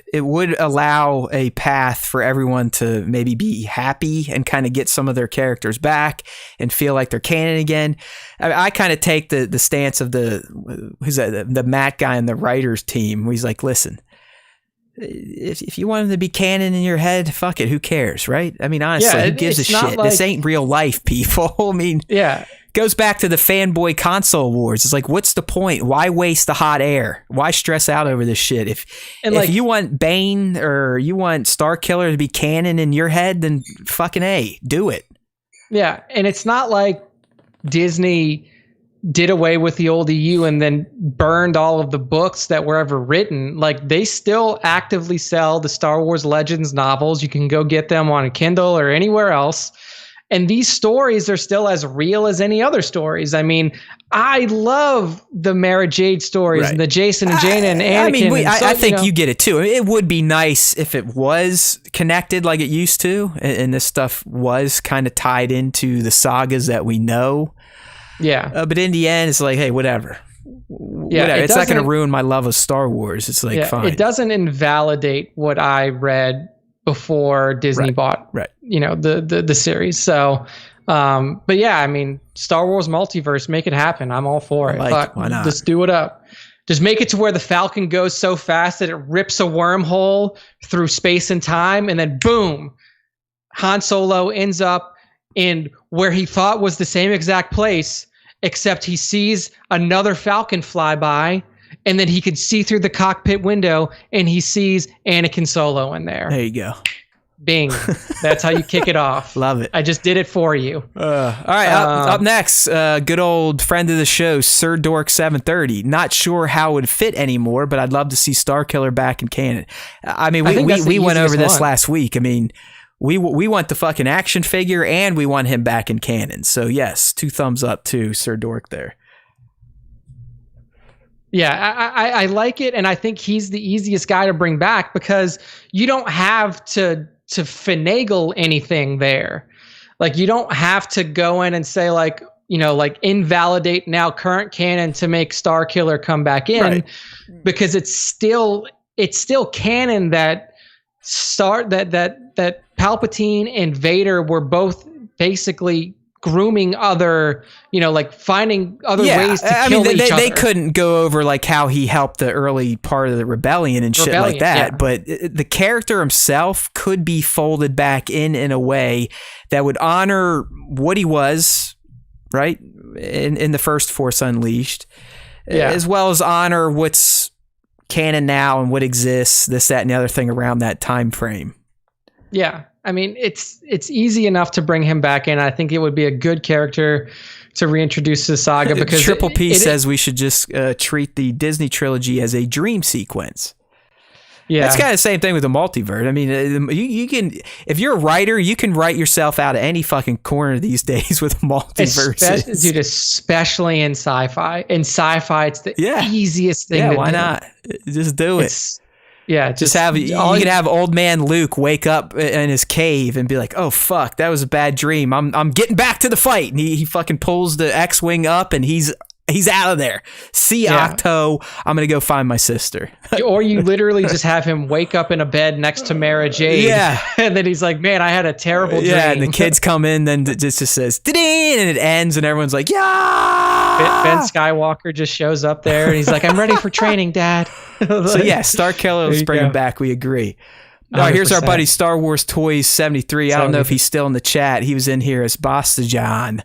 allow a path for everyone to maybe be happy and kind of get some of their characters back and feel like they're canon again. I kind of take the stance of the Matt guy in the writers team, where he's like, listen, if you want him to be canon in your head, fuck it, who cares, right? I mean, honestly, who gives a shit? This ain't real life, people. I mean, goes back to the fanboy console wars. It's like, what's the point? Why waste the hot air? Why stress out over this shit? If you want Bane or you want Starkiller to be canon in your head, then fucking A, do it. Yeah, and it's not like Disney did away with the old EU and then burned all of the books that were ever written. Like, they still actively sell the Star Wars Legends novels. You can go get them on a Kindle or anywhere else. And these stories are still as real as any other stories. I mean, I love the Mara Jade stories and the Jason and Jaina and Anakin. I think you get it too. It would be nice if it was connected like it used to, and this stuff was kind of tied into the sagas that we know. Yeah. But in the end, it's like, hey, whatever. It's not going to ruin my love of Star Wars. It's like, fine. It doesn't invalidate what I read before Disney bought, the series. So, but yeah, I mean, Star Wars multiverse, make it happen. I'm all for it. Why not? Just do it up. Just make it to where the Falcon goes so fast that it rips a wormhole through space and time, and then boom, Han Solo ends up in where he thought was the same exact place, except he sees another Falcon fly by, and then he could see through the cockpit window, and he sees Anakin Solo in there. There you go. Bing. That's how you kick it off. Love it. I just did it for you. All right, up next, good old friend of the show, Sir Dork 730. Not sure how it would fit anymore, but I'd love to see Starkiller back in canon. I mean, we went over this last week. I mean, we want the fucking action figure, and we want him back in canon. So yes, 2 thumbs up to Sir Dork there. Yeah, I like it, and I think he's the easiest guy to bring back because you don't have to finagle anything there. Like, you don't have to go in and say like invalidate now current canon to make Starkiller come back in, because it's still canon that that Palpatine and Vader were both basically grooming other, finding other ways to kill each other. They couldn't go over like how he helped the early part of the rebellion and shit like that. But the character himself could be folded back in a way that would honor what he was, right, in the first Force Unleashed, as well as honor what's canon now and what exists, this, that, and the other thing around that time frame. Yeah, I mean, it's easy enough to bring him back in. I think it would be a good character to reintroduce to the saga because Triple P says we should just treat the Disney trilogy as a dream sequence. Yeah, that's kind of the same thing with the multiverse. I mean, you can, if you're a writer, you can write yourself out of any fucking corner these days with multiverses. Dude, especially in sci-fi. In sci-fi, it's the easiest thing to do. Yeah, why not? Just do it. Yeah, just have you can have old man Luke wake up in his cave and be like, "Oh fuck, that was a bad dream. I'm getting back to the fight." And he fucking pulls the X-wing up and he's out of there. See Octo, I'm gonna go find my sister. Or you literally just have him wake up in a bed next to Mara Jade. Yeah, and then he's like, "Man, I had a terrible dream." Yeah, and the kids come in, then it just says "Ding," and it ends, and everyone's like, "Yeah." Ben Skywalker just shows up there, and he's like, "I'm ready for training, Dad." So yeah, Star Killer, let's bring him back. We agree. All right, here's our buddy Star Wars Toys 73. I don't know if he's still in the chat. He was in here as Bastajan,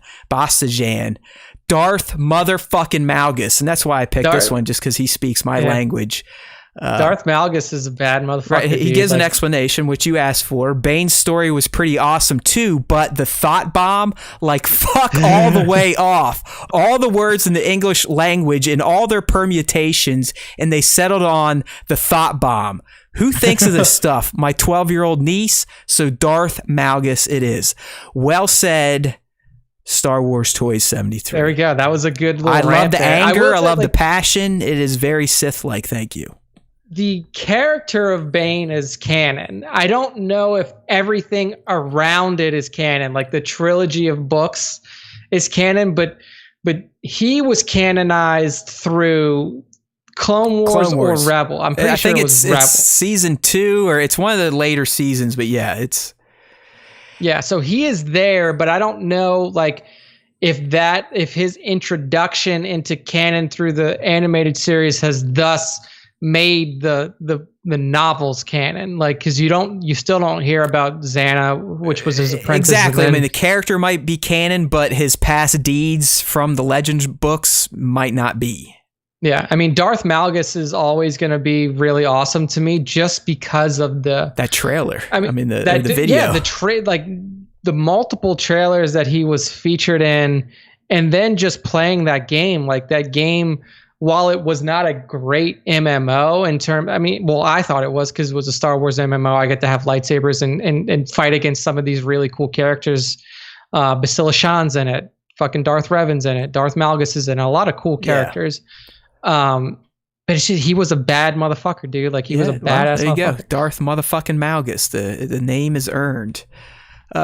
Darth motherfucking Malgus, and that's why I picked this one, just because he speaks my language. Darth Malgus is a bad motherfucker. Right, he gives an explanation, which you asked for. Bane's story was pretty awesome too, but the thought bomb, like fuck all the way off. All the words in the English language and all their permutations, and they settled on the thought bomb. Who thinks of this stuff? My 12-year-old niece, so Darth Malgus it is. Well said, Star Wars Toys 73. There we go. That was a good little I love the anger. I love the passion. It is very Sith-like. Thank you. The character of Bane is canon. I don't know if everything around it is canon, like the trilogy of books is canon, but he was canonized through Clone Wars or Rebel. I'm pretty sure it was Rebel. It's season 2, or it's one of the later seasons, but yeah, it's... Yeah, so he is there, but I don't know like if his introduction into canon through the animated series has thus made the novels canon, like because you still don't hear about Xana, which was his apprentice. Exactly. I mean, the character might be canon, but his past deeds from the Legends books might not be. Yeah, I mean, Darth Malgus is always going to be really awesome to me just because of that trailer. I mean the video. Yeah, like the multiple trailers that he was featured in, and then just playing that game. Like that game, while it was not a great MMO I thought it was because it was a Star Wars MMO. I get to have lightsabers and fight against some of these really cool characters. Bastila Shan's in it. Fucking Darth Revan's in it. Darth Malgus is in it. A lot of cool characters. Yeah. But he was a bad motherfucker, dude. Like he was a badass. There you go, Darth motherfucking Malgus. The name is earned.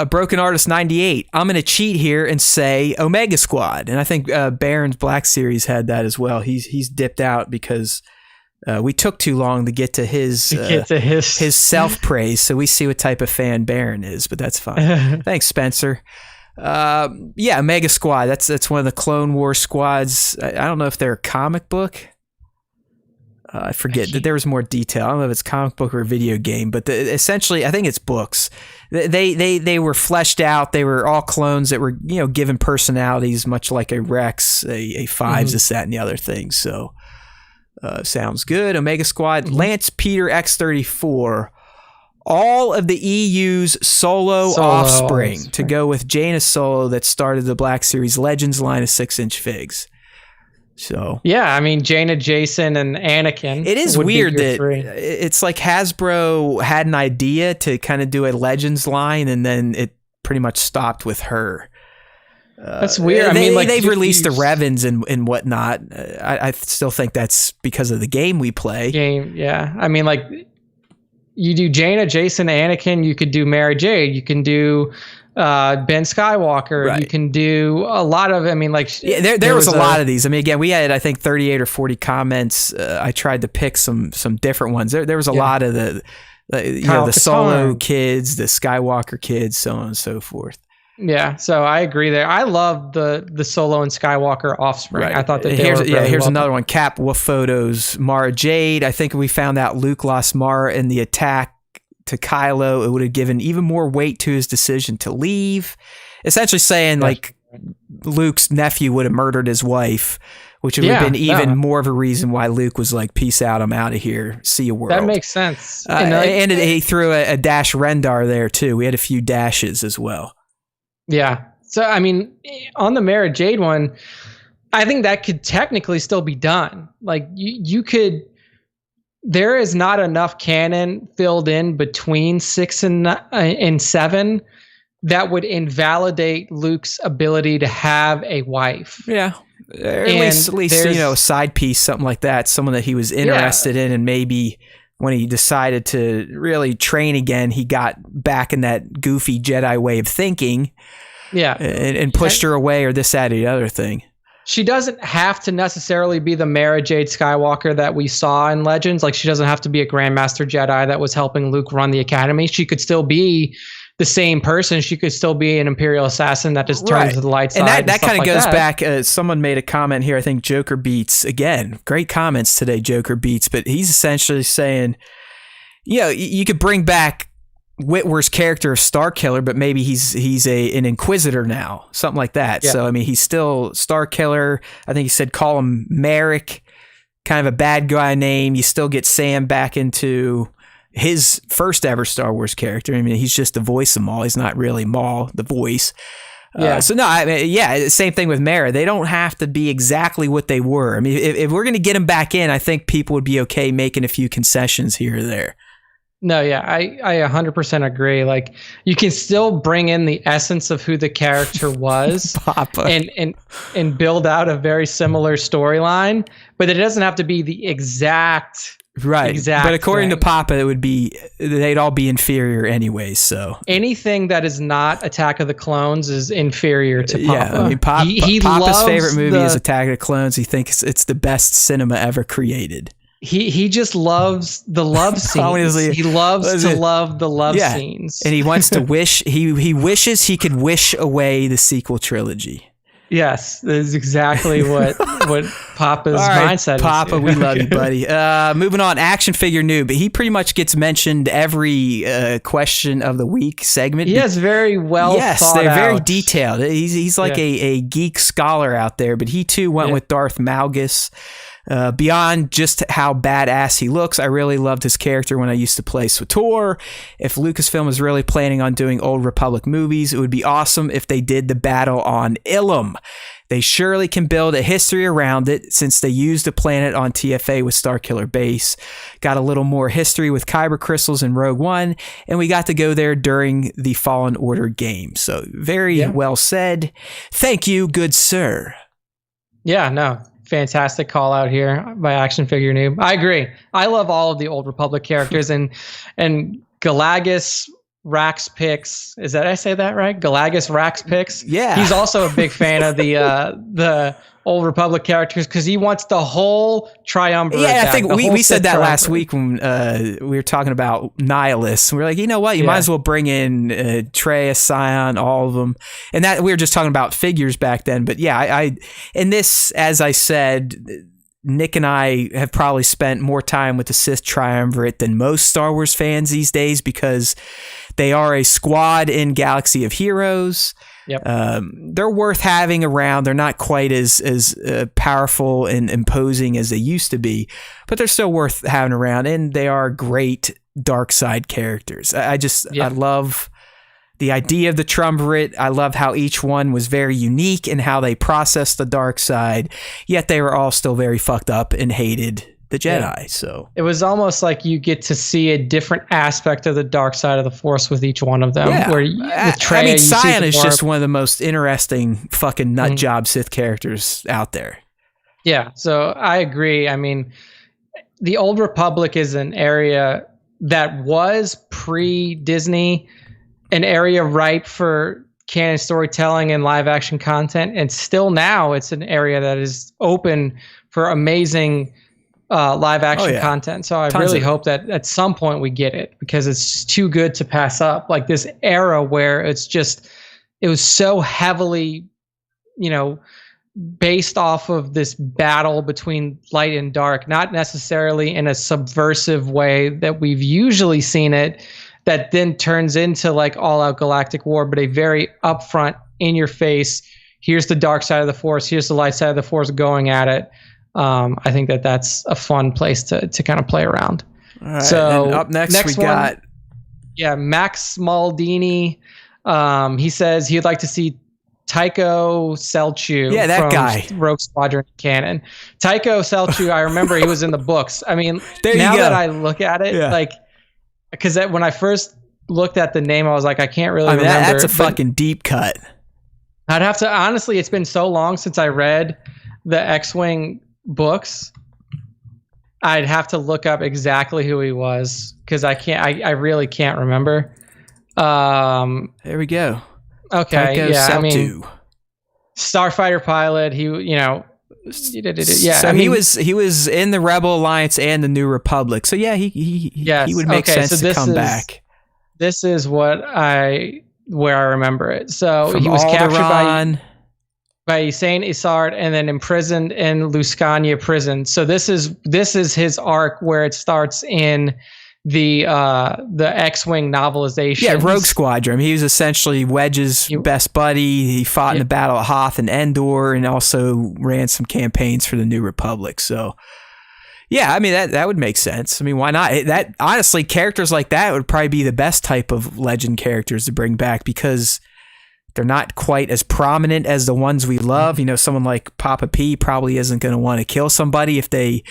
Broken Artist 98. I'm gonna cheat here and say Omega Squad, and I think Baron's Black Series had that as well. He's dipped out because we took too long to get to his self praise. So we see what type of fan Baron is, but that's fine. Thanks, Spencer. Omega Squad. That's one of the Clone Wars squads. I don't know if they're a comic book. I forget that there was more detail. I don't know if it's comic book or a video game, but essentially, I think it's books. They were fleshed out. They were all clones that were given personalities, much like a Rex, a Fives, this, that, and the other thing. So sounds good. Omega Squad, Lance Peter X34. All of the EU's solo offspring to go with Jaina Solo that started the Black Series Legends line of 6-inch figs. So yeah, I mean Jaina, Jason, and Anakin. It is weird that it's like Hasbro had an idea to kind of do a Legends line, and then it pretty much stopped with her. That's weird. They've released the Revans and whatnot. I still think that's because of the game we play. Yeah. I mean, like you do Jaina, Jason, Anakin. You could do Mara Jade. You can do Ben Skywalker. Right. You can do a lot of. I mean, like there was a lot of these. I mean, again, we had I think 38 or 40 comments. I tried to pick some different ones. There was a lot of the Solo kids, the Skywalker kids, so on and so forth. Yeah, so I agree there. I love the Solo and Skywalker offspring. Right. I thought that here's another one. Cap Wolf Photos, Mara Jade. I think we found out Luke lost Mara in the attack to Kylo. It would have given even more weight to his decision to leave. Essentially saying like Luke's nephew would have murdered his wife, which would have been even more of a reason why Luke was like, peace out, I'm out of here, see you world. That makes sense. And he threw a Dash Rendar there too. We had a few dashes as well. Yeah. So, I mean, on the Mara Jade one, I think that could technically still be done. Like you could, there is not enough canon filled in between 6 and 7 that would invalidate Luke's ability to have a wife. Yeah. Or at least a side piece, something like that. Someone that he was interested in, and maybe when he decided to really train again, he got back in that goofy Jedi way of thinking. Yeah. And pushed her away, or this, that, or the other thing. She doesn't have to necessarily be the Mara Jade Skywalker that we saw in Legends. Like, she doesn't have to be a Grandmaster Jedi that was helping Luke run the Academy. She could still be the same person. She could still be an Imperial assassin that just turns to the light side. And that kind of goes back. Someone made a comment here. I think Joker Beats, again, great comments today, Joker Beats, but he's essentially saying, you could bring back Whitwer's character of Starkiller, but maybe he's an Inquisitor now, something like that. Yeah. So, I mean, he's still Starkiller. I think he said call him Merrick, kind of a bad guy name. You still get Sam back into his first ever Star Wars character. I mean, he's just the voice of Maul. He's not really Maul, the voice. Yeah. Same thing with Mara. They don't have to be exactly what they were. I mean, if we're going to get them back in, I think people would be okay making a few concessions here or there. No, yeah, I 100% agree. Like, you can still bring in the essence of who the character was and build out a very similar storyline, but it doesn't have to be the exact but according to Papa, they'd all be inferior anyways. So anything that is not Attack of the Clones is inferior to Papa. Yeah, I mean, Papa's favorite movie is Attack of the Clones. He thinks it's the best cinema ever created. He just loves the love scenes. Honestly, he loves to love the love scenes. And he wants to wish, he wishes he could wish away the sequel trilogy. Yes, that is exactly what Papa's mindset is. Papa, we love you, buddy. Moving on, action figure noob. He pretty much gets mentioned every question of the week segment. He has very well thought they're out. Very detailed. He's like a geek scholar out there, but he too went with Darth Malgus. Beyond just how badass he looks, I really loved his character when I used to play SWTOR. If Lucasfilm is really planning on doing Old Republic movies, it would be awesome if they did the battle on Ilum. They surely can build a history around it since they used the planet on TFA with Starkiller Base. Got a little more history with Kyber crystals in Rogue One, and we got to go there during the Fallen Order game. So very well said. Thank you, good sir. Yeah, no. Fantastic call out here by Action Figure Noob. I agree. I love all of the Old Republic characters and Galagus Rax Pix. Is that, I say that right? Galagus Rax Pix. Yeah. He's also a big fan of the Old Republic characters because he wants the whole triumvirate. Yeah, I think we said that last week when we were talking about Nihilists. We were like, you know what? You might as well bring in Trey, Scion, all of them. And that we were just talking about figures back then. But yeah, I in this, as I said, Nick and I have probably spent more time with the Sith Triumvirate than most Star Wars fans these days because they are a squad in Galaxy of Heroes. Yep. They're worth having around. They're not quite as powerful and imposing as they used to be, but they're still worth having around, and they are great dark side characters. I love the idea of the triumvirate. I love how each one was very unique and how they processed the dark side, yet they were all still very fucked up and hated the Jedi. Yeah. So it was almost like you get to see a different aspect of the dark side of the Force with each one of them. Yeah. Where with Trey, I mean, Scion is just one of the most interesting fucking nut job Sith characters out there. Yeah, so I agree. I mean, the Old Republic is an area that was pre-Disney, an area ripe for canon storytelling and live action content, and still now it's an area that is open for amazing live action content. So I really hope that at some point we get it because it's too good to pass up. Like this era where it was so heavily, based off of this battle between light and dark, not necessarily in a subversive way that we've usually seen it, that then turns into like all out galactic war, but a very upfront, in your face, here's the dark side of the Force, here's the light side of the Force going at it. I think that's a fun place to kind of play around. All right, so and up next we got Max Maldini. He says he'd like to see Tycho Selchu that from guy. Rogue Squadron canon. Tycho Selchu, I remember he was in the books. I mean, there now you go. that I look at it, like, because when I first looked at the name, I was like, I can't really remember. That's a fucking deep cut. I'd have to, honestly, it's been so long since I read the X-Wing books. I'd have to look up exactly who he was because I really can't remember. There we go. Okay, Tycho yeah, Selchu. I mean, starfighter pilot. He So he was in the Rebel Alliance and the New Republic. So yeah, he would make sense to come back. This is where I remember it. So From he was Alderaan. captured by Hussein Isard and then imprisoned in Luscania prison. So this is his arc where it starts in the X-Wing novelization. Yeah, Rogue Squadron. He was essentially Wedge's best buddy. He fought in the Battle of Hoth and Endor, and also ran some campaigns for the New Republic. So, yeah, I mean that would make sense. I mean, why not? That honestly, characters like that would probably be the best type of legend characters to bring back because they're not quite as prominent as the ones we love. You know, someone like Papa P probably isn't going to want to kill somebody if they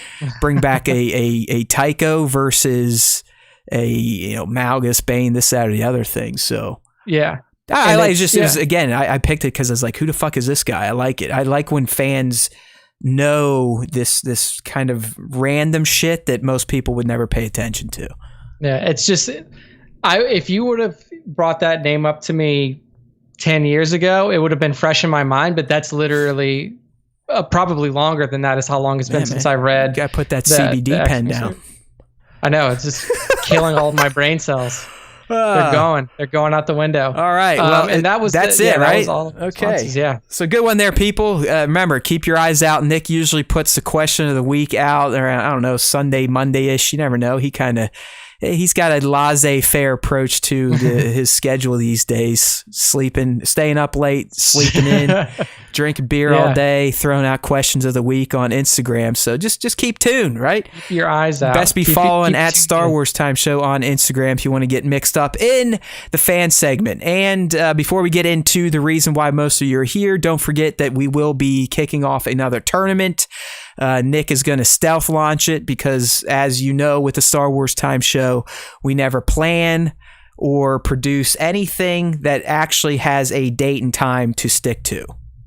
bring back a Tycho versus a Malgus, Bane, this, that, or the other thing. So yeah, I like it. It was, again, I picked it because I was like, who the fuck is this guy? I like it. I like when fans know this kind of random shit that most people would never pay attention to. Yeah, it's just if you would have brought that name up to me 10 years ago, it would have been fresh in my mind, but that's literally probably longer than that is how long it's been since I read. You gotta put that CBD pen down. I know, it's just killing all of my brain cells. They're going out the window. All right, well, and that's it, right? That was all okay, yeah. So good one there, people. Remember, keep your eyes out. Nick usually puts the question of the week out around, I don't know, Sunday, Monday-ish. You never know. He's got a laissez-faire approach to his schedule these days. Staying up late, sleeping in, drinking beer all day, throwing out questions of the week on Instagram. So just keep tuned, right? Keep your eyes out. Best be following at Star Wars Time Show on Instagram if you want to get mixed up in the fan segment. And before we get into the reason why most of you are here, don't forget that we will be kicking off another tournament. Nick is going to stealth launch it because, as you know, with the Star Wars Time Show, we never plan or produce anything that actually has a date and time to stick to.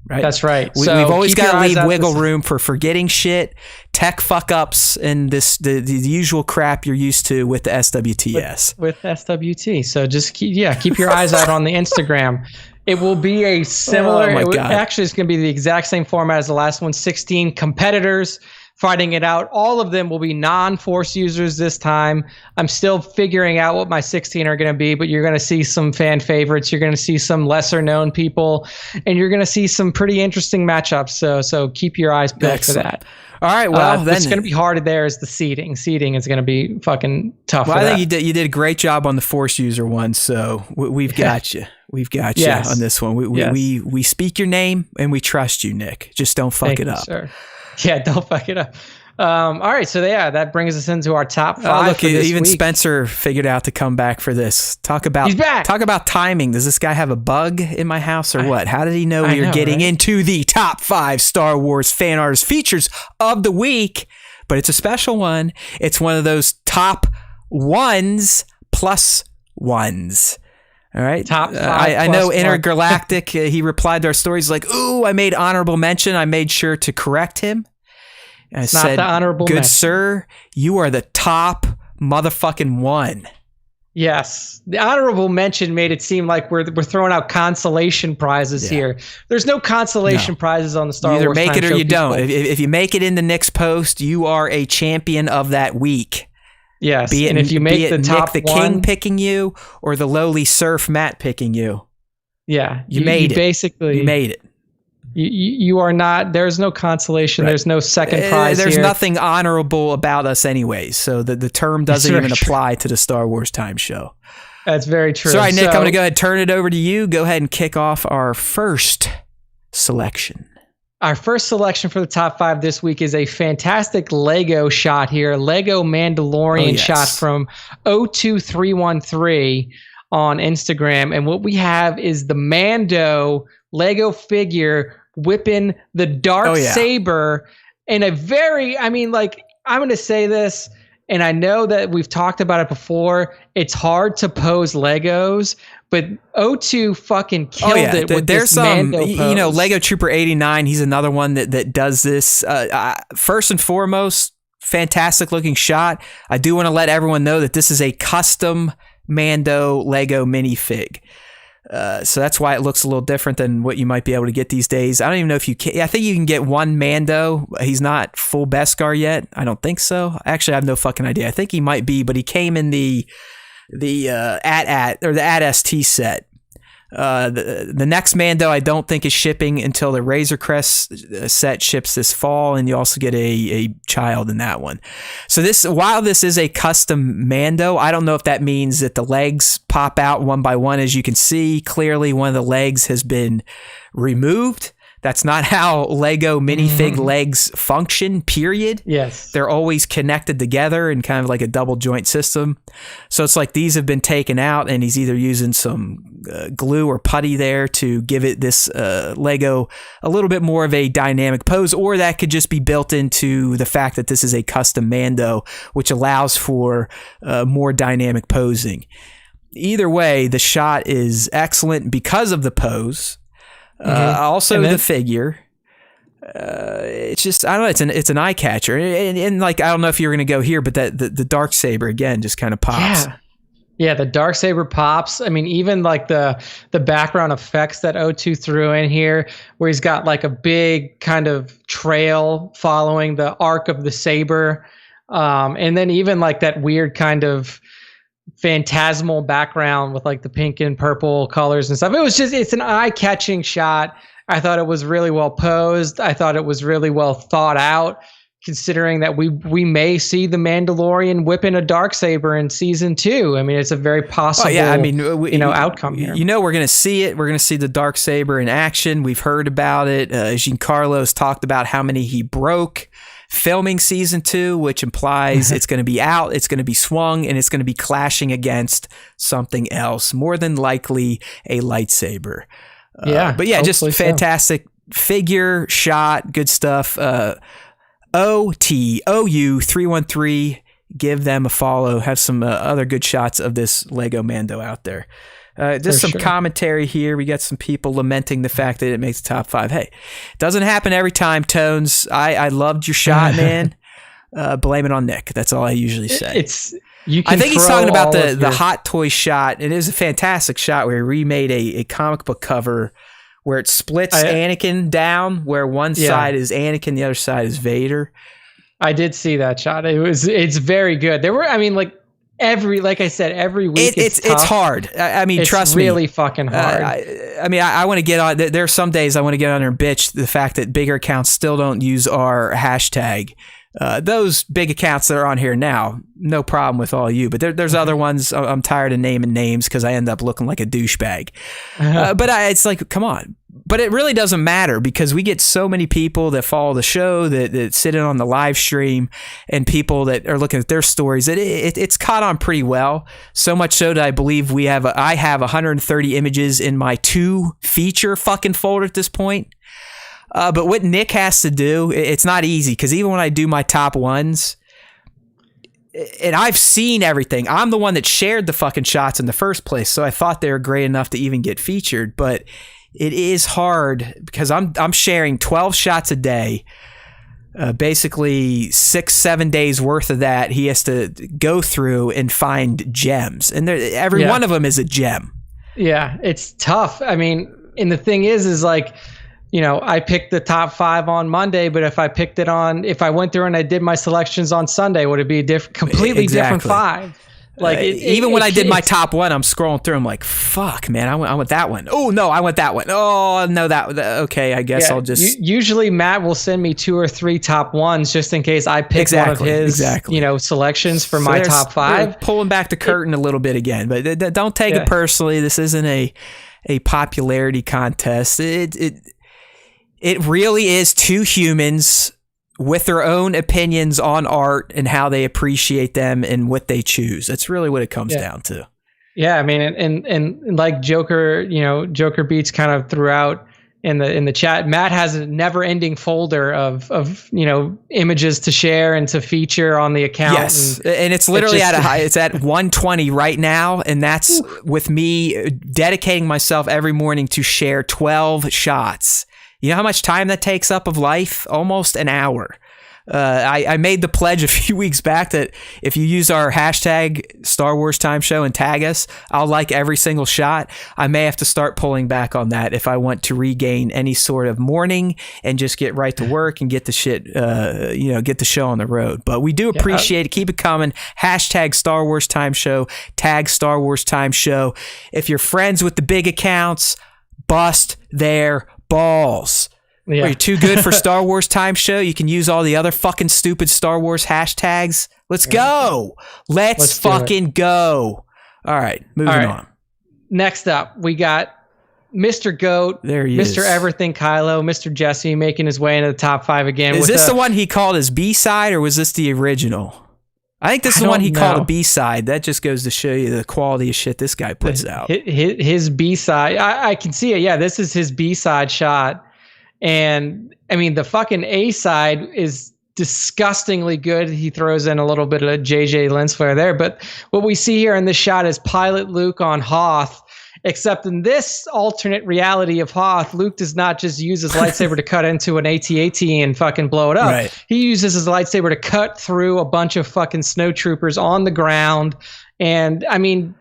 Right? That's right. We've always got to leave wiggle room for forgetting shit, tech fuck ups, and the usual crap you're used to with the SWTS. With SWT. So just keep your eyes out on the Instagram. It will be a similar. Actually, it's going to be the exact same format as the last one. 16 competitors fighting it out. All of them will be non-Force users this time. I'm still figuring out what my 16 are going to be, but you're going to see some fan favorites. You're going to see some lesser-known people, and you're going to see some pretty interesting matchups. So keep your eyes peeled for that. All right, well, then what's going to be hard there is the seating. Seating is going to be fucking tough. Well, I think you did a great job on the Force user one, so we've got you. We've got you on this one. We speak your name and we trust you, Nick. Just don't fuck it up. Sir. Yeah, don't fuck it up. All right, so that brings us into our top 5. Look, for this even week. Spencer figured out to come back for this. He's back. Talk about timing. Does this guy have a bug in my house or what? How did he know we were getting into the top 5 Star Wars fan artist features of the week? But it's a special one. It's one of those top ones plus ones. All right. Top 5 I know Intergalactic, he replied to our stories like, ooh, I made honorable mention. I made sure to correct him. I it's said, not the honorable good mention. sir, you are the top motherfucking one. Yes. The honorable mention made it seem like we're throwing out consolation prizes here. There's no consolation prizes on the Star Wars Wars. You either make it or you people. don't. If you make it in the Nick's post, you are a champion of that week. Yes, and if you make the top Nick the one, King picking you or the lowly serf Matt picking you. Yeah, you made it. Basically, you made it. You are not. There's no consolation. Right. There's no second prize. There's here. nothing honorable about us, anyways. So the term doesn't even apply to the Star Wars Time Show. That's very true. So, all right, Nick, I'm going to go ahead and turn it over to you. Go ahead and kick off our first selection? Our first selection for the top 5 this week is a fantastic Lego shot here. Lego Mandalorian shot from 02313 on Instagram. And what we have is the Mando Lego figure whipping the dark saber in a very, I mean, like, I'm going to say this, and I know that we've talked about it before. It's hard to pose Legos, but O2 fucking killed it with there's this some, Mando pose. You know, Lego Trooper 89, he's another one that does this. First and foremost, fantastic looking shot. I do want to let everyone know that this is a custom Mando Lego minifig. So that's why it looks a little different than what you might be able to get these days. I don't even know if you can. I think you can get one Mando. He's not full Beskar yet. I don't think so. Actually, I have no fucking idea. I think he might be, but he came in the AT-ST set. The next Mando I don't think is shipping until the Razor Crest set ships this fall, and you also get a child in that one. So while this is a custom Mando, I don't know if that means that the legs pop out one by one. As you can see, clearly one of the legs has been removed. That's not how Lego minifig legs function, period. Yes. They're always connected together in kind of like a double joint system. So it's like these have been taken out, and he's either using some glue or putty there to give it this Lego a little bit more of a dynamic pose, or that could just be built into the fact that this is a custom Mando, which allows for more dynamic posing. Either way, the shot is excellent because of the pose. Also the figure. It's just, I don't know, it's an eye catcher, and like, I don't know if you're gonna go here, but that the dark saber again just kind of pops. Yeah, the dark saber pops. I mean, even like the background effects that O2 threw in here, where he's got like a big kind of trail following the arc of the saber, and then even like that weird kind of phantasmal background with like the pink and purple colors and stuff. It's an eye-catching shot. I thought it was really well posed. I thought it was really well thought out, considering that we may see the Mandalorian whipping a darksaber in season 2. I mean, it's a very possible outcome here. You know, we're going to see it. We're going to see the darksaber in action. We've heard about it. Giancarlo's talked about how many he broke filming season 2, which implies it's going to be out, it's going to be swung, and it's going to be clashing against something else, more than likely a lightsaber. But yeah, just fantastic figure, shot, good stuff. OTOU313, give them a follow. Have some other good shots of this Lego Mando out there. Just some commentary here. We got some people lamenting the fact that it makes the top 5. Hey, doesn't happen every time, Tones. I loved your shot, man. Blame it on Nick. That's all I usually say. I think he's talking about the Hot Toy shot. It is a fantastic shot where he remade a comic book cover where it splits Anakin down, where one side is Anakin, the other side is Vader. I did see that shot. It's very good. There were, I mean, like I said, every week it's hard. I mean, trust me, it's really fucking hard. I want to get on. There are some days I want to get on there and bitch the fact that bigger accounts still don't use our hashtag. Those big accounts that are on here now, no problem with all you. But there's other ones. I'm tired of naming names because I end up looking like a douchebag. But it's like, come on. But it really doesn't matter because we get so many people that follow the show, that sit in on the live stream, and people that are looking at their stories. It's caught on pretty well. So much so that I believe I have 130 images in my 2 feature fucking folder at this point. But what Nick has to do, it's not easy because even when I do my top ones, and I've seen everything, I'm the one that shared the fucking shots in the first place. So I thought they were great enough to even get featured, but it is hard because I'm sharing 12 shots a day, basically 6-7 days worth of that. He has to go through and find gems, and every one of them is a gem. Yeah, it's tough. I mean, and the thing is like, you know, I picked the top 5 on Monday, but if I went through and I did my selections on Sunday, would it be a completely different 5? Like even when I did my top 1, I'm scrolling through. I'm like, fuck, man, I went that one. Oh no, I went that one. Oh no, that okay. I guess I'll just. Usually Matt will send me 2 or 3 top 1s just in case I pick one of his, selections for my top 5. Pulling back the curtain a little bit again, but don't take it personally. This isn't a popularity contest. It really is two humans with their own opinions on art and how they appreciate them and what they choose. That's really what it comes down to. Yeah, I mean, and like Joker, Joker Beats kind of throughout in the chat. Matt has a never-ending folder of images to share and to feature on the account. Yes, and it's literally it's at 120 right now, and that's with me dedicating myself every morning to share 12 shots. You know how much time that takes up of life? Almost an hour. I made the pledge a few weeks back that if you use our hashtag Star Wars Time Show and tag us, I'll like every single shot. I may have to start pulling back on that if I want to regain any sort of morning and just get right to work and get the shit, get the show on the road. But we do appreciate it. Keep it coming. Hashtag Star Wars Time Show, tag Star Wars Time Show. If you're friends with the big accounts, bust their balls. Yeah. You're too good for Star Wars Time Show. You can use all the other fucking stupid Star Wars hashtags. Let's go. Let's fucking go. All right, moving on. Next up, we got Mr. Goat, there he Mr. is. Everything Kylo, Mr. Jesse making his way into the top 5 again. Is this the one he called his B-side, or was this the original? I think this is the one he called a B-side. That just goes to show you the quality of shit this guy puts out. His B-side. I can see it. Yeah, this is his B-side shot. And I mean, the fucking A side is disgustingly good. He throws in a little bit of JJ lens flare there. But what we see here in this shot is Pilot Luke on Hoth. Except in this alternate reality of Hoth, Luke does not just use his lightsaber to cut into an AT-AT and fucking blow it up. Right. He uses his lightsaber to cut through a bunch of fucking snowtroopers on the ground. And I mean,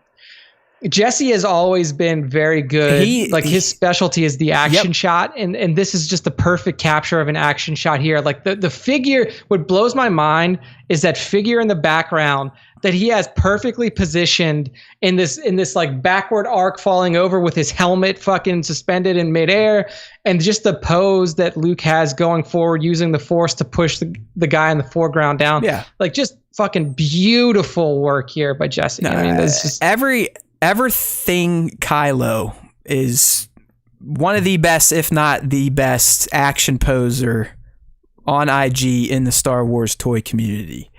Jesse has always been very good. His specialty is the action shot, and this is just the perfect capture of an action shot here. Like the figure, what blows my mind is that figure in the background that he has perfectly positioned in this like backward arc falling over with his helmet fucking suspended in midair, and just the pose that Luke has going forward using the Force to push the guy in the foreground down. Yeah, like just fucking beautiful work here by Jesse. I mean, it's just Everything Kylo is one of the best, if not the best, action poser on IG in the Star Wars toy community.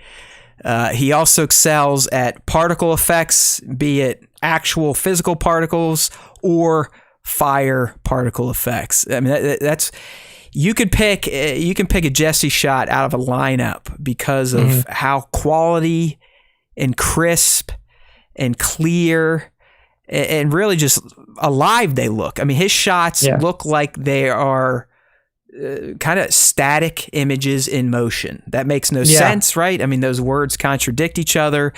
He also excels at particle effects, be it actual physical particles or fire particle effects. I mean, that's you can pick a Jesse shot out of a lineup because of how quality and crisp and clear and really just alive they look. I mean, his shots look like they are kind of static images in motion. That makes no sense, right? I mean, those words contradict each other,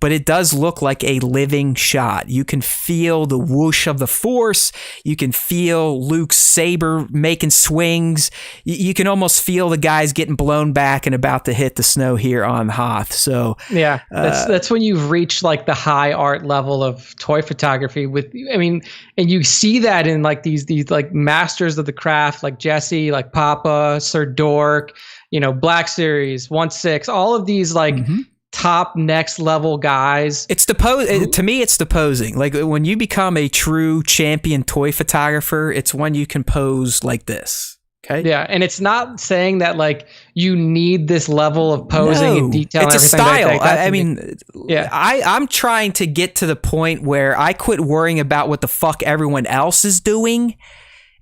but it does look like a living shot. You can feel the whoosh of the Force. You can feel Luke's saber making swings. You can almost feel the guys getting blown back and about to hit the snow here on Hoth. So yeah, that's when you've reached like the high art level of toy photography. And you see that in like these like masters of the craft, like Jesse, like Papa, Sir Dork, Black Series, 1/6, all of these like top next level guys. It's to me, it's the posing. Like when you become a true champion toy photographer, it's when you can pose like this. Okay. Yeah, and it's not saying that like you need this level of posing and detail. It's and a style. Yeah. I'm trying to get to the point where I quit worrying about what the fuck everyone else is doing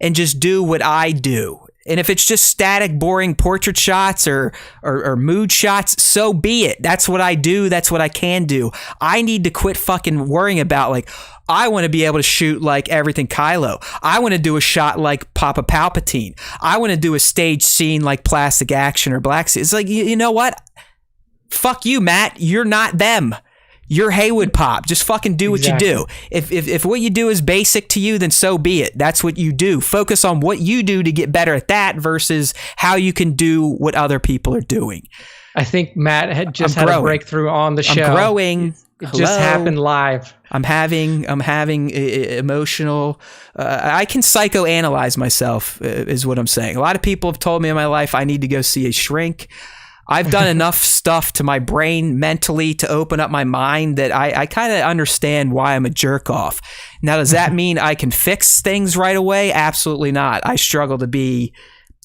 and just do what I do. And if it's just static, boring portrait shots or mood shots, so be it. That's what I do. That's what I can do. I need to quit fucking worrying about like, I want to be able to shoot like Everything Kylo. I want to do a shot like Papa Palpatine. I want to do a stage scene like Plastic Action or Black Sea. It's like, you know what? Fuck you, Matt. You're not them. You're Haywood Pop. Just fucking do what you do. If what you do is basic to you, then so be it. That's what you do. Focus on what you do to get better at that versus how you can do what other people are doing. I think Matt had a breakthrough on the show. I'm growing. It just happened live. I'm having emotional. I can psychoanalyze myself, is what I'm saying. A lot of people have told me in my life I need to go see a shrink. I've done enough stuff to my brain mentally to open up my mind that I kind of understand why I'm a jerk off. Now, does that mean I can fix things right away? Absolutely not. I struggle to be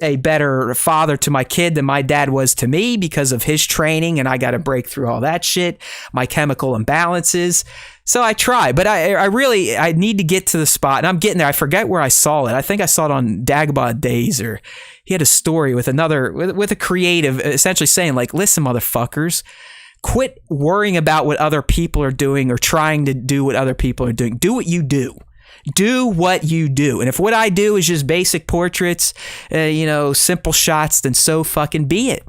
a better father to my kid than my dad was to me because of his training, and I got to break through all that shit, my chemical imbalances. So I try, but I need to get to the spot, and I'm getting there. I forget where I saw it. I think I saw it on Dagobah Days, or he had a story with a creative essentially saying, like, listen, motherfuckers, quit worrying about what other people are doing or trying to do what other people are doing. Do what you do. Do what you do. And if what I do is just basic portraits, simple shots, then so fucking be it.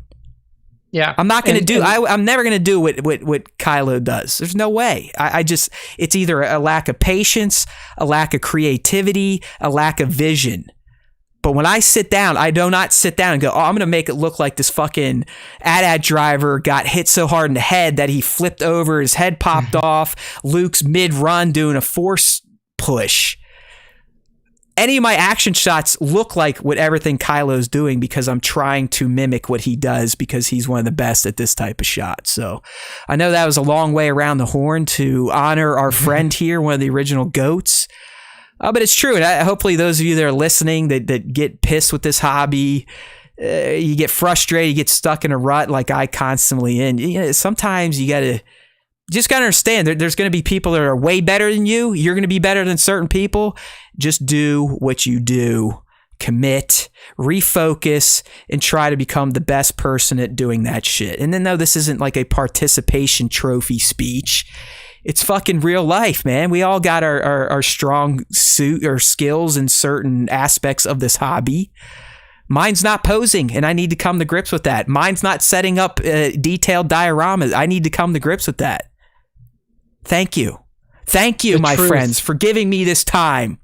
Yeah. I'm not going to do, I'm never going to do what Kylo does. There's no way. It's either a lack of patience, a lack of creativity, a lack of vision. But when I sit down, I do not sit down and go, I'm going to make it look like this fucking AT-AT driver got hit so hard in the head that he flipped over, his head popped off, Luke's mid-run doing a force push. Any of my action shots look like what everything Kylo's doing because I'm trying to mimic what he does because he's one of the best at this type of shot. So I know that was a long way around the horn to honor our friend here, one of the original GOATs. But it's true. And hopefully those of you that are listening that get pissed with this hobby, you get frustrated, you get stuck in a rut like I constantly in. Sometimes you got to just got to understand there's going to be people that are way better than you. You're going to be better than certain people. Just do what you do. Commit, refocus, and try to become the best person at doing that shit. And then, no, this isn't like a participation trophy speech. It's fucking real life, man. We all got our strong suit or skills in certain aspects of this hobby. Mine's not posing, and I need to come to grips with that. Mine's not setting up detailed dioramas. I need to come to grips with that. Thank you. Thank you, my friends, for giving me this time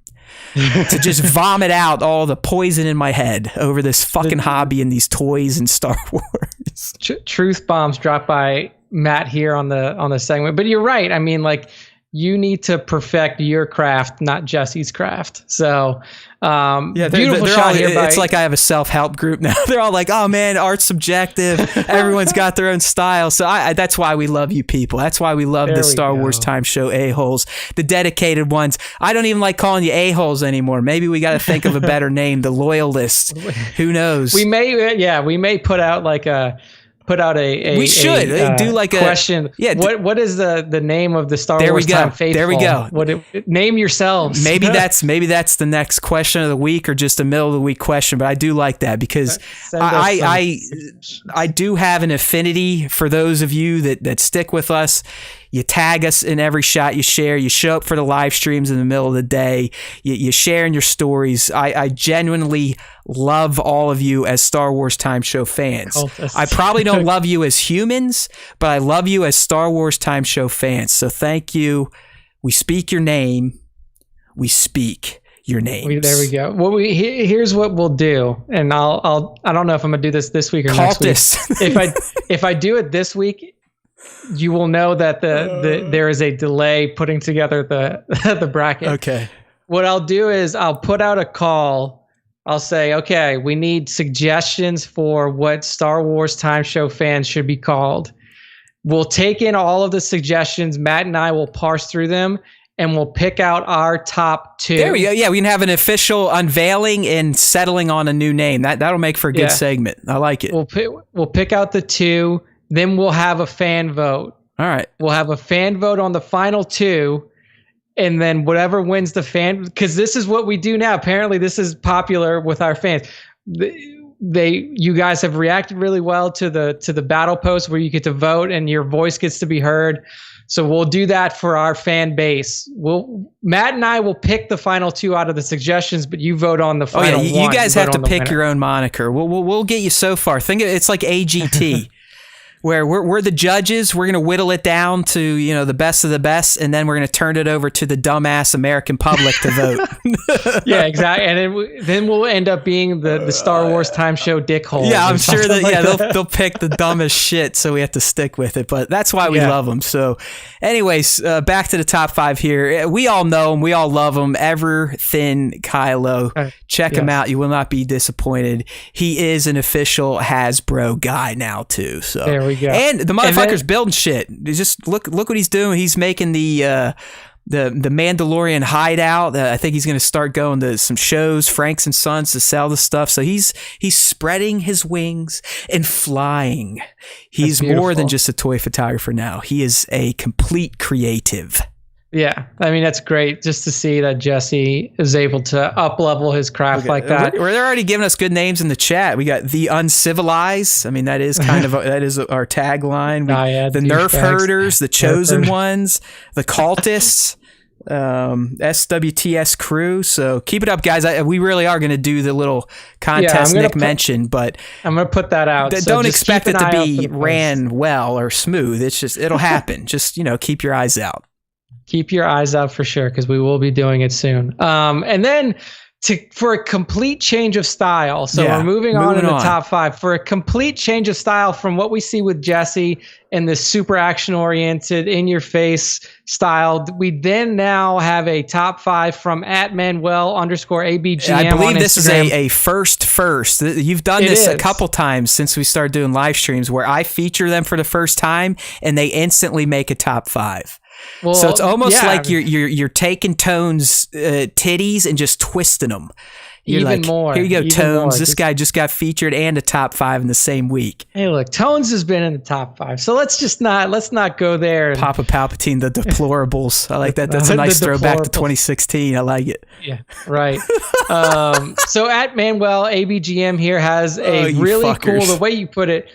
to just vomit out all the poison in my head over this fucking hobby and these toys and Star Wars. Truth bombs dropped by Matt here on the segment. But you're right. I mean, like, you need to perfect your craft, not Jesse's craft. So, beautiful shot here. It's like I have a self-help group now. They're all like, oh man, art's subjective. Everyone's got their own style. So that's why we love you people. That's why we love the Star Wars Time Show a-holes, the dedicated ones. I don't even like calling you a-holes anymore. Maybe we got to think of a better name, the loyalists. Who knows? We may put out like a... We should do like question. Yeah. What is the name of the Star Wars Time Faithful? There we go. Name yourselves. Maybe that's the next question of the week or just a middle of the week question. But I do like that because I do have an affinity for those of you that stick with us. You tag us in every shot you share. You show up for the live streams in the middle of the day. You share in your stories. I genuinely love all of you as Star Wars Time Show fans. I probably don't love you as humans, but I love you as Star Wars Time Show fans. So thank you. We speak your name. We speak your names. There we go. Well, here's what we'll do, and I don't know if I'm gonna do this week or next week. If I do it this week, you will know that there is a delay putting together the bracket. Okay. What I'll do is I'll put out a call. I'll say, okay, we need suggestions for what Star Wars Time Show fans should be called. We'll take in all of the suggestions. Matt and I will parse through them, and we'll pick out our top two. There we go. Yeah, we can have an official unveiling and settling on a new name. That'll make for a good segment. I like it. We'll pick out the two. Then we'll have a fan vote. All right. We'll have a fan vote on the final two. And then whatever wins the fan, because this is what we do now. Apparently, this is popular with our fans. You guys have reacted really well to the battle post where you get to vote and your voice gets to be heard. So we'll do that for our fan base. Matt and I will pick the final two out of the suggestions, but you vote on the final one. You guys have to pick your own moniker. We'll get you so far. Think it's like AGT. Where we're the judges, we're going to whittle it down to, the best of the best, and then we're going to turn it over to the dumbass American public to vote. Yeah, exactly. And then we'll end up being the Star Wars Time Show dickhole. Yeah, I'm sure that they'll pick the dumbest shit, so we have to stick with it. But that's why we love them. So anyways, back to the top five here. We all know him. We all love him. Ever Thin Kylo. Check him out. You will not be disappointed. He is an official Hasbro guy now, too. So there we go. And the motherfucker's building shit. Just look what he's doing. He's making the the Mandalorian hideout. I think he's going to start going to some shows, Franks and Sons, to sell the stuff. So he's spreading his wings and flying. He's more than just a toy photographer now. He is a complete creative. Yeah, I mean, that's great just to see that Jesse is able to up-level his craft like that. They're already giving us good names in the chat. We got the Uncivilized. I mean, that is kind of that is our tagline. The Nerf Herders, the Chosen Ones, the Cultists, SWTS crew. So keep it up, guys. We really are going to do the little contest Nick mentioned, but I'm going to put that out. Don't expect it to be ran well or smooth. It's just, it'll happen. Just, keep your eyes out. Keep your eyes out for sure, because we will be doing it soon. And then for a complete change of style. So we're moving on in the top 5 for a complete change of style from what we see with Jesse and this super action oriented in your face style. We then now have a top 5 from @Manuel_ABGM. I believe on this is a first. You've done this a couple times since we started doing live streams where I feature them for the first time and they instantly make a top 5. Well, so it's almost like you're taking Tone's titties and just twisting them. You're even like, more. Here you go, Tones. More. This guy just got featured and a top 5 in the same week. Hey, look, Tones has been in the top 5, so let's not go there. Papa Palpatine, the deplorables. I like that. That's a nice throwback to 2016. I like it. Yeah, right. So @ManuelABGM here has a really cool, the way you put it,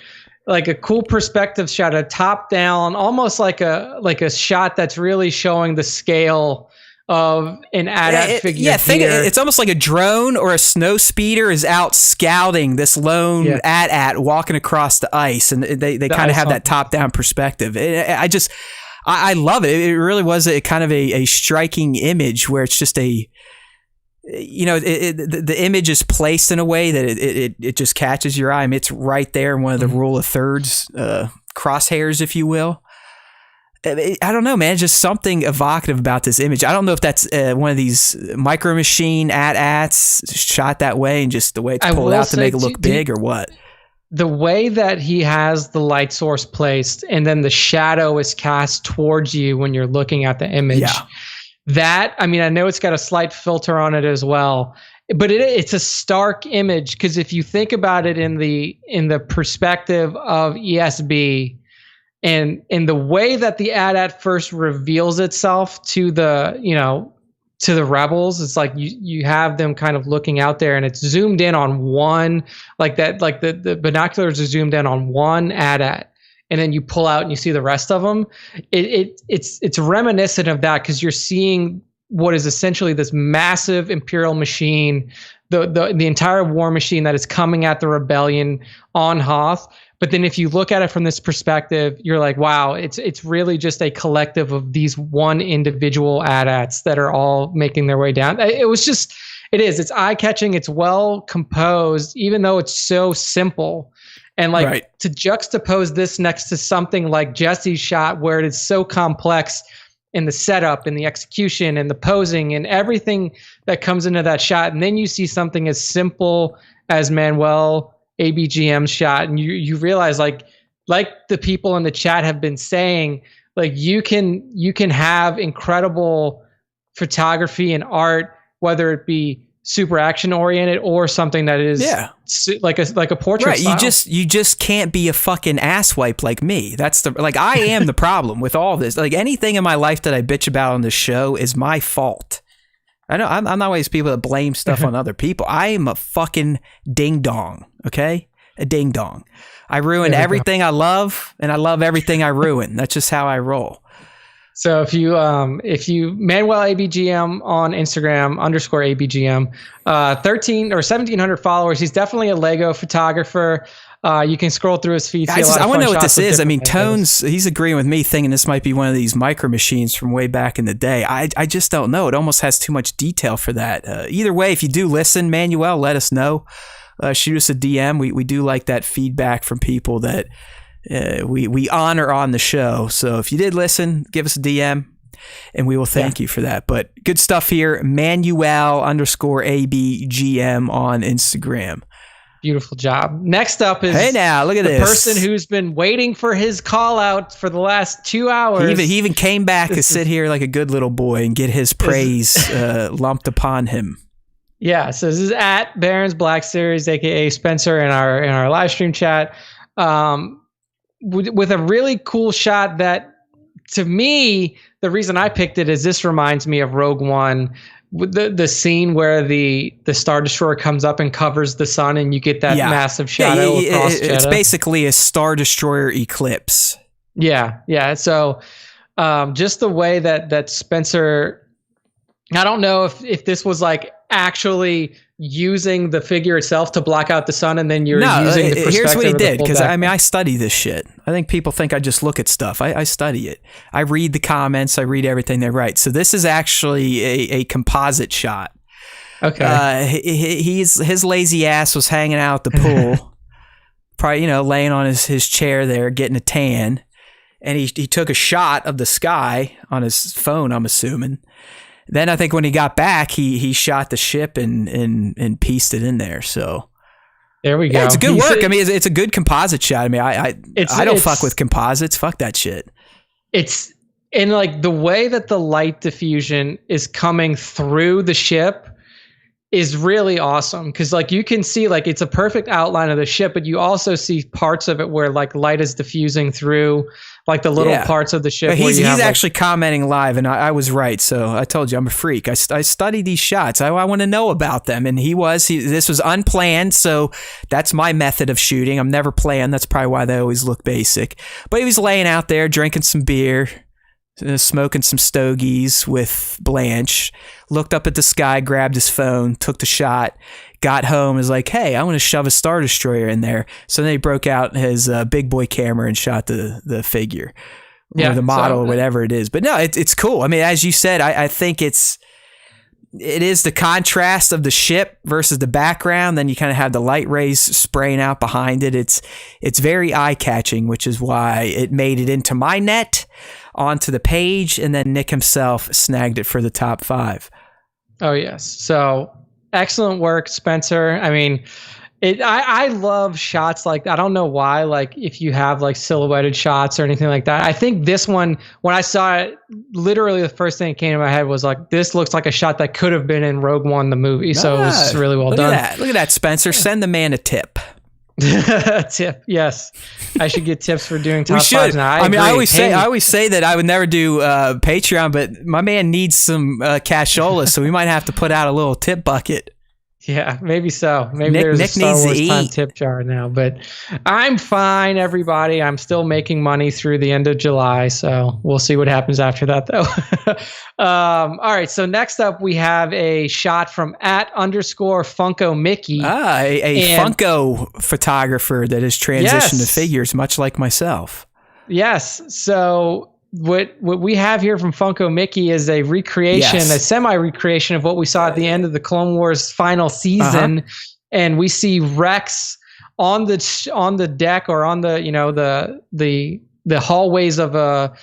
like a cool perspective shot, a top down, almost like a shot that's really showing the scale of an AT-AT figure. Yeah, it's almost like a drone or a snow speeder is out scouting this lone AT-AT walking across the ice, and they kind of have that top down perspective. I love it. It really was a kind of a striking image where it's just the image is placed in a way that it just catches your eye. I mean, it's right there in one of the rule of thirds crosshairs, if you will. I don't know, man. Just something evocative about this image. I don't know if that's one of these Micro Machine AT-ATs shot that way and just the way it's pulled out to make it look big or what. The way that he has the light source placed and then the shadow is cast towards you when you're looking at the image. Yeah. That, I mean, I know it's got a slight filter on it as well, but it's a stark image, because if you think about it in the perspective of ESB and in the way that the AT-AT first reveals itself to the rebels, it's like you have them kind of looking out there and it's zoomed in on one, like that, like the binoculars are zoomed in on one AT-AT. And then you pull out and you see the rest of them. It's reminiscent of that, because you're seeing what is essentially this massive Imperial machine, the entire war machine that is coming at the rebellion on Hoth. But then if you look at it from this perspective, you're like, wow, it's really just a collective of these one individual AT-ATs that are all making their way down. It's eye-catching. It's well composed, even though it's so simple. And to juxtapose this next to something like Jesse's shot, where it is so complex in the setup and the execution and the posing and everything that comes into that shot, and then you see something as simple as Manuel ABGM's shot, and you realize, like the people in the chat have been saying, like you can have incredible photography and art, whether it be super action oriented or something that is like a portrait style. You just can't be a fucking asswipe like me. That's I am the problem with all this. Like anything in my life that I bitch about on this show is my fault. I know I'm not one of these people that blame stuff on other people. I am a fucking ding dong. Okay, a ding dong. I ruin everything I love, and I love everything I ruin. That's just how I roll. So if you Manuel ABGM on Instagram _ABGM, 13 or 1,700 followers. He's definitely a Lego photographer. You can scroll through his feed. I want to know what this is. I mean, Tones, he's agreeing with me, thinking this might be one of these micro machines from way back in the day. I just don't know. It almost has too much detail for that. Either way, if you do listen, Manuel, let us know. Shoot us a DM. We do like that feedback from people that we honor on the show. So if you did listen, give us a DM and we will thank you for that. But good stuff here. Manuel _ABGM on Instagram. Beautiful job. Next up is hey now, look at the this person who's been waiting for his call out for the last 2 hours. He even came back to sit here like a good little boy and get his praise lumped upon him. Yeah, so this is at Barron's Black Series, aka Spencer, in our live stream chat, with a really cool shot that, to me, the reason I picked it is this reminds me of Rogue One, with the scene where the Star Destroyer comes up and covers the sun, and you get that massive shadow across Jeddah. It's basically a Star Destroyer eclipse. Yeah. So just the way that Spencer, I don't know if this was like actually using the figure itself to block out the sun, and then you're using the perspective. Here's what he did, because I study this shit. I think people think I just look at stuff. I study it. I read the comments. I read everything they write. So this is actually a composite shot. Okay. His lazy ass was hanging out at the pool, probably laying on his chair there, getting a tan, and he took a shot of the sky on his phone, I'm assuming. Then I think when he got back, he shot the ship and pieced it in there. So there we go. It's good work. I mean, it's a good composite shot. I mean, I don't fuck with composites. Fuck that shit. It's in like the way that the light diffusion is coming through the ship is really awesome, because like you can see like it's a perfect outline of the ship, but you also see parts of it where like light is diffusing through like the little parts of the ship. But he's actually commenting live, and I was right. So I told you I'm a freak. I study these shots. I want to know about them, and this was unplanned. So that's my method of shooting. I'm never planned. That's probably why they always look basic. But he was laying out there drinking some beer, smoking some stogies with Blanche, looked up at the sky, grabbed his phone, took the shot, got home, was like, hey, I want to shove a Star Destroyer in there. So then he broke out his big boy camera and shot the figure or the model or whatever it is. But no, it's cool. I mean, as you said, I think it is the contrast of the ship versus the background. Then you kind of have the light rays spraying out behind it. It's very eye-catching, which is why it made it into my net, onto the page, and then Nick himself snagged it for the top 5. Oh, yes. So excellent work, Spencer. I mean, I love shots like, I don't know why, like if you have like silhouetted shots or anything like that. I think this one, when I saw it, literally the first thing that came to my head was like, this looks like a shot that could have been in Rogue One, the movie. So it was really well done. Look at that, Spencer. Send the man a tip. Tip, yes. I should get tips for doing top 5s now. I always say that I would never do Patreon, but my man needs some cashola, so we might have to put out a little tip bucket. Yeah, maybe so. Maybe there's a Star Wars time tip jar now, but I'm fine, everybody. I'm still making money through the end of July, so we'll see what happens after that, though. All right, so next up we have a shot from @_Funko Mickey. A Funko photographer that has transitioned to figures, much like myself. Yes, so what we have here from Funko Mickey is a recreation, a semi-recreation of what we saw at the end of the Clone Wars final season, and we see Rex on the deck or on the the hallways of a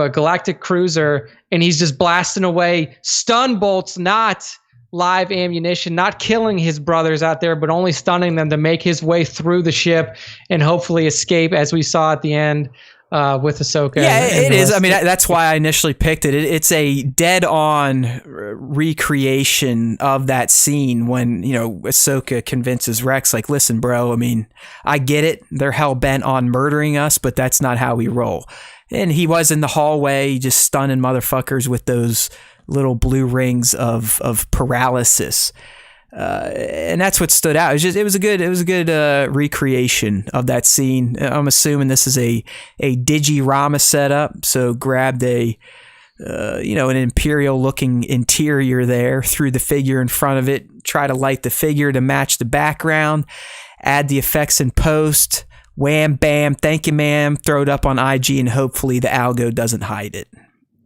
galactic cruiser, and he's just blasting away stun bolts, not live ammunition, not killing his brothers out there, but only stunning them to make his way through the ship and hopefully escape, as we saw at the end. With Ahsoka. Yeah, it is. I mean, that's why I initially picked it. It's a dead-on recreation of that scene when, Ahsoka convinces Rex, like, listen, bro, I mean, I get it. They're hell-bent on murdering us, but that's not how we roll. And he was in the hallway just stunning motherfuckers with those little blue rings of paralysis. And that's what stood out. It was a good recreation of that scene. I'm assuming this is a Digirama setup. So grabbed an Imperial looking interior there, threw the figure in front of it, try to light the figure to match the background, add the effects in post, wham, bam, thank you, ma'am, throw it up on IG, and hopefully the algo doesn't hide it.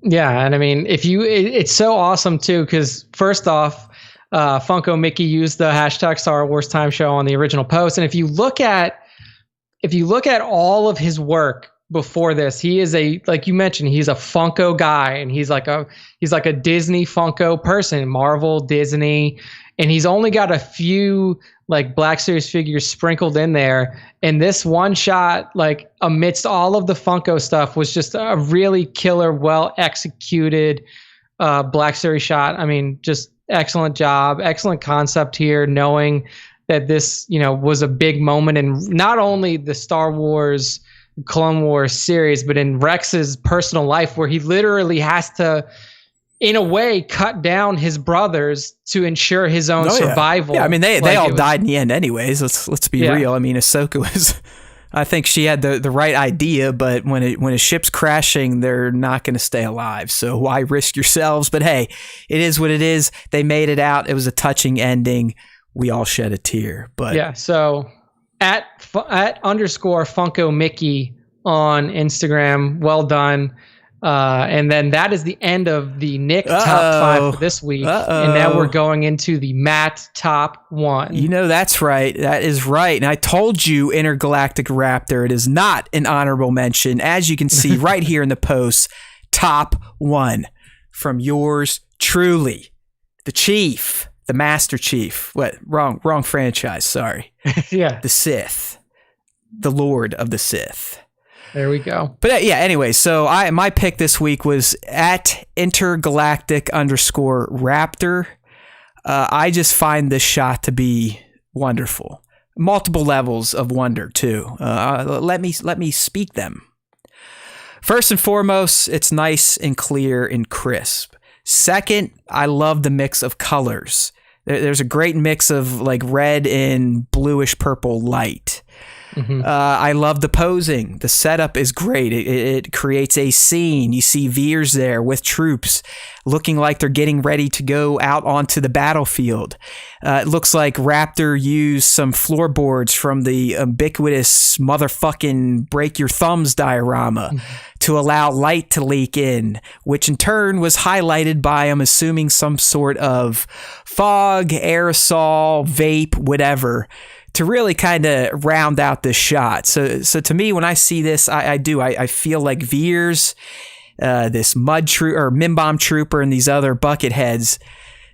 Yeah. And I mean, it's so awesome too, because first off, Funko Mickey used the hashtag Star Wars Time Show on the original post, and if you look at all of his work before this, he is like you mentioned, he's a Funko guy, and he's like a Disney Funko person, Marvel, Disney, and he's only got a few like Black Series figures sprinkled in there. And this one shot, like amidst all of the Funko stuff, was just a really killer, well executed Black Series shot. I mean, just excellent job, excellent concept here, knowing that this, was a big moment in not only the Star Wars Clone Wars series, but in Rex's personal life, where he literally has to, in a way, cut down his brothers to ensure his own survival. Yeah, I mean, they all died in the end anyways. Let's be real. I mean, Ahsoka was, I think she had the right idea, but when a ship's crashing, they're not going to stay alive. So why risk yourselves? But hey, it is what it is. They made it out. It was a touching ending. We all shed a tear. But yeah, so at _Funko Mickey on Instagram, well done. And then that is the end of the Nick top 5 for this week. And now we're going into the Matt top 1. That's right. That is right. And I told you, Intergalactic Raptor, it is not an honorable mention. As you can see right here in the post, top 1 from yours truly, the Chief, the Master Chief. What? Wrong franchise. Sorry. Yeah. The Sith, the Lord of the Sith. There we go. But yeah, anyway, so my pick this week was at Intergalactic _Raptor. I just find this shot to be wonderful. Multiple levels of wonder too. Let me speak them. First and foremost, it's nice and clear and crisp. Second, I love the mix of colors. There's a great mix of like red and bluish purple light. Mm-hmm. I love the posing. The setup is great. It creates a scene. You see Veers there with troops looking like they're getting ready to go out onto the battlefield. It looks like Raptor used some floorboards from the ubiquitous motherfucking break your thumbs diorama to allow light to leak in, which in turn was highlighted by, I'm assuming, some sort of fog, aerosol, vape, whatever, to really kind of round out this shot. So to me, when I see this, I feel like Veers, this Mim Bomb Trooper, and these other bucket heads,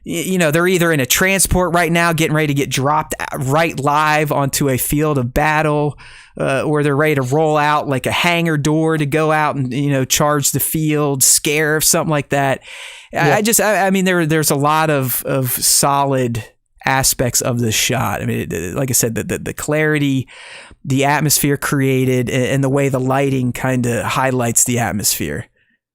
they're either in a transport right now, getting ready to get dropped right live onto a field of battle, or they're ready to roll out like a hangar door to go out and, charge the field, scare, something like that. Yeah. I mean, there's a lot of solid aspects of this shot. I mean, like I said, the clarity, the atmosphere created, and the way the lighting kind of highlights the atmosphere.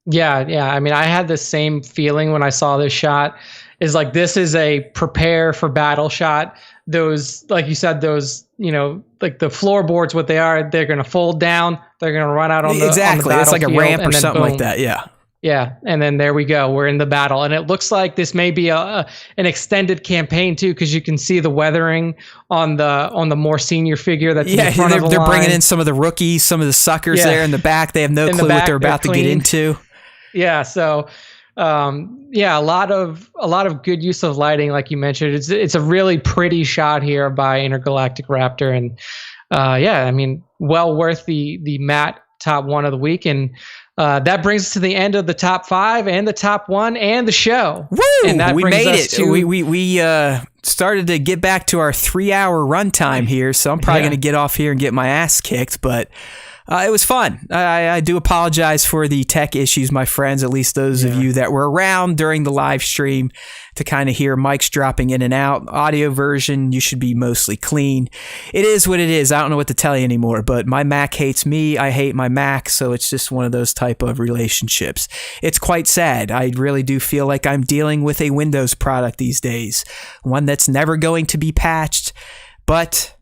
Yeah. I mean, I had the same feeling when I saw this shot. Is like, this is a prepare for battle shot. Those, like you said, like the floorboards, what they are, they're going to fold down. They're going to run out on the exactly. On the it's like a ramp or something boom. Like that. Yeah. Yeah, and then there we go. We're in the battle, and it looks like this may be an extended campaign too, because you can see the weathering on the more senior figure that's in the front of the they're line. bringing in some of the rookies, some of the suckers there in the back. They have no clue what they're about to get into. Yeah, so a lot of good use of lighting, like you mentioned. It's a really pretty shot here by Intergalactic Raptor, and I mean, well worth the Matt top 1 of the week. And that brings us to the end of the top 5 and the top 1 and the show. Woo! And that we brings made us it. To, we started to get back to our 3-hour runtime here, so I'm probably going to get off here and get my ass kicked, but it was fun. I do apologize for the tech issues, my friends, at least those of you that were around during the live stream to kind of hear mics dropping in and out. Audio version, you should be mostly clean. It is what it is. I don't know what to tell you anymore, but my Mac hates me. I hate my Mac, so it's just one of those type of relationships. It's quite sad. I really do feel like I'm dealing with a Windows product these days, one that's never going to be patched, but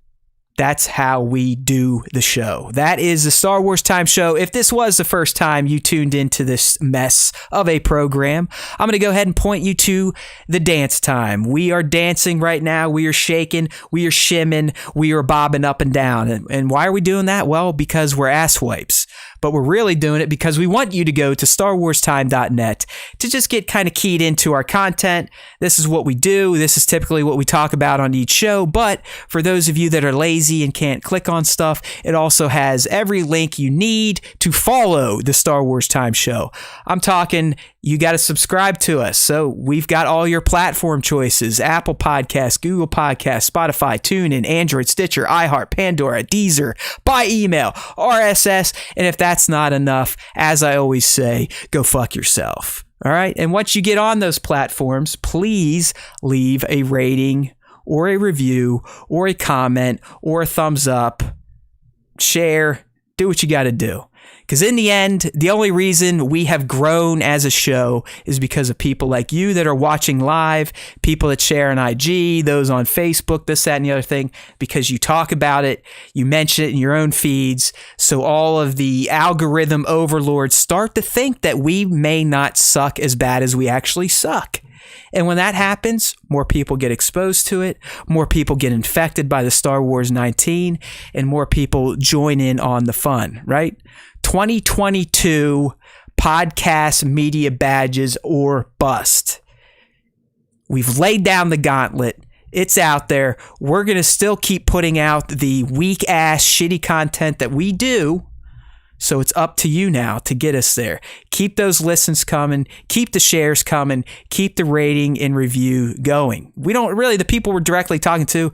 that's how we do the show. That is the Star Wars Time Show. If this was the first time you tuned into this mess of a program, I'm going to go ahead and point you to the dance time. We are dancing right now. We are shaking. We are shimming. We are bobbing up and down. And why are we doing that? Well, because we're asswipes. but we're really doing it because we want you to go to StarWarsTime.net to just get kind of keyed into our content. This is what we do. This is typically what we talk about on each show, but for those of you that are lazy and can't click on stuff, it also has every link you need to follow the Star Wars Time Show. I'm talking, you got to subscribe to us. So we've got all your platform choices: Apple Podcasts, Google Podcasts, Spotify, TuneIn, Android, Stitcher, iHeart, Pandora, Deezer, by email, RSS. And if that's not enough, as I always say, go fuck yourself. All right. And once you get on those platforms, please leave a rating or a review or a comment or a thumbs up, share, do what you got to do. Because in the end, the only reason we have grown as a show is because of people like you that are watching live, people that share on IG, those on Facebook, this, that, and the other thing, because you talk about it, you mention it in your own feeds. So all of the algorithm overlords start to think that we may not suck as bad as we actually suck. And when that happens, more people get exposed to it, more people get infected by the Star Wars 19, and more people join in on the fun, right? 2022 podcast media badges or bust. We've laid down the gauntlet. It's out there. We're going to still keep putting out the weak ass shitty content that we do. So it's up to you now to get us there. Keep those listens coming. Keep the shares coming. Keep the rating and review going. We don't really, the people we're directly talking to,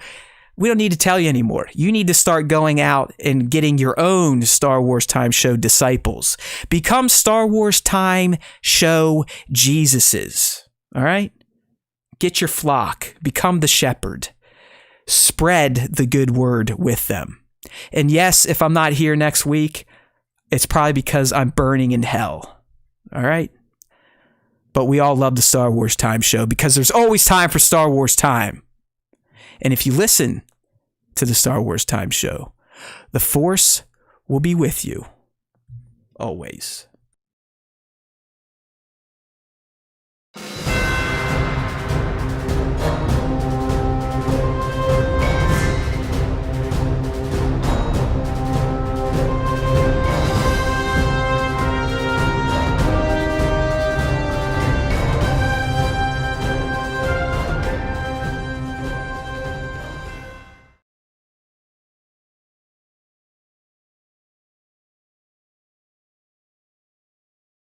we don't need to tell you anymore. You need to start going out and getting your own Star Wars Time Show disciples. Become Star Wars Time Show Jesuses. All right? Get your flock. Become the shepherd. Spread the good word with them. And yes, if I'm not here next week, it's probably because I'm burning in hell. All right? But we all love the Star Wars Time Show because there's always time for Star Wars Time. And if you listen to the Star Wars Time Show, the Force will be with you always.